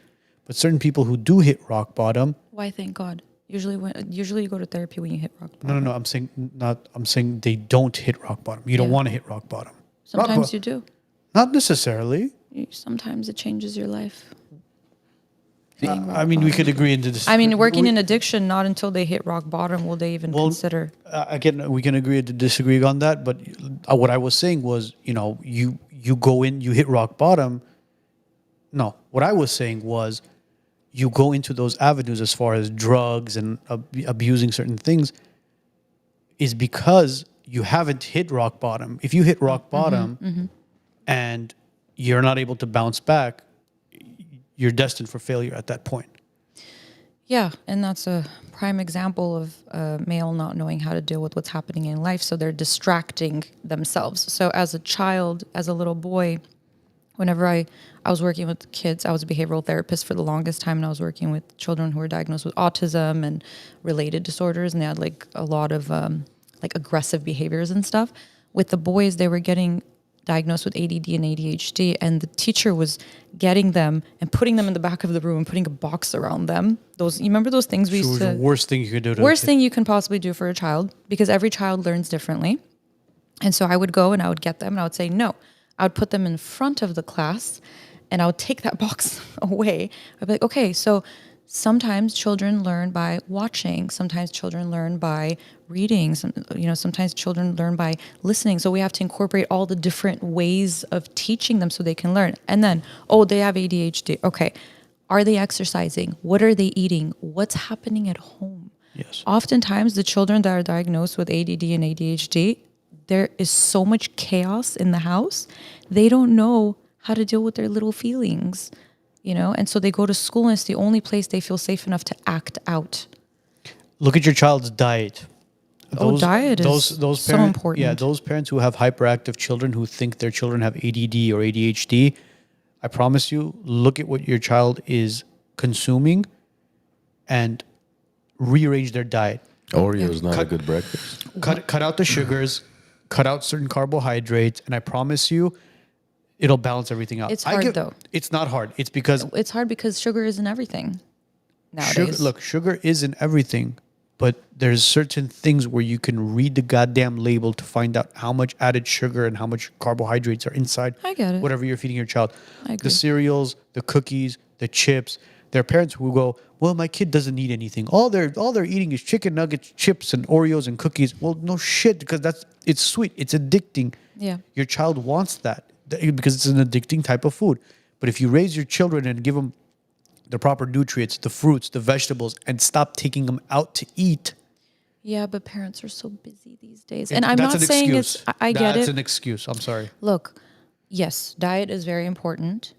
But certain people who do hit rock bottom. Why, thank God? Usually you go to therapy when you hit rock bottom. No. I'm saying they don't hit rock bottom. You don't Yeah. want to hit rock bottom. Sometimes you do. Not necessarily. Sometimes it changes your life. I mean, we could agree into this. I mean, working in addiction, not until they hit rock bottom will they even consider. Again, we can agree to disagree on that. But what I was saying was, you go in, you hit rock bottom. No, what I was saying was, you go into those avenues as far as drugs and abusing certain things is because you haven't hit rock bottom. If you hit rock bottom and you're not able to bounce back, you're destined for failure at that point. Yeah, and that's a prime example of a male not knowing how to deal with what's happening in life, so they're distracting themselves. So as a child, as a little boy, whenever I was working with kids, I was a behavioral therapist for the longest time, and I was working with children who were diagnosed with autism and related disorders, and they had like a lot of like aggressive behaviors and stuff. With the boys, they were getting diagnosed with ADD and ADHD, and the teacher was getting them and putting them in the back of the room and putting a box around them. You remember those things we It was used the to... worst thing you could do to Worst thing you can possibly do for a child, because every child learns differently. And so I would go and I would get them and I would say, no. I would put them in front of the class and I would take that box away. I'd be like, okay, so sometimes children learn by watching. Sometimes children learn by reading. Sometimes children learn by listening. So we have to incorporate all the different ways of teaching them so they can learn. And then, they have ADHD. Okay. Are they exercising? What are they eating? What's happening at home? Yes. Oftentimes the children that are diagnosed with ADD and ADHD, there is so much chaos in the house. They don't know how to deal with their little feelings. And so they go to school and it's the only place they feel safe enough to act out. Look at your child's diet. Diet is so important. Yeah, those parents who have hyperactive children who think their children have ADD or ADHD, I promise you, look at what your child is consuming and rearrange their diet. Oreo is not a good breakfast. Cut out the sugars, cut out certain carbohydrates, and I promise you, it'll balance everything out. It's hard, though. It's not hard. It's because It's hard because sugar isn't everything nowadays. sugar isn't everything, but there's certain things where you can read the goddamn label to find out how much added sugar and how much carbohydrates are inside. I get it. Whatever you're feeding your child. I agree. The cereals, the cookies, the chips. There are parents who go, well, my kid doesn't need anything. All they're eating is chicken nuggets, chips, and Oreos and cookies. Well, no shit, because it's sweet. It's addicting. Yeah. Your child wants that because it's an addicting type of food. But if you raise your children and give them the proper nutrients, the fruits, the vegetables, and stop taking them out to eat. Yeah, but parents are so busy these days. And I'm not saying excuse. I get it. That's an excuse. I'm sorry. Look, yes, diet is very important,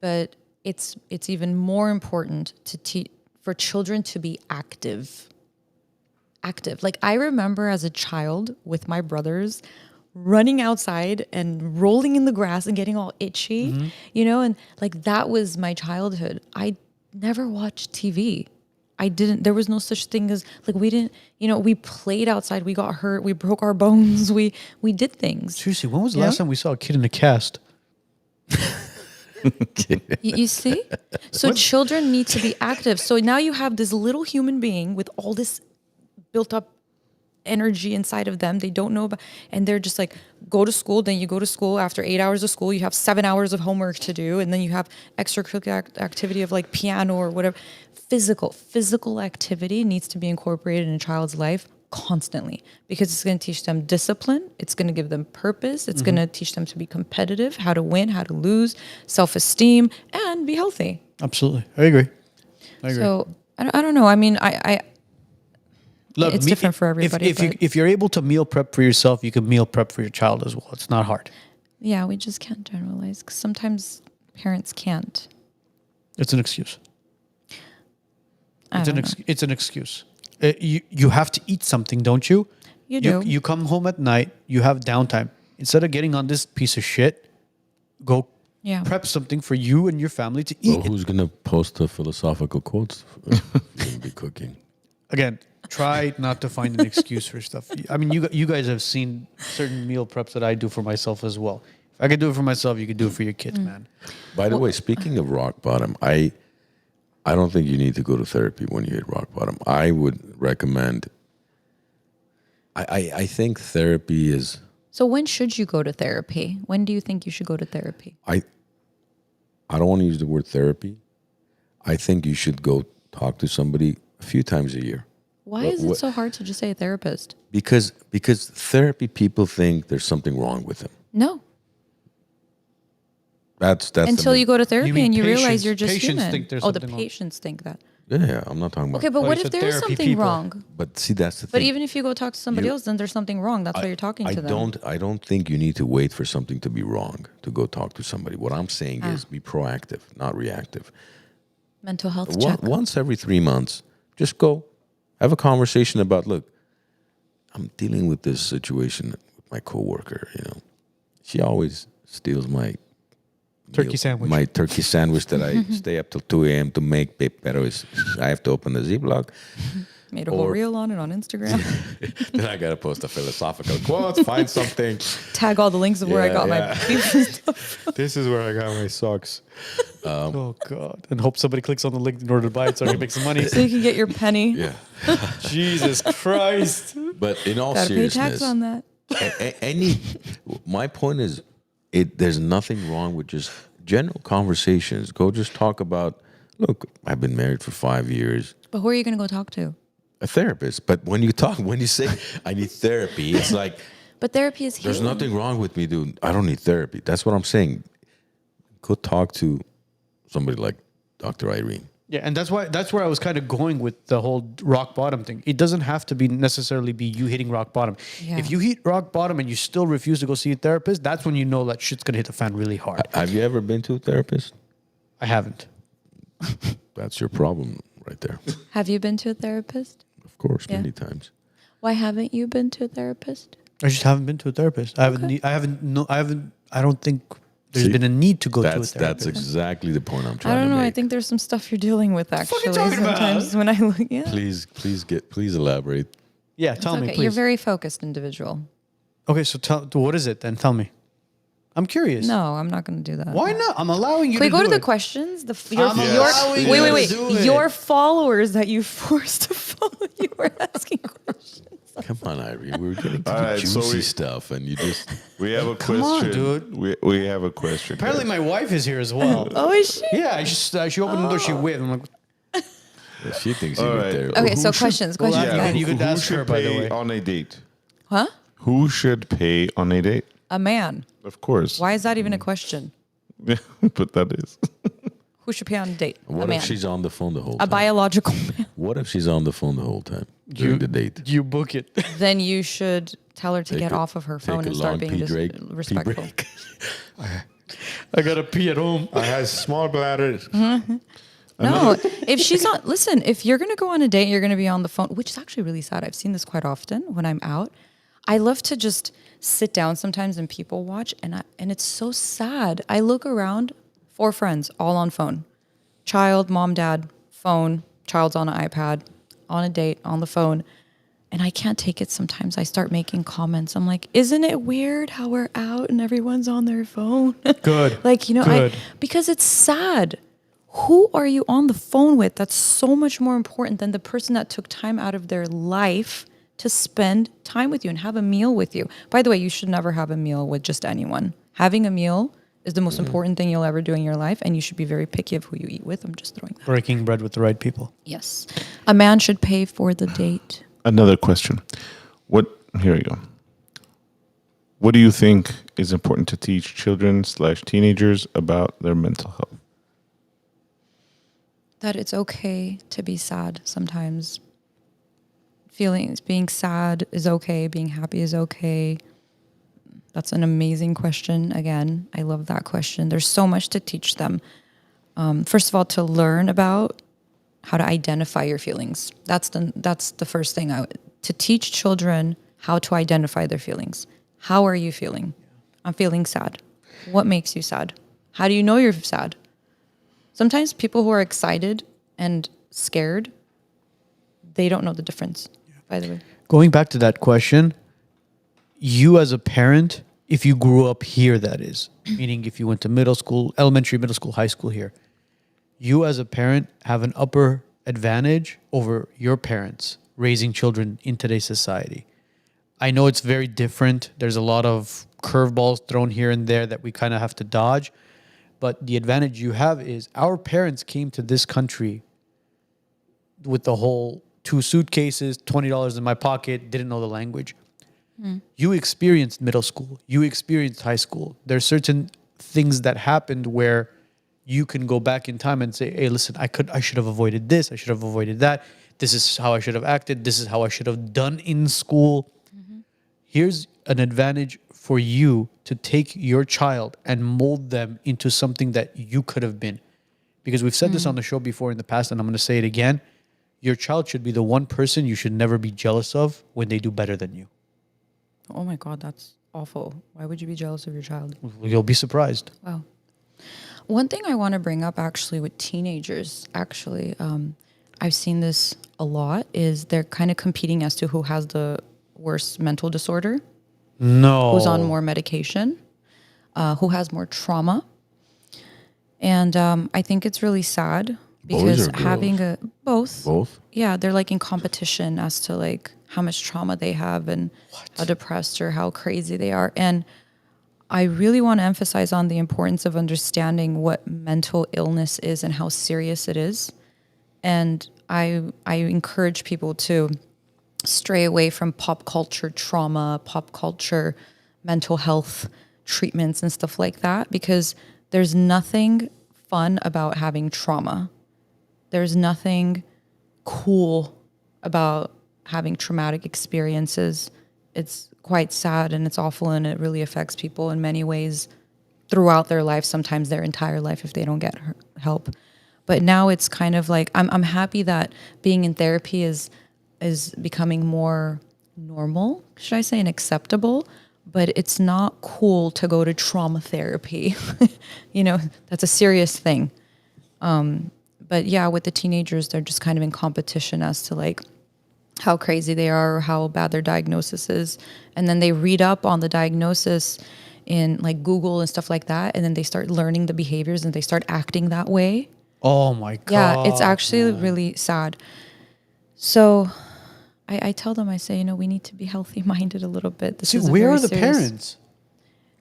but it's even more important for children to be active. Like I remember as a child with my brothers running outside and rolling in the grass and getting all itchy, and like that was my childhood. I never watched TV. There was no such thing as like we played outside, we got hurt, we broke our bones, we did things. Seriously, when was the last time we saw a kid in a cast? You see? So children need to be active. So now you have this little human being with all this built up energy inside of them. They don't know about, and they're just like, go to school. Then you go to school after 8 hours of school, you have 7 hours of homework to do. And then you have extracurricular activity of like piano or whatever. Physical activity needs to be incorporated in a child's life constantly because it's going to teach them discipline. It's going to give them purpose. It's going to teach them to be competitive, how to win, how to lose, self-esteem, and be healthy. Absolutely. I agree. So I don't know. I mean, Look, it's different for everybody. If you're able to meal prep for yourself, you can meal prep for your child as well. It's not hard. Yeah, we just can't generalize because sometimes parents can't. It's an excuse. It's an excuse. You have to eat something, don't you? You do. You come home at night. You have downtime. Instead of getting on this piece of shit, go prep something for you and your family to eat. Well, who's gonna post the philosophical quotes? If you're gonna be cooking. Again, try not to find an excuse for stuff. I mean, you guys have seen certain meal preps that I do for myself as well. If I could do it for myself, you could do it for your kids, man. By the way, speaking of rock bottom, I don't think you need to go to therapy when you hit rock bottom. I would recommend. I think therapy is. So when should you go to therapy? When do you think you should go to therapy? I don't want to use the word therapy. I think you should go talk to somebody a few times a year. Why is it so hard to just say a therapist? Because therapy people think there's something wrong with them. No. That's Until you go to therapy mean and you patients- realize you're just patients human. think there's Oh, the something wrong. patients think that. Yeah, I'm not talking about. Okay, but what you if said there is therapy something people. wrong? But see, that's the thing. But even if you go talk to somebody else, then there's something wrong. That's why you're talking to them. I don't think you need to wait for something to be wrong to go talk to somebody. What I'm saying is be proactive, not reactive. Mental health check. Once every 3 months, just go have a conversation about, look, I'm dealing with this situation with my coworker, She always steals my Turkey sandwich. My turkey sandwich that I stay up till 2 a.m. to make, pero I have to open the Ziploc. Made a whole reel on it on Instagram. Then I got to post a philosophical quote, find something. Tag all the links of where I got my beef and stuff. This is where I got my socks. Oh God! And hope somebody clicks on the link in order to buy it so I can make some money. So you can get your penny. Yeah. Jesus Christ! But in all Gotta pay seriousness, tax on that. my point is, there's nothing wrong with just general conversations. Go just talk about, look, I've been married for 5 years. But who are you going to go talk to? A therapist. But when you say I need therapy, it's like, But therapy is healing. there's nothing wrong with me, dude. I don't need therapy. That's what I'm saying. Go talk to somebody like Dr. Irene. Yeah, and that's where I was kind of going with the whole rock bottom thing. It doesn't have to be necessarily be you hitting rock bottom. Yeah. If you hit rock bottom and you still refuse to go see a therapist, that's when you know that shit's gonna hit the fan really hard. Have you ever been to a therapist? I haven't. That's your problem right there. Have you been to a therapist? Of course, Yeah. many times. Why haven't you been to a therapist? I just haven't been to a therapist. I don't think there's been a need to go to a therapist. That's exactly the point I'm trying I to don't know. make. I think there's some stuff you're dealing with actually. you talking about? Sometimes when I look, yeah. Please elaborate. Yeah, tell me, Okay, please. you're a very focused individual. Okay, so what is it then? Tell me. I'm curious. No, I'm not going to do that. Why not? I'm allowing you Can we to go do to the it. questions? allowing you Wait. to do it. Your followers that you forced to follow you were asking questions. Come on, Irene. We were getting to All the right, so juicy we- stuff, and you just. We have a Come on, question. dude. We have a question. Apparently, my wife is here as well. Oh, is she? Yeah, she opened the door. She waved. I'm like, She thinks you All were right. there. Okay, so Who should- questions. Well, Questions. yeah, guys. you could Who ask should her, by the pay way. on a date? Huh? Who should pay on a date? A man. Of course. Why is that even a question? But that is. Who should pay on a date? What a man. if she's on the phone the whole A time? biological man. What if she's on the phone the whole time during the date? You book it. Then you should tell her to Take get a- off of her take phone a and start long being pee break. respectful. Break. I gotta pee at home. I have small bladder. No, if she's not, listen, if you're going to go on a date, you're going to be on the phone, which is actually really sad. I've seen this quite often when I'm out. I love to just sit down sometimes and people watch, and it's so sad. I look around, 4 friends, all on phone. Child, mom, dad, phone, child's on an iPad, on a date, on the phone. And I can't take it sometimes. I start making comments. I'm like, isn't it weird how we're out and everyone's on their phone? Good. Like, Good. because it's sad. Who are you on the phone with? That's so much more important than the person that took time out of their life to spend time with you and have a meal with you. By the way, you should never have a meal with just anyone. Having a meal is the most important thing you'll ever do in your life, and you should be very picky of who you eat with. I'm just throwing that. Breaking bread with the right people. Yes. A man should pay for the date. Another question. Here we go. What do you think is important to teach children/teenagers about their mental health? That it's okay to be sad sometimes. Being sad is okay. Being happy is okay. That's an amazing question. Again, I love that question. There's so much to teach them. First of all, to learn about how to identify your feelings. That's the first thing to teach children how to identify their feelings. How are you feeling? I'm feeling sad. What makes you sad? How do you know you're sad? Sometimes people who are excited and scared, they don't know the difference, by the way. Going back to that question, you as a parent, if you grew up here, that is, meaning if you went to middle school, elementary, middle school, high school here, you as a parent have an upper advantage over your parents raising children in today's society. I know it's very different. There's a lot of curveballs thrown here and there that we kind of have to dodge. But the advantage you have is our parents came to this country with the whole 2 suitcases, $20 in my pocket, didn't know the language. You experienced middle school. You experienced high school. There's certain things that happened where you can go back in time and say, hey, listen, I should have avoided this. I should have avoided that. This is how I should have acted. This is how I should have done in school. Here's an advantage for you to take your child and mold them into something that you could have been. Because we've said this on the show before in the past, and I'm going to say it again. Your child should be the one person you should never be jealous of when they do better than you. Oh my God, that's awful. Why would you be jealous of your child? You'll be surprised. Wow. One thing I want to bring up actually with teenagers, I've seen this a lot, is they're kind of competing as to who has the worst mental disorder, No. who's on more medication, who has more trauma. And I think it's really sad because Boys or girls? having both. Both? Yeah, they're like in competition as to like how much trauma they have and how depressed or how crazy they are. And I really want to emphasize on the importance of understanding what mental illness is and how serious it is. And I encourage people to stray away from pop culture trauma, pop culture mental health treatments and stuff like that, because there's nothing fun about having trauma. There's nothing cool about having traumatic experiences. It's quite sad and it's awful, and it really affects people in many ways throughout their life, sometimes their entire life if they don't get help. But now it's kind of like, I'm happy that being in therapy is becoming more normal, should I say, and acceptable, but it's not cool to go to trauma therapy. That's a serious thing. But yeah, with the teenagers, they're just kind of in competition as to like how crazy they are or how bad their diagnosis is. And then they read up on the diagnosis in like Google and stuff like that. And then they start learning the behaviors and they start acting that way. Oh my God. Yeah, it's actually really sad. So I tell them, I say, we need to be healthy-minded a little bit. This is where very are the serious. parents?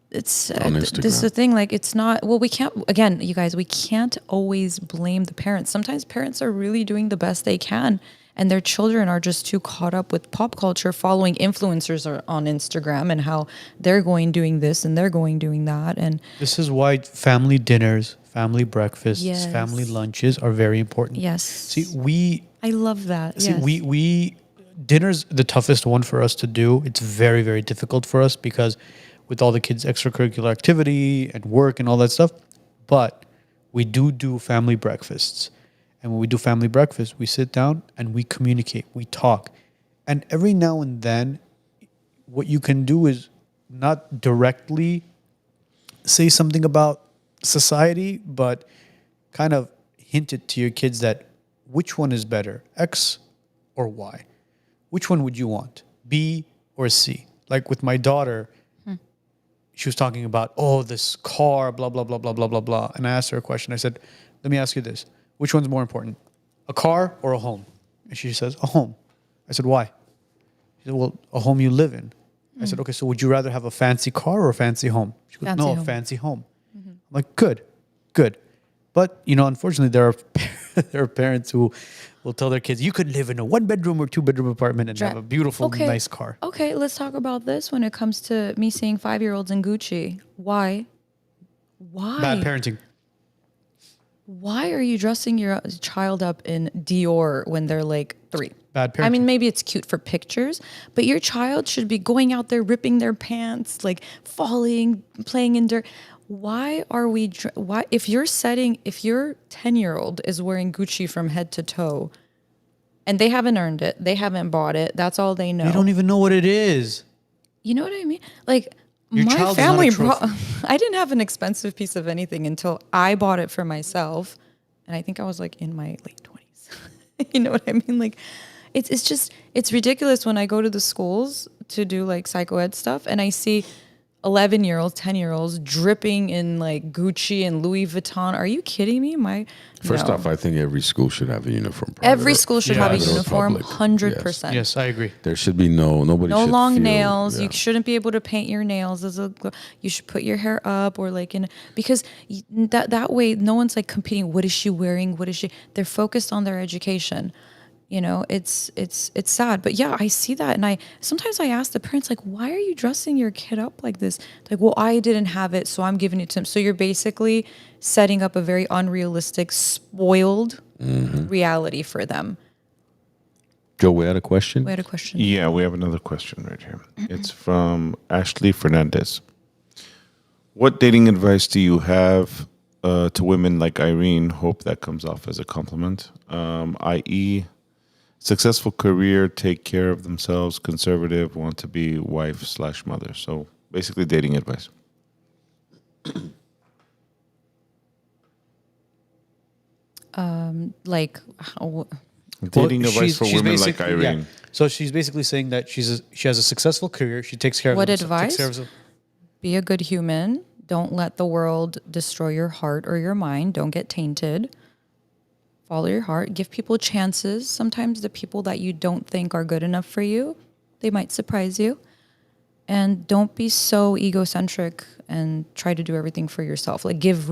It's On this is Instagram. the thing. Like, it's not. Well, we can't. Again, you guys, we can't always blame the parents. Sometimes parents are really doing the best they can, and their children are just too caught up with pop culture, following influencers on Instagram and how they're doing this and they're doing that. And This is why family dinners, family breakfasts, Yes. family lunches are very important. yes, See, I love that. See, yes. we dinner's the toughest one for us to do. It's very, very difficult for us because with all the kids' extracurricular activity and work and all that stuff. But we do family breakfasts. And when we do family breakfast, we sit down and we communicate, we talk. And every now and then, what you can do is not directly say something about society, but kind of hint it to your kids that which one is better, X or Y? Which one would you want, B or C? Like with my daughter, she was talking about, this car, blah, blah, blah, blah, blah, blah, blah. And I asked her a question. I said, let me ask you this. Which one's more important, a car or a home? And she says, a home. I said, why? She said, well, a home you live in. I said, okay, so would you rather have a fancy car or a fancy home? She goes, Fancy no, home. a fancy home. I'm like, good. But, unfortunately, there are parents who will tell their kids, you could live in a 1-bedroom or 2-bedroom apartment and have a beautiful, nice car. Okay, let's talk about this when it comes to me seeing 5-year-olds in Gucci. Why? Bad parenting. Why are you dressing your child up in Dior when they're like 3? Bad parenting. I mean, maybe it's cute for pictures, but your child should be going out there ripping their pants, like falling, playing in dirt. why are we, why, if your 10-year-old is wearing Gucci from head to toe and they haven't earned it, they haven't bought it, that's all they know. They don't even know what it is. You know what I mean? Like, Your my child is not a family trophy. I didn't have an expensive piece of anything until I bought it for myself. And I think I was like in my late 20s. You know what I mean? Like, it's ridiculous when I go to the schools to do like psycho ed stuff and I see 11-year-olds, 10-year-olds dripping in like Gucci and Louis Vuitton. Are you kidding me? First No. off, I think every school should have a uniform. Every school should have a Yes. uniform, Public. 100%. Yes, I agree. There should be nobody. No should long feel- nails. yeah. You shouldn't be able to paint your nails you should put your hair up or like because that way no one's like competing. What is she wearing? They're focused on their education. You know, it's sad, but yeah, I see that. And sometimes I ask the parents, like, why are you dressing your kid up like this? Like, well, I didn't have it, so I'm giving it to him. So you're basically setting up a very unrealistic, spoiled reality for them. Joe, we had a question. We had a question. Yeah, we have another question right here. It's from Ashley Fernandez. What dating advice do you have to women like Irene? Hope that comes off as a compliment. I.e., successful career, take care of themselves, conservative, want to be wife/mother. So basically, dating advice. Like, Dating Well, advice for women like basically- yeah. Irene. So she's basically saying that she has a successful career. She takes care of What herself, takes advice? care of herself. be a good human. Don't let the world destroy your heart or your mind. Don't get tainted. Follow your heart. Give people chances. Sometimes the people that you don't think are good enough for you, they might surprise you. And don't be so egocentric and try to do everything for yourself. Like give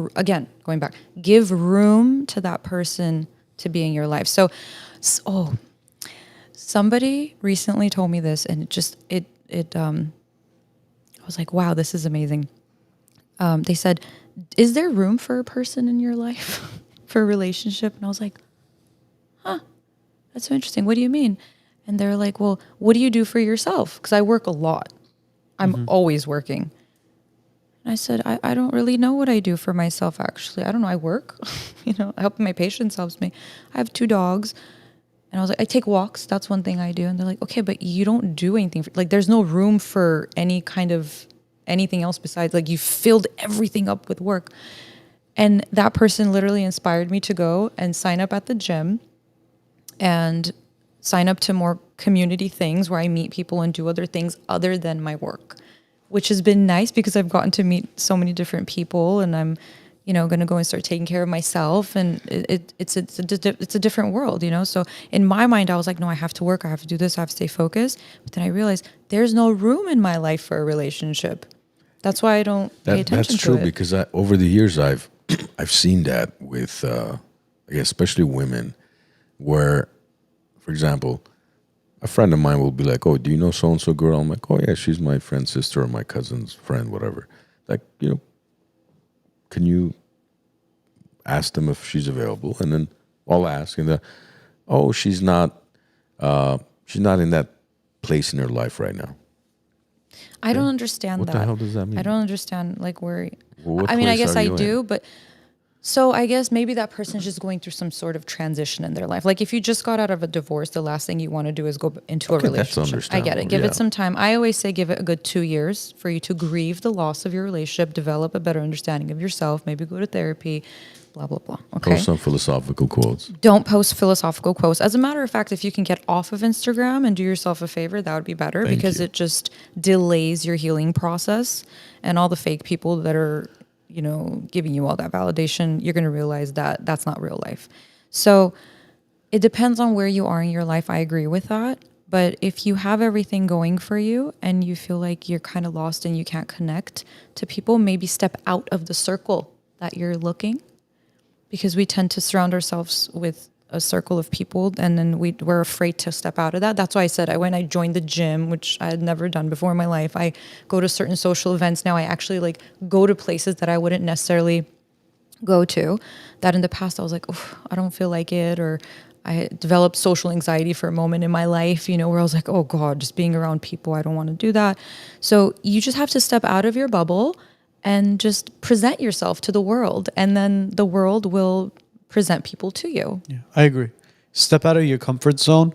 room to that person to be in your life. So somebody recently told me this and I was like, wow, this is amazing. They said, is there room for a person in your life for a relationship? And I was like, that's so interesting. What do you mean? And they're like, well, what do you do for yourself? Because I work a lot. I'm always working. And I said, I don't really know what I do for myself, actually. I don't know. I work, helping my patients helps me. I have 2 dogs. And I was like, I take walks. That's one thing I do. And they're like, okay, but you don't do anything. There's no room for any kind of anything else besides, like, you filled everything up with work. And that person literally inspired me to go and sign up at the gym and sign up to more community things where I meet people and do other things other than my work, which has been nice because I've gotten to meet so many different people and I'm, going to go and start taking care of myself. And it's a different world, So in my mind, I was like, no, I have to work. I have to do this. I have to stay focused. But then I realized there's no room in my life for a relationship. That's why I don't pay attention to it. That's true because over the years I've seen that with, especially women, where, for example, a friend of mine will be like, "Oh, do you know so and so girl?" I'm like, "Oh yeah, she's my friend's sister or my cousin's friend, whatever." Like, can you ask them if she's available? And then I'll ask, and she's not in that place in her life right now. I don't understand What that. the hell does that mean? I don't understand where. Well, what I mean, I place guess are I you do, in? but so I guess maybe that person's just going through some sort of transition in their life. Like if you just got out of a divorce, the last thing you want to do is go into a Okay, that's relationship. I get it. understandable, Give yeah. it some time. I always say give it a good 2 years for you to grieve the loss of your relationship, develop a better understanding of yourself, maybe go to therapy, blah, blah, blah. Okay. Post some philosophical quotes. Don't post philosophical quotes. As a matter of fact, if you can get off of Instagram and do yourself a favor, that would be better because you. it just delays your healing process. And all the fake people that are, giving you all that validation, you're going to realize that that's not real life. So it depends on where you are in your life. I agree with that. But if you have everything going for you and you feel like you're kind of lost and you can't connect to people, maybe step out of the circle that you're looking. Because we tend to surround ourselves with a circle of people and then we're afraid to step out of that. That's why I said when I joined the gym, which I had never done before in my life, I go to certain social events. Now I actually go to places that I wouldn't necessarily go to. That in the past I was like, I don't feel like it, or I developed social anxiety for a moment in my life, where I was like, oh God, just being around people, I don't want to do that. So you just have to step out of your bubble and just present yourself to the world, and then the world will present people to you. Yeah, I agree. Step out of your comfort zone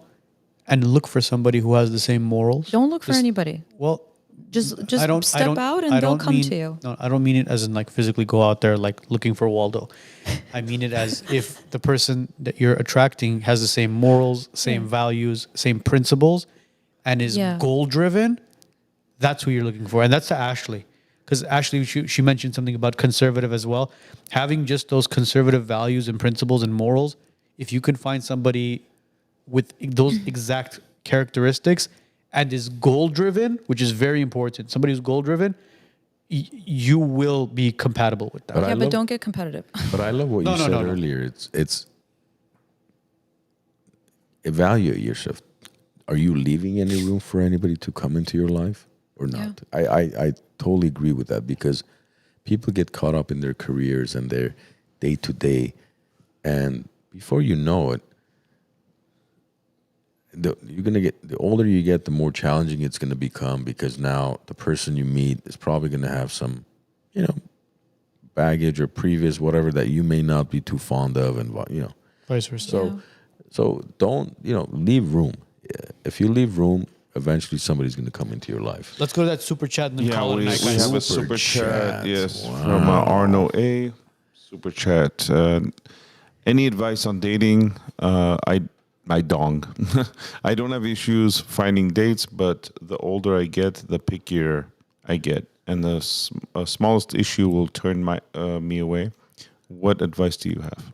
and look for somebody who has the same morals. Don't look for Just- anybody. Well, Just I don't- I step don't- out I and they'll don't come mean- to you. No, I don't mean it as in like physically go out there like looking for Waldo. I mean it as if the person that you're attracting has the same morals, same values, same principles, and is Yeah. goal driven. That's who you're looking for, and that's to Ashley, because Ashley she mentioned something about conservative as well. Having just those conservative values and principles and morals, if you can find somebody with those exact characteristics and is goal driven, which is very important. Somebody who's goal driven, you will be compatible with that. But I Yeah, but love- don't get competitive. But I love what No, you no, said no, no. earlier. It's evaluate yourself. Are you leaving any room for anybody to come into your life or not? I totally agree with that, because people get caught up in their careers and their day to day, and before you know it, you're gonna get, the older you get, the more challenging it's gonna become, because now the person you meet is probably gonna have some, baggage or previous whatever that you may not be too fond of, and Vice versa. so don't leave room. If you leave room, eventually somebody's gonna come into your life. Let's go to that super chat and then Yeah, call it we a night, have guys. a Super super chat, chat. yes, Wow. from Arno A. Super chat. Any advice on dating? My dong. I don't have issues finding dates, but the older I get, the pickier I get, and the smallest issue will turn me away. What advice do you have?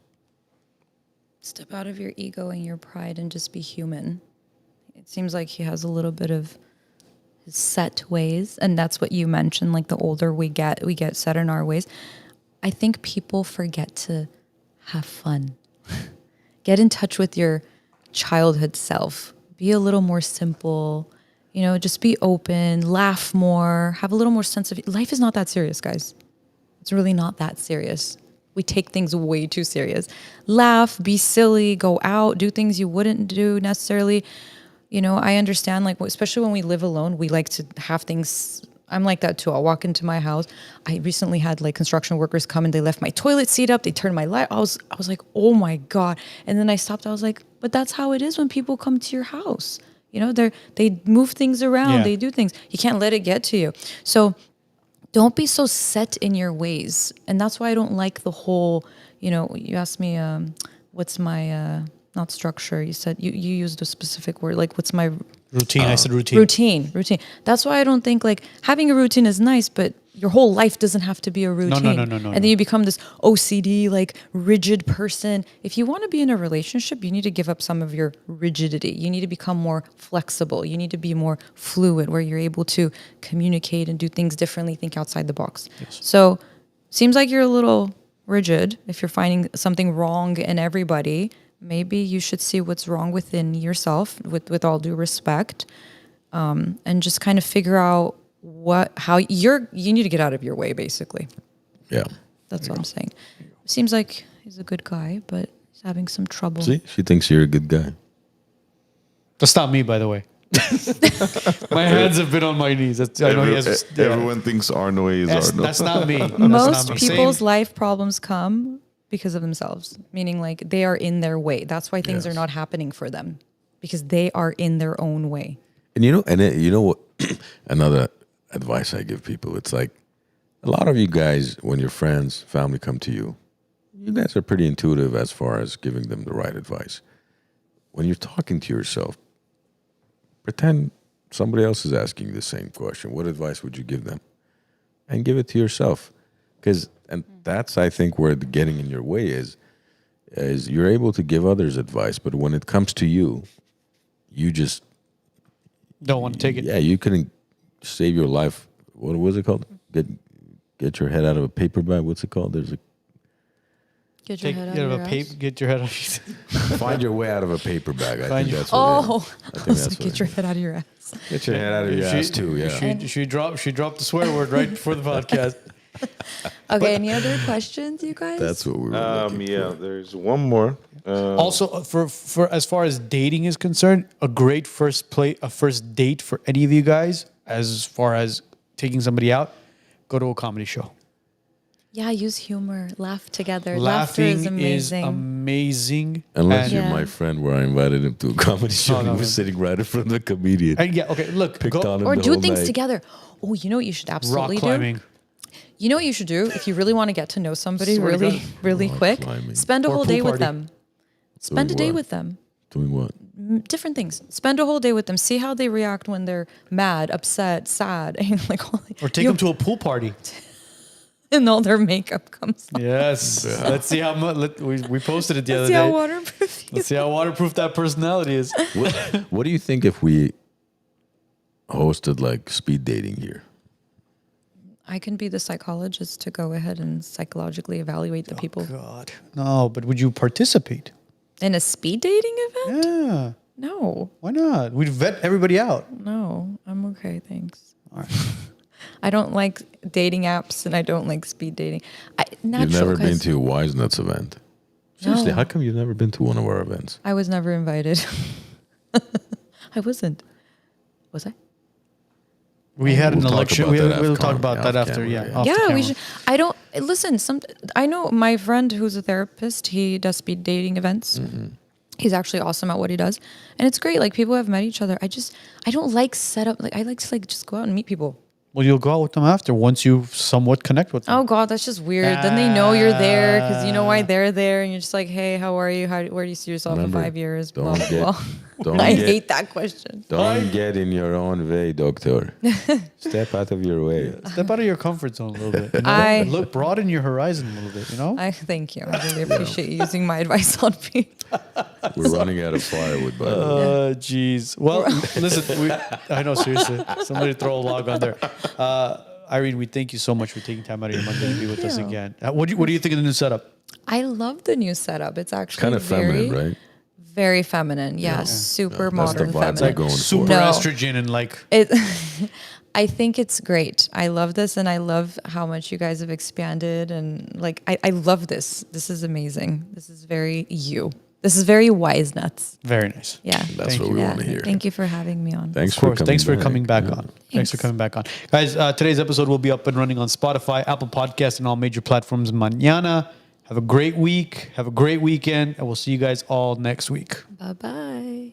Step out of your ego and your pride and just be human. It seems like he has a little bit of set ways, and that's what you mentioned, like the older we get set in our ways. I think people forget to have fun. Get in touch with your childhood self. Be a little more simple, just be open, laugh more, have a little more sense of life is not that serious, guys. It's really not that serious. We take things way too serious. Laugh, be silly, go out, do things you wouldn't do necessarily. I understand, like, especially when we live alone, we like to have things. I'm like that too. I'll walk into my house. I recently had like construction workers come and they left my toilet seat up. They turned my light. I was like, oh my God. And then I stopped. I was like, but that's how it is when people come to your house. They move things around. Yeah. They do things. You can't let it get to you. So don't be so set in your ways. And that's why I don't like the whole, you asked me, what's my, not structure. You said, you used a specific word, like what's my Routine. I said routine. Routine. That's why I don't think, like, having a routine is nice, but your whole life doesn't have to be a routine. No. And then you become this OCD, like, rigid person. If you want to be in a relationship, you need to give up some of your rigidity. You need to become more flexible. You need to be more fluid, where you're able to communicate and do things differently, think outside the box. Yes. So, seems like you're a little rigid. If you're finding something wrong in everybody, maybe you should see what's wrong within yourself, with all due respect, and just kind of figure out how you need to get out of your way, basically. Yeah. That's what I'm saying. Seems like he's a good guy, but he's having some trouble. See, she thinks you're a good guy. That's not me, by the way. My hands have been on my knees. I know he has. Everyone thinks Arno A is Arno. That's not me. That's Most not me. people's Same- life problems come because of themselves, meaning like they are in their way. That's why things Yes. are not happening for them, because they are in their own way. And you know what? Another advice I give people, it's like, a lot of you guys, when your friends, family come to you, you guys are pretty intuitive as far as giving them the right advice. When you're talking to yourself, pretend somebody else is asking you the same question. What advice would you give them? And give it to yourself. And that's, I think, where the getting in your way is you're able to give others advice, but when it comes to you, you just Don't want to take it. Yeah, you couldn't save your life. What was it called? Get your head out of a paper bag. What's it called? There's a Get your Take, head out get, of a your paper, ass. get your head out. find your way out of a paper bag. I Find think your- that's what Oh, I think that's get your head out of your ass. Get your head out of your ass too. Yeah. She dropped the swear word right before the podcast. Okay, any other questions, you guys? That's what we were looking Yeah, for. there's one more. Also, for as far as dating is concerned, a great first date for any of you guys, as far as taking somebody out, go to a comedy show. Yeah, use humor. Laugh together. Laughter is Laughing amazing. is amazing. Unless And- you're Yeah. my friend where I invited him to a comedy show. no, He was sitting right in front of the comedian. and yeah, okay, look, Picked on him or the do whole things night. together. Oh, you know what you should rock absolutely do? climbing. You know what you should do if you really want to get to know somebody Swear to really, God. really Rock quick? climbing. Spend a Or whole pool day with party. them. Spend a Doing day what? with them. Doing what? Different things. Spend a whole day with them. See how they react when they're mad, upset, sad, and like all, Or take them to a pool party. and all their makeup comes off. Yes. Let's see how much. We posted it the other See how day. waterproof you Let's see how waterproof that personality is. What do you think if we hosted like speed dating here? I can be the psychologist to go ahead and psychologically evaluate the people. God. No, but would you participate? In a speed dating event? Yeah. No, Why not? We'd vet everybody out. no, I'm okay, thanks. All right. I don't like dating apps and I don't like speed dating. You've never been to a WiseNuts event. Seriously, No. how come you've never been to one of our events? I was never invited. I wasn't. Was I? We had We'll an talk election. about that We'll off talk cam- about that off after. camera, Yeah. yeah. off the Yeah, we camera. should. I don't listen. I know my friend who's a therapist. He does speed dating events. He's actually awesome at what he does, and it's great. Like people have met each other. I don't like setup. Like I like to like just go out and meet people. Well, you'll go out with them after once you somewhat connect with them. Oh God, that's just weird. Then they know you're there because you know why they're there, and you're just like, hey, how are you? Where do you see yourself Remember, in 5 years? don't Blah, blah, get- blah. don't I get- hate that question. Don't get in your own way, doctor. Step out of your way. Step out of your comfort zone a little bit. You know? I- Look, broaden your horizon a little bit. You know. I thank you. I really appreciate you using my advice on me. We're running out of firewood, by the way. Jeez. Well, listen. I know. Seriously, somebody throw a log on there. Irene, we thank you so much for taking time out of your Monday to be with us you. again. What do you think of the new setup? I love the new setup. It's actually Kind of feminine, right? Very feminine. Yeah, super That's the modern vibe we're feminine. going Super for. No. estrogen and like. It, I think it's great. I love this, and I love how much you guys have expanded. And like, I love this. This is amazing. This is very you. This is very WiseNuts. Very nice. Yeah. That's Thank what you. we Yeah. want to hear. Thank you for having me on. Thanks Of course. Thanks for coming back Yeah. on. Thanks for coming back on. Guys, today's episode will be up and running on Spotify, Apple Podcasts, and all major platforms mañana. Have a great week. Have a great weekend. And we'll see you guys all next week. Bye bye.